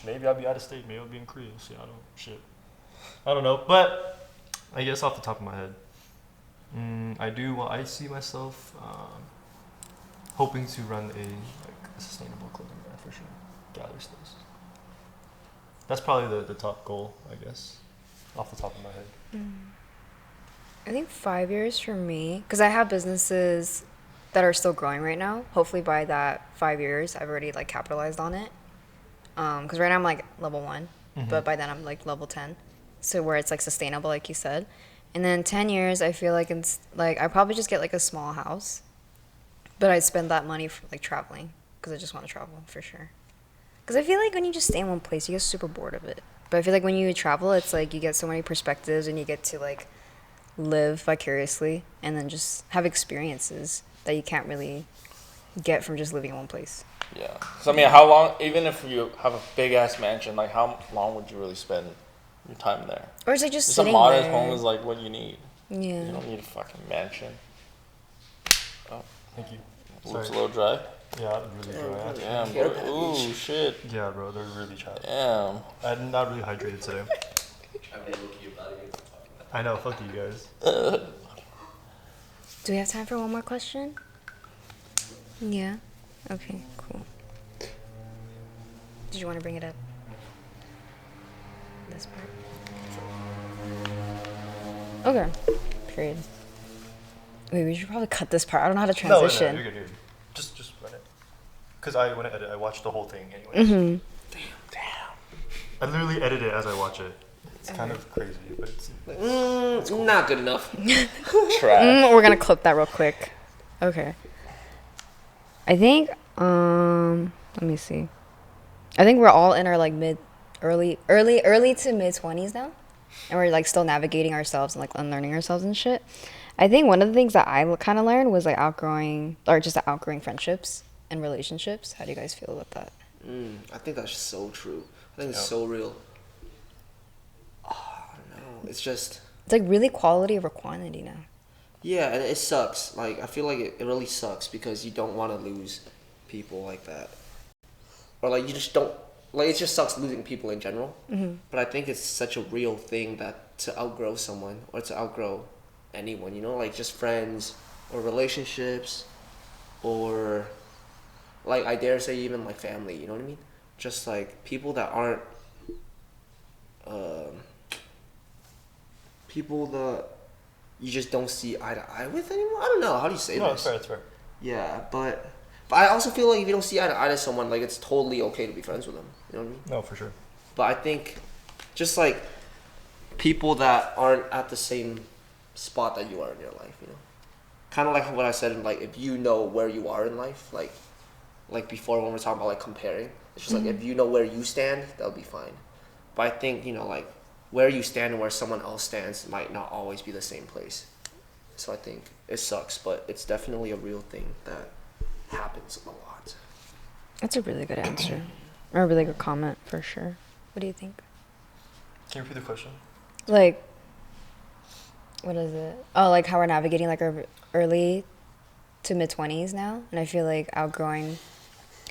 Maybe I'll be out of state, maybe I'll be in Korea. See, I don't know. But I guess off the top of my head, I see myself hoping to run a sustainable clothing brand for sure. Gallery stores. That's probably the top goal, I guess, off the top of my head. I think 5 years for me, because I have businesses that are still growing right now. Hopefully by that 5 years, I've already like capitalized on it. Because right now I'm like level 1, but by then I'm like level 10. So where it's like sustainable, like you said. And then 10 years, I feel like it's like I probably just get like a small house, but I spend that money for like traveling, because I just want to travel for sure. Because I feel like when you just stay in one place, you get super bored of it. But I feel like when you travel, it's like you get so many perspectives and you get to like live vicariously and then just have experiences that you can't really get from just living in one place. Yeah. So I mean, how long? Even if you have a big ass mansion, like how long would you really spend your time there? Or it's like just a sitting modest there. home is like what you need. Yeah. You don't need a fucking mansion. Oh, Thank you. looks a Sorry. little dry. Yeah, really dry. Damn, Care bro. package. Ooh, shit. Yeah, bro, they're really chapped. Damn. I'm not really hydrated today. I know, fuck you guys. Do we have time for one more question? Yeah. Okay, cool. Did you want to bring it up? This part? Okay. Period. Wait, we should probably cut this part. I don't know how to transition. No, you're good. Just run it. Because when I edit, I watch the whole thing anyway. Damn. I literally edit it as I watch it. It's kind of crazy, but it's Cool. Not good enough. Trash. We're gonna clip that real quick. Okay. I think let me see. I think we're all in our like early to mid 20s now, and we're like still navigating ourselves and like unlearning ourselves and shit. I think one of the things that I kind of learned was like outgrowing friendships and relationships. How do you guys feel about that? I think that's so true. I think it's so real. I don't know. It's just... It's like really quality over quantity now. Yeah, and it sucks. Like, I feel like it really sucks because you don't want to lose people like that. Or like, you just don't... Like, it just sucks losing people in general. Mm-hmm. But I think it's such a real thing that to outgrow someone or to outgrow anyone, you know? Like, just friends or relationships or... Like, I dare say even, like, family, you know what I mean? Just, like, people that aren't... people that you just don't see eye to eye with anymore? I don't know. How do you say no, this? No, it's fair. Yeah, but I also feel like if you don't see eye to eye to someone, like, it's totally okay to be friends with them. You know what I mean? No, for sure. But I think just, like, people that aren't at the same spot that you are in your life, you know? Kind of like what I said, like, if you know where you are in life, like before when we're talking about, like, comparing, it's just like, if you know where you stand, that'll be fine. But I think, you know, like, where you stand and where someone else stands might not always be the same place. So I think it sucks, but it's definitely a real thing that happens a lot. That's a really good answer. Or a really good comment, for sure. What do you think? Can you repeat the question? Like, what is it? Oh, like how we're navigating like our early to mid 20s now. And I feel like outgrowing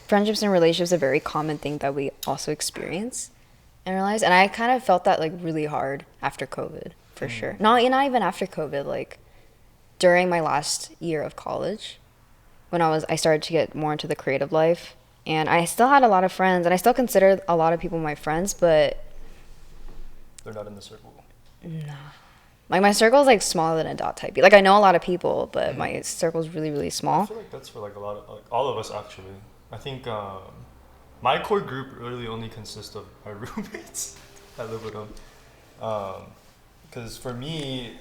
friendships and relationships is a very common thing that we also experience in our lives. And I kind of felt that like really hard after COVID, for sure. Not even after COVID, like during my last year of college, when I started to get more into the creative life. And I still had a lot of friends, and I still consider a lot of people my friends, but they're not in the circle. No. Like, my circle is, like, smaller than a dot type. Like, I know a lot of people, but my circle is really, really small. I feel like that's for, like, a lot of, like, all of us, actually. I think my core group really only consists of my roommates. I live with them. Because for me,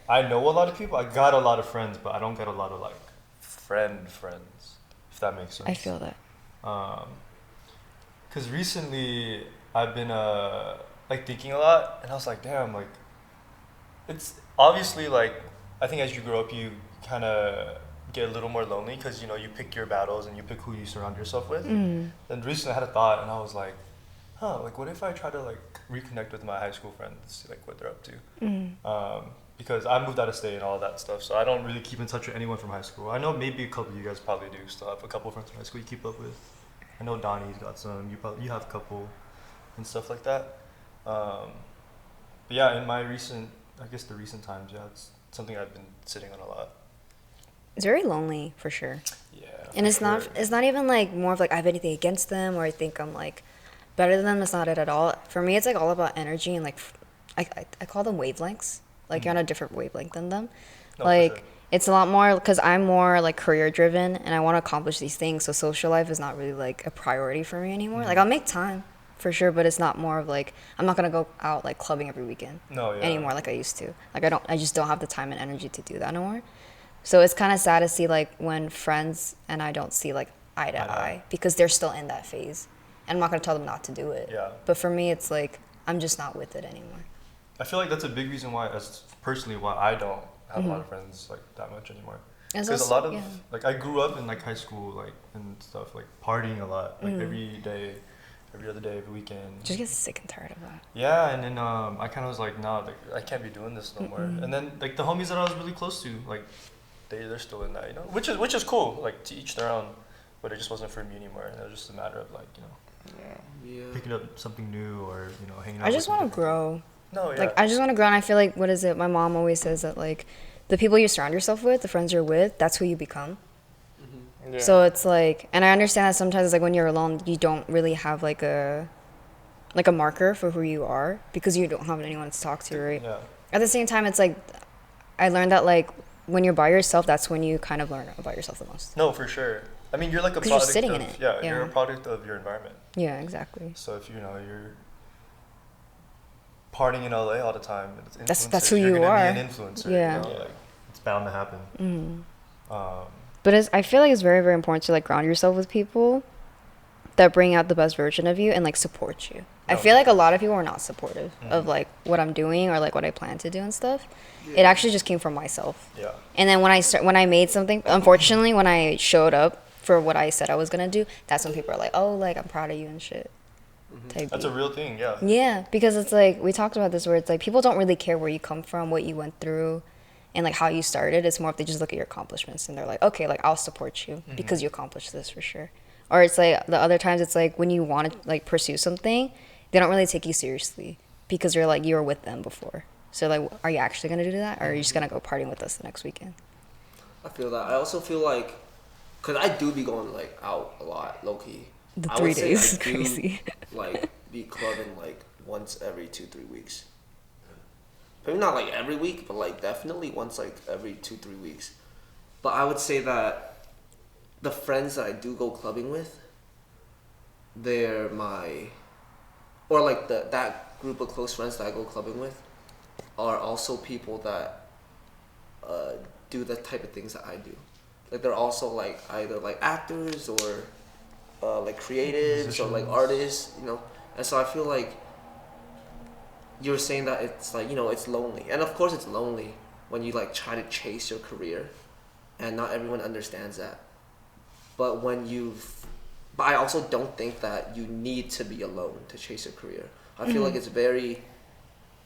I know a lot of people. I got a lot of friends, but I don't get a lot of, like, friends, if that makes sense. I feel that. Because recently, I've been, like, thinking a lot, and I was like, damn, like, it's obviously, like, I think as you grow up, you kind of get a little more lonely because, you know, you pick your battles and you pick who you surround yourself with. And recently I had a thought, and I was like, like, what if I try to, like, reconnect with my high school friends, see, like, what they're up to? Because I moved out of state and all that stuff, so I don't really keep in touch with anyone from high school. I know maybe a couple of you guys probably do still have a couple of friends from high school you keep up with. I know Donnie's got some, you have a couple and stuff like that. But yeah, in my recent times, yeah, it's something I've been sitting on a lot. It's very lonely, for sure. Yeah. And it's not even, like, more of, like, I have anything against them or I think I'm, like, better than them. It's not it at all. For me, it's, like, all about energy and, like, I call them wavelengths. Like, you're on a different wavelength than them. No, like, for sure. It's a lot more, because I'm more, like, career-driven, and I want to accomplish these things, so social life is not really, like, a priority for me anymore. Like, I'll make time, for sure, but it's not more of, like, I'm not going to go out, like, clubbing every weekend anymore like I used to. Like, I just don't have the time and energy to do that anymore. So it's kind of sad to see, like, when friends and I don't see, like, eye to eye, because they're still in that phase. And I'm not going to tell them not to do it. Yeah. But for me, it's, like, I'm just not with it anymore. I feel like that's a big reason why, why I don't have a lot of friends, like, that much anymore. Because a lot of, like, I grew up in, like, high school, like, and stuff, like, partying a lot, like, every day, every other day, every weekend. Just get sick and tired of that. Yeah, and then I kind of was like, nah, like, I can't be doing this no more. And then, like, the homies that I was really close to, like, they're still in that, you know, which is cool, like, to each their own, but it just wasn't for me anymore, and it was just a matter of, like, you know, picking up something new or, you know, hanging out. I just want to grow. No, yeah. Like, I just want to grow, and I feel like, what is it? My mom always says that, like, the people you surround yourself with, the friends you're with, that's who you become. Yeah. So it's like, and I understand that sometimes it's like when you're alone, you don't really have like a marker for who you are because you don't have anyone to talk to, right? Yeah. At the same time, it's like, I learned that like when you're by yourself, that's when you kind of learn about yourself the most. No, for sure. I mean, you're like a 'Cause you're product sitting of, in it. Yeah, Yeah. you're a product of your environment. Yeah, exactly. So if, you know, you're partying in LA all the time. It's That's who influencers. you You're gonna are. be an influencer. Yeah. You know? Like, it's bound to happen. But I feel like it's very, very important to like ground yourself with people that bring out the best version of you and like support you. I feel like a lot of people are not supportive of like what I'm doing or like what I plan to do and stuff. It actually just came from myself. Yeah. And then when I made something, unfortunately, when I showed up for what I said I was gonna do, that's when people are like, "Oh, like I'm proud of you and shit." Type That's a beat. real thing. Yeah. Yeah, because it's like we talked about this where it's like people don't really care where you come from, what you went through, and like how you started. It's more if they just look at your accomplishments and they're like, okay, like I'll support you because you accomplished this for sure. Or it's like the other times it's like when you want to like pursue something, they don't really take you seriously because you're like you were with them before. So like, are you actually gonna do that, or are you just gonna go partying with us the next weekend? I feel that. I also feel like, cause I do be going like out a lot, low key. The I 3 would say days is I do, crazy. like be clubbing like once every 2-3 weeks. Maybe not like every week, but like definitely once like every 2-3 weeks. But I would say that the friends that I do go clubbing with, they're my, or like that group of close friends that I go clubbing with, are also people that do the type of things that I do. Like they're also like either like actors or like creatives or like Musicians. artists, you know. And so I feel like you're saying that it's like, you know, it's lonely. And of course it's lonely when you like try to chase your career, and not everyone understands that. But I also don't think that you need to be alone to chase your career. I feel like it's very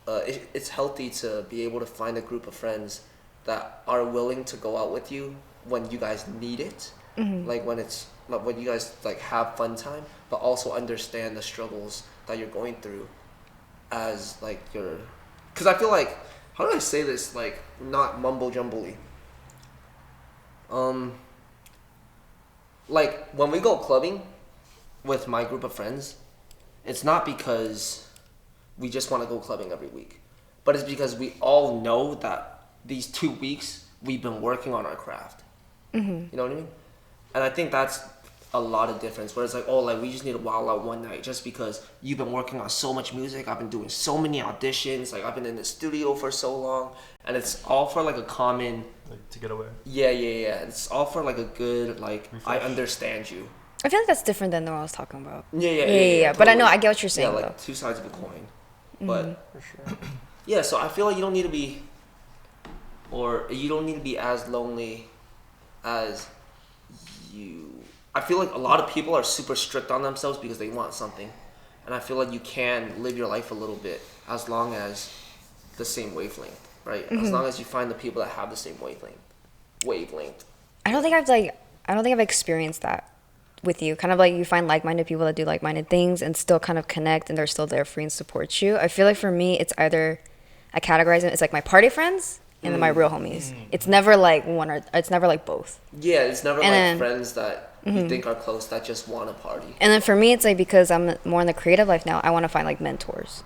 it's healthy to be able to find a group of friends that are willing to go out with you when you guys need it, like when it's like when you guys like have fun time, but also understand the struggles that you're going through as like your, because I feel like, how do I say this like not mumbo jumbly, like when we go clubbing with my group of friends, it's not because we just want to go clubbing every week, but it's because we all know that these 2 weeks we've been working on our craft. You know what I mean? And I think that's a lot of difference, where it's like, oh, like we just need to wild out one night just because you've been working on so much music, I've been doing so many auditions, like I've been in the studio for so long, and it's all for like a common, Like to get away. yeah, it's all for like a good, like, I Refresh. understand you. I feel like that's different than what I was talking about. Yeah, But I know, totally. I get what you're saying, Yeah, like though. two sides of a coin. But For sure. yeah, so I feel like you don't need to be as lonely as you. I feel like a lot of people are super strict on themselves because they want something, and I feel like you can live your life a little bit as long as the same wavelength, right? As long as you find the people that have the same wavelength. I don't think I've experienced that with you. Kind of like you find like-minded people that do like-minded things and still kind of connect, and they're still there for you and support you. I feel like for me, it's either I categorize it. It's like my party friends and then my real homies. It's never like it's never like both. Yeah, it's never And like then- friends that you think are close that just want to party. And then for me, it's like because I'm more in the creative life now, I want to find like mentors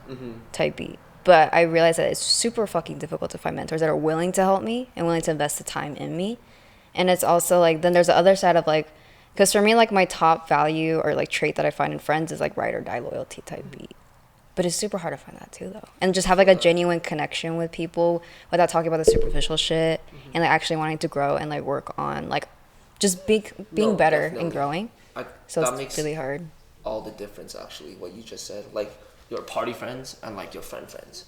type beat. But I realize that it's super fucking difficult to find mentors that are willing to help me and willing to invest the time in me. And it's also like, then there's the other side of like, because for me, like my top value or like trait that I find in friends is like ride or die loyalty type beat. But it's super hard to find that too, though. And just have like a genuine connection with people without talking about the superficial shit and like actually wanting to grow and like work on like just being No, better definitely. and growing. So that it's makes really hard. all the difference, actually, what you just said. Like your party friends and like your friends.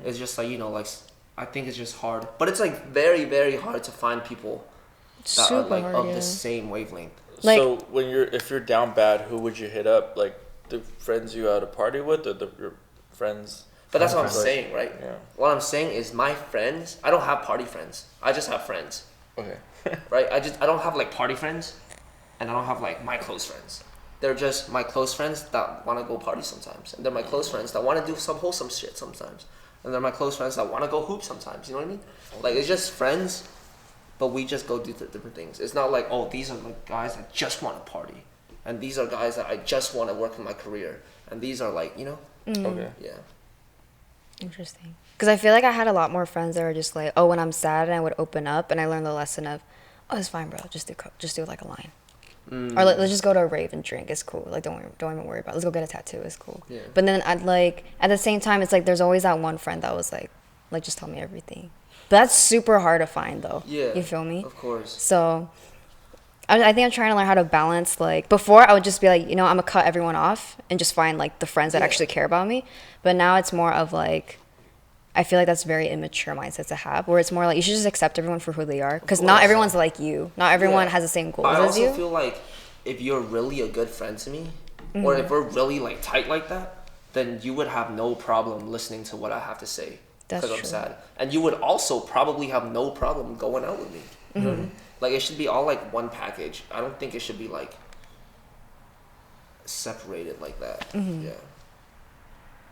It's just like, you know, like I think it's just hard, but it's like very, very hard to find people that are Super like hard, of yeah. the same wavelength. Like- So if you're down bad, who would you hit up? Like the friends you had a party with, or your friends? But that's what I'm Friends. saying, right? Yeah. What I'm saying is my friends, I don't have party friends. I just have friends, Okay. right? I don't have like party friends, and I don't have like my close friends. They're just my close friends that want to go party sometimes, and they're my close friends that want to do some wholesome shit sometimes, and they're my close friends that want to go hoop sometimes. You know what I mean? Like it's just friends, but we just go do different things. It's not like, oh, these are like guys that just want to party, and these are guys that I just want to work in my career, and these are like, you know, Okay. yeah. Interesting. Because I feel like I had a lot more friends that were just like, oh, when I'm sad, and I would open up, and I learned the lesson of, oh, it's fine, bro. Just do it like a line. Or like, let's just go to a rave and drink. It's cool. Like don't even worry about it. Let's go get a tattoo. It's cool. Yeah. But then I'd like at the same time, it's like there's always that one friend that was like just tell me everything. But that's super hard to find though. Yeah. You feel me? Of course. So I think I'm trying to learn how to balance. Like before, I would just be like, I'm gonna cut everyone off and just find like the friends that actually care about me. But now it's more of like, I feel like that's very immature mindset to have, where it's more like you should just accept everyone for who they are, because not everyone's like you. Not everyone has the same goals I as you. also feel like if you're really a good friend to me, or if we're really like tight like that, then you would have no problem listening to what I have to say. That's Because I'm true. sad. And you would also probably have no problem going out with me. You know what I mean? Like it should be all like one package. I don't think it should be like separated like that. Yeah.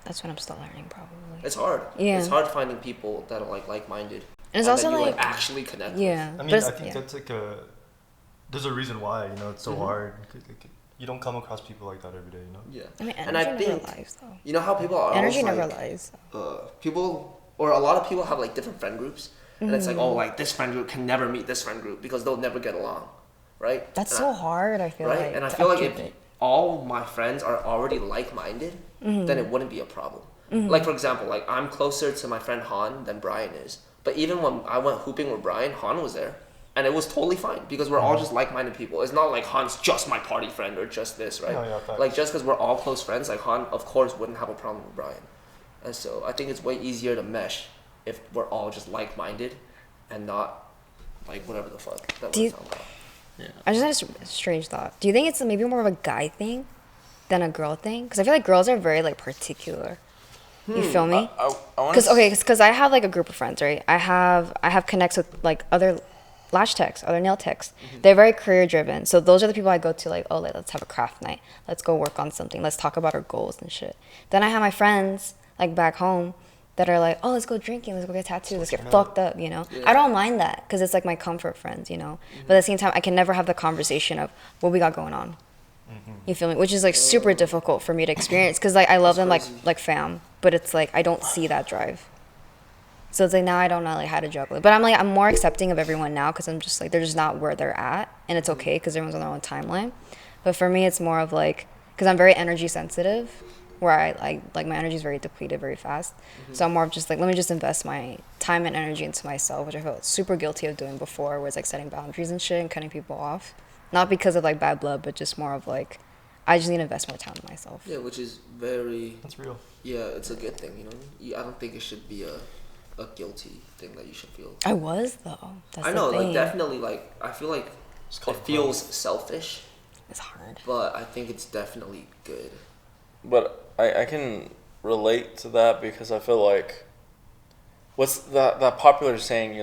That's what I'm still learning, probably. It's hard. Yeah. It's hard finding people that are like-minded. And it's that also you like, actually connect yeah. I but mean, it's- I think yeah. that's like there's a reason why, it's so hard. 'Cause, like, you don't come across people like that every day, with. Yeah. I mean, and energy I never think, lies, though. you know how people are Energy always never like, lies. people, or a lot of people have like different friend groups. And it's like, oh, like this friend group can never meet this friend group because they'll never get along. Right? That's And so hard, I feel right? like. And I to feel like upkeep if it. all my friends are already like-minded, then it wouldn't be a problem. Like for example, like I'm closer to my friend Han than Bryan is. But even when I went hooping with Bryan, Han was there, and it was totally fine because we're all just like-minded people. It's not like Han's just my party friend or just this, right? Oh, yeah, facts. Like just because we're all close friends, like Han of course wouldn't have a problem with Bryan, and so I think it's way easier to mesh if we're all just like-minded, and not like whatever the fuck that Do we're you- talking about. I just had a strange thought. Do you think it's maybe more of a guy thing than a girl thing? Because I feel like girls are very like particular. You feel me? I want Because I have like a group of friends, right? I have connects with like other lash techs, other nail techs. They're very career driven. So those are the people I go to, like, oh, let's have a craft night. Let's go work on something. Let's talk about our goals and shit. Then I have my friends like back home that are like, oh, let's go drinking, let's go get tattoos, let's get fucked up, I don't mind that because it's like my comfort friends, But at the same time, I can never have the conversation of what we got going on. You feel me? Which is like super difficult for me to experience because like I love them like fam, but it's like I don't see that drive. So it's like now I don't know like how to juggle it. But I'm more accepting of everyone now because I'm just like they're just not where they're at, and it's okay because everyone's on their own timeline. But for me, it's more of like because I'm very energy sensitive, where I like my energy is very depleted very fast. So I'm more of just like let me just invest my time and energy into myself, which I felt super guilty of doing before, where it's like setting boundaries and shit and cutting people off. Not because of like bad blood, but just more of like I just need to invest more time in myself. Yeah, which is very. That's real. Yeah, it's a good thing, I don't think it should be a guilty thing that you should feel. I was though. That's I know, the thing. like definitely, like I feel like It's it called feels selfish, It's hard. but I think it's definitely good. But I can relate to that because I feel like what's that popular saying,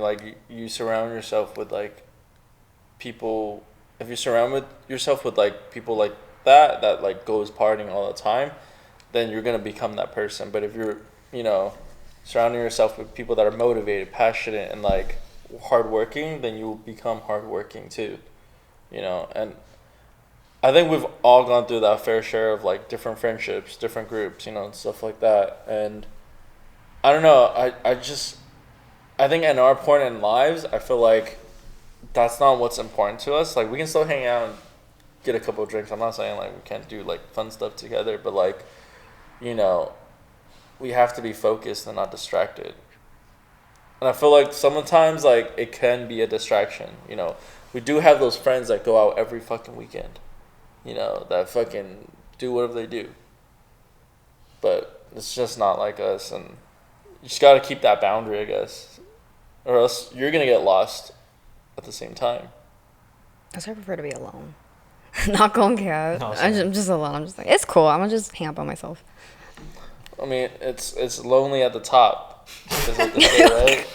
you surround yourself with like people. If you surround yourself with like people like that like goes partying all the time, then you're gonna become that person. But if you're surrounding yourself with people that are motivated, passionate, and like hardworking, then you will become hardworking too. And I think we've all gone through that fair share of like different friendships, different groups, and stuff like that. And I don't know, I think in our point in lives, I feel like that's not what's important to us. Like we can still hang out and get a couple of drinks. I'm not saying like we can't do like fun stuff together, but like, we have to be focused and not distracted. And I feel like sometimes like it can be a distraction. We do have those friends that go out every fucking weekend, that fucking do whatever they do. But it's just not like us, and you just got to keep that boundary, I guess, or else you're gonna get lost at the same time. That's why I prefer to be alone. Not going cat. No, I'm just alone. I'm just like, it's cool. I'm gonna just hang out by myself. I mean, it's lonely at the top. Is what they say, right?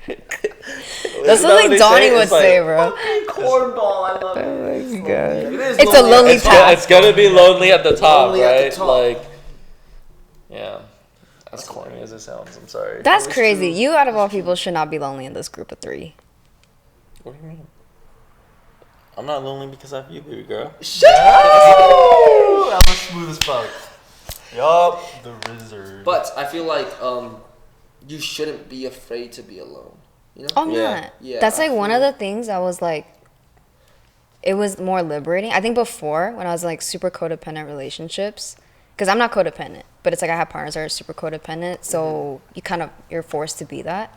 That's Isn't that something they Donny say? would It's like, say, bro. Cornball, I love it. Oh my God. It is It's a lonely It's, path. it's gonna be lonely at the top, Lonely at the right? top. Like, yeah. As corny as it sounds, I'm sorry. That's It's crazy. true. You, out of all people, should not be lonely in this group of 3. What do you mean? I'm not lonely because I have you, baby girl. That was smooth as fuck. Yup, the wizard. But I feel like you shouldn't be afraid to be alone. I'm Yeah. not. Yeah, That's I like one feel- of the things I was like, it was more liberating. I think before, when I was like super codependent relationships, because I'm not codependent, but it's like I have partners that are super codependent, so you're forced to be that.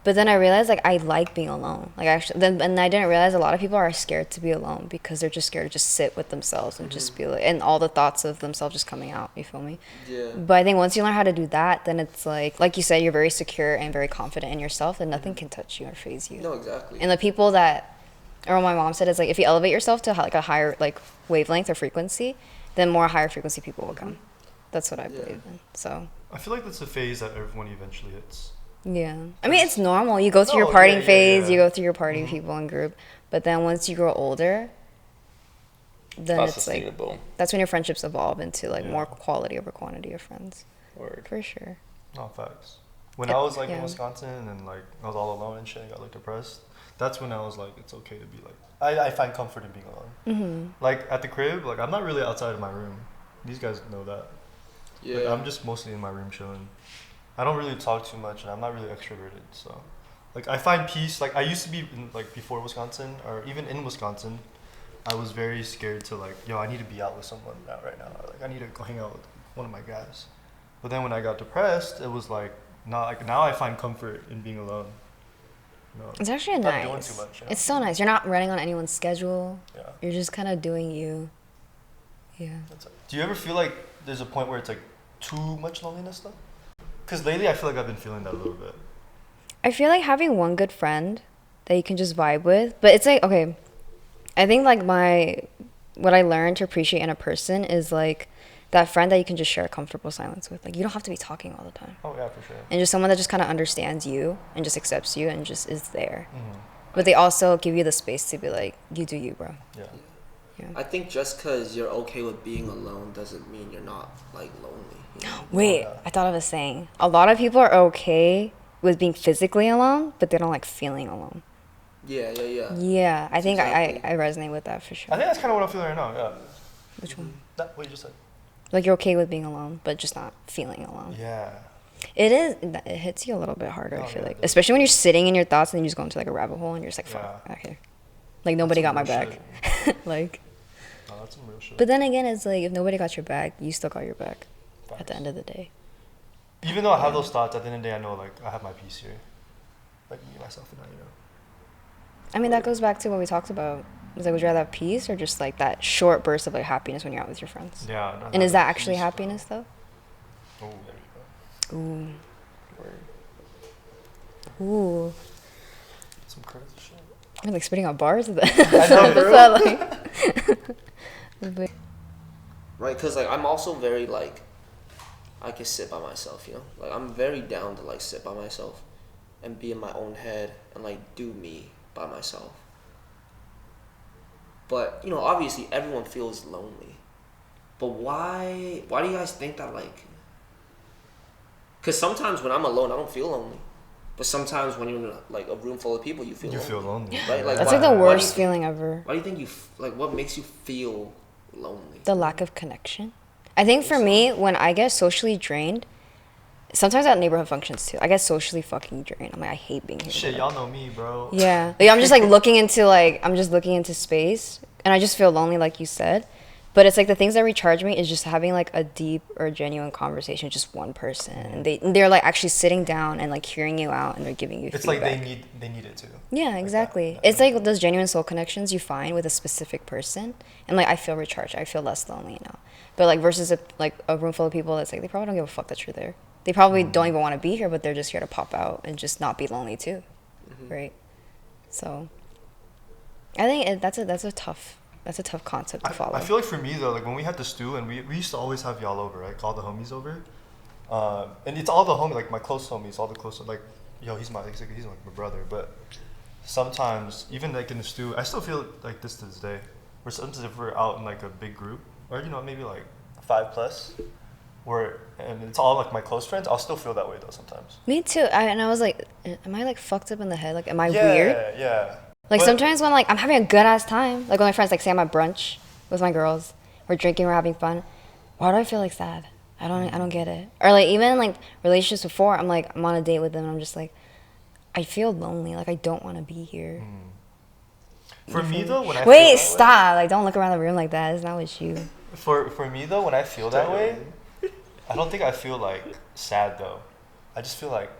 But then I realized like I like being alone. Like and I didn't realize a lot of people are scared to be alone because they're just scared to just sit with themselves and just be like, and all the thoughts of themselves just coming out. You feel me? Yeah. But I think once you learn how to do that, then it's like you said, you're very secure and very confident in yourself, and nothing can touch you or phase you. No, exactly. And the people that, or what my mom said is like, if you elevate yourself to like a higher like wavelength or frequency, then more higher frequency people will come. That's what I believe in. So I feel like that's a phase that everyone eventually hits. yeah, I mean it's normal. You go through your partying phase, you go through your party people and group, but then once you grow older, then Not it's like sustainable. that's when your friendships evolve into like more quality over quantity of friends. Word. For sure. No, facts. When I was like in Wisconsin and like I was all alone and shit, I got like depressed. That's when I was like, it's okay to be like, I find comfort in being alone. Mm-hmm. Like at the crib, like I'm not really outside of my room. These guys know that. Yeah. Like, I'm just mostly in my room chilling. I don't really talk too much, and I'm not really extroverted. So, like, I find peace. Like, I used to be like before Wisconsin, or even in Wisconsin, I was very scared to like, yo, I need to be out with someone right now. Or, like, I need to go hang out with one of my guys. But then when I got depressed, it was like, now I find comfort in being alone. You know, It's actually not nice. doing too much, you know? It's so nice. You're not running on anyone's schedule. Yeah. You're just kind of doing you. Yeah. Do you ever feel like there's a point where it's like too much loneliness though? Because lately I feel like I've been feeling that a little bit. I feel like having one good friend that you can just vibe with, but it's like, okay, I think like what I learned to appreciate in a person is like that friend that you can just share a comfortable silence with. Like you don't have to be talking all the time. Oh yeah, for sure. And just someone that just kind of understands you and just accepts you and just is there. Mm-hmm. But they also give you the space to be like, you do you, bro. Yeah. I think just because you're okay with being alone doesn't mean you're not like lonely. You know? Wait, I thought of a saying. A lot of people are okay with being physically alone, but they don't like feeling alone. Yeah. Yeah, I think Exactly. I resonate with that for sure. I think that's kind of what I'm feeling right now. Yeah. Which one? That what you just said. Like you're okay with being alone, but just not feeling alone. Yeah. It is. It hits you a little bit harder. I feel yeah, like, especially when you're sitting in your thoughts and you just go into like a rabbit hole and you're just like, fuck, okay. Like nobody got my back. Like. No, that's some real shit. But then again, it's like if nobody got your back, you still got your back. At the end of the day. Even though I have those thoughts, at the end of the day, I know like I have my peace here. Like me, myself, and I, you know. I mean, that goes back to what we talked about. It's like, would you rather have peace or just like that short burst of like happiness when you're out with your friends? Yeah. And is that actually happiness though? Oh, there you Ooh. Ooh. go. Some crazy shit. I'm like spitting out bars of that. I know, bro. Like, Right, because like I'm also very like I can sit by myself, you know, like I'm very down to like sit by myself and be in my own head and like do me by myself. But you know, obviously everyone feels lonely, but why do you guys think that? Like, because sometimes when I'm alone I don't feel lonely, but sometimes when you're in like a room full of people you feel lonely. Right? Like, that's like the worst feeling ever. Why do you think like what makes you feel lonely? The lack of connection. I think for me, when I get socially drained, sometimes at neighborhood functions too, I get socially fucking drained. I'm like, I hate being here. Shit, y'all know me, bro. Yeah. Like, I'm just like looking into space and I just feel lonely like you said. But it's like the things that recharge me is just having like a deep or genuine conversation with just one person. And they're like actually sitting down and like hearing you out and they're giving you feedback. It's like they need it too. Yeah, exactly. It's like those genuine soul connections you find with a specific person. And like I feel recharged. I feel less lonely now. But like versus a room full of people that's like they probably don't give a fuck that you're there. They probably don't even want to be here, but they're just here to pop out and just not be lonely too. Right? So I think that's a tough concept to follow. I feel like for me though, like when we had the stew and we used to always have y'all over, right? All the homies over. And it's all the homies, like my close homies, all the close, like, yo, he's like my brother. But sometimes, even like in the stew, I still feel like this to this day. Where sometimes if we're out in like a big group, or you know, maybe like 5+, and it's all like my close friends, I'll still feel that way though sometimes. Me too. I was like, am I like fucked up in the head? Like, am I Yeah, weird? yeah. Like But- sometimes when like I'm having a good ass time, like when my friends like say I'm at brunch with my girls, we're drinking, we're having fun. Why do I feel like sad? I don't get it. Or like even like relationships before, I'm like I'm on a date with them and I'm just like, I feel lonely. Like I don't want to be here. For me though, when I Wait, feel stop! Like, don't look around the room like that. It's not with you. for me though, when I feel that way, I don't think I feel like sad though. I just feel like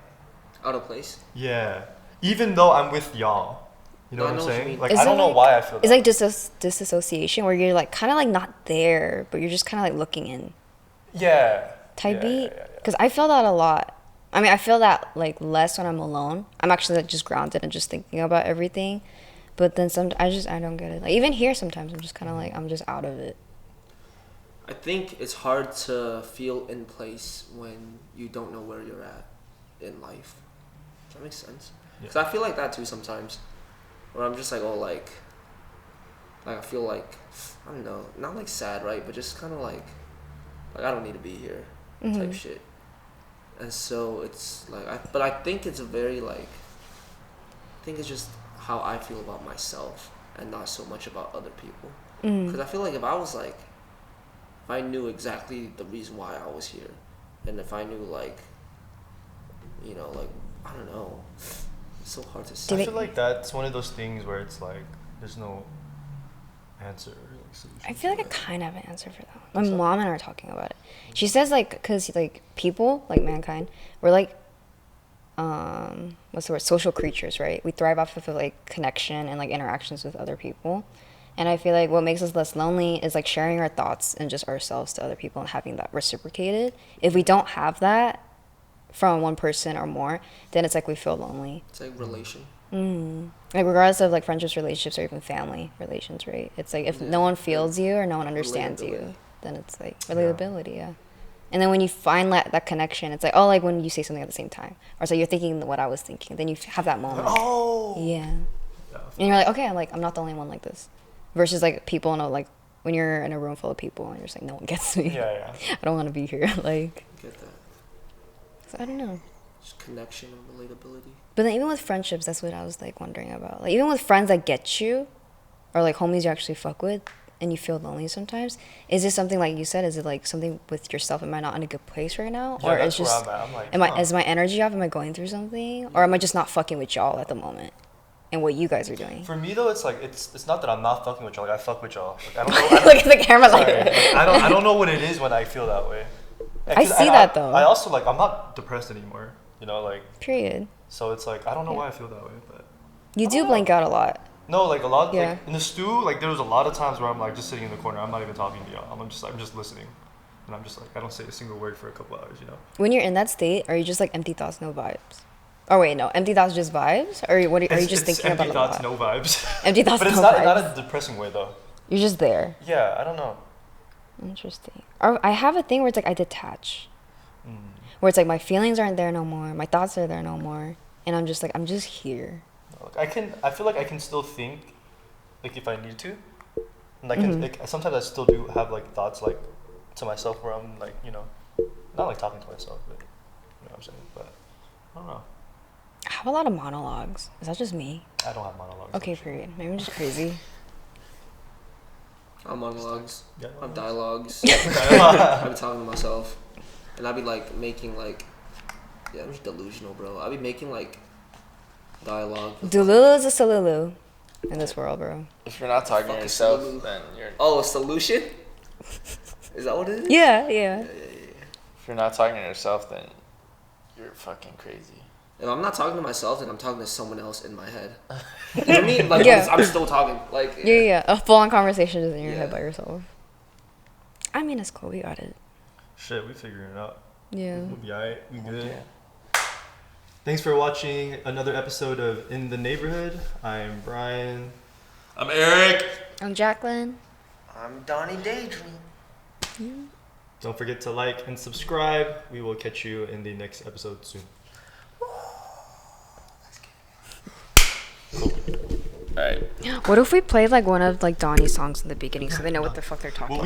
Out of place. yeah. Even though I'm with y'all, you know No, I what I'm know what you saying? mean. Like Is I it don't know like- why I feel that. It's like disassociation where you're like kind of like not there, but you're just kind of like looking in. yeah. Type yeah, beat. yeah, yeah. Because I feel that a lot. I mean, I feel that like less when I'm alone. I'm actually like just grounded and just thinking about everything. But then I don't get it. Like even here sometimes I'm just kind of like I'm just out of it. I think it's hard to feel in place when you don't know where you're at in life. Does that make sense? Because I feel like that too sometimes. Where I'm just like, oh, like I feel like, I don't know, not like sad, right? But just kind of like I don't need to be here type shit. And so it's like, but I think it's a very like, I think it's just how I feel about myself and not so much about other people. Because I feel like if I was like, if I knew exactly the reason why I was here, and if I knew like, you know, like, I don't know, it's so hard to say. I feel like that's one of those things where it's like there's no answer or like solution. I feel like I kind of have an answer for that. My mom and I are talking about it. She says like, because like people, like mankind, we're like, what's the word? Social creatures, right? We thrive off of like connection and like interactions with other people. And I feel like what makes us less lonely is like sharing our thoughts and just ourselves to other people and having that reciprocated. If we don't have that from one person or more, then it's like we feel lonely. It's like relation. Like regardless of like friendships, relationships, or even family relations, right? It's like if no one feels you or no one understands you, Relatability. then it's like relatability, yeah. And then when you find that connection, it's like, oh, like when you say something at the same time, or so you're thinking what I was thinking, then you have that moment. Oh. Yeah. Yeah. And you're like, okay, I'm not the only one like this. Versus like people in a, like when you're in a room full of people and you're just like, no one gets me. Yeah. I don't want to be here. Like, Get that. so I don't know. Just connection and relatability. But then even with friendships, that's what I was like wondering about. Like even with friends that get you, or like homies you actually fuck with, and you feel lonely sometimes. Is this something like you said? Is it like something with yourself? Am I not in a good place right now, Yeah, or that's it's just where I'm at. I'm like, is my energy off? Am I going through something, or am I just not fucking with y'all at the moment, and what you guys are doing? For me though, it's like it's not that I'm not fucking with y'all. Like I fuck with y'all. Like, I don't know. Look at the camera Sorry, like. like, I don't know what it is when I feel that way. Yeah, I 'cause- see and that, though. I also like I'm not depressed anymore. You know, like Period. so it's like I don't know Yeah. why I feel that way, but You I do don't know. blank out a lot. no, like a lot. Yeah. Like in the stew, like there was a lot of times where I'm like just sitting in the corner. I'm not even talking to y'all. I'm just listening, and I'm just like I don't say a single word for a couple hours. You know. When you're in that state, are you just like empty thoughts, no vibes? Oh wait, no, empty thoughts, just vibes, or what? Are you just it's thinking empty about thoughts, a lot? no vibes. Empty thoughts, but it's no not vibes. a depressing way though. You're just there. Yeah, I don't know. Interesting. Or I have a thing where it's like I detach. Where it's like my feelings aren't there no more, my thoughts are there no more, and I'm just here. Like, I feel like I can still think, like if I need to, and I can like sometimes I still do have like thoughts like to myself where I'm like not like talking to myself, but you know what I'm saying. But I don't know. I have a lot of monologues. Is that just me? I don't have monologues. Okay, period. Maybe I'm just crazy. I'm monologues. Yeah. I'm dialogues. Yeah. I be talking to myself, and I be like making like, yeah, I'm just delusional, bro. I be making like dialogue. Dululu is a salulu in this world, bro. If you're not talking to Fuck yourself, is then you're. Oh, a solution? Is that what it is? Yeah, yeah. If you're not talking to yourself, then you're fucking crazy. If I'm not talking to myself, then I'm talking to someone else in my head. You know what I mean? Like, Yeah. I'm still talking. Like, Yeah. A full-on conversation is in your head Yeah. by yourself. I mean, it's cool. We got it. Shit, we figuring it out. Yeah. We'll be alright. We good. Yeah. Thanks for watching another episode of In the Neighborhood. I'm Bryan. I'm Eric. I'm Jaclyn. I'm Donny Daydream. Don't forget to like and subscribe. We will catch you in the next episode soon. All right. What if we played like one of like Donnie's songs in the beginning so they know what the fuck they're talking about?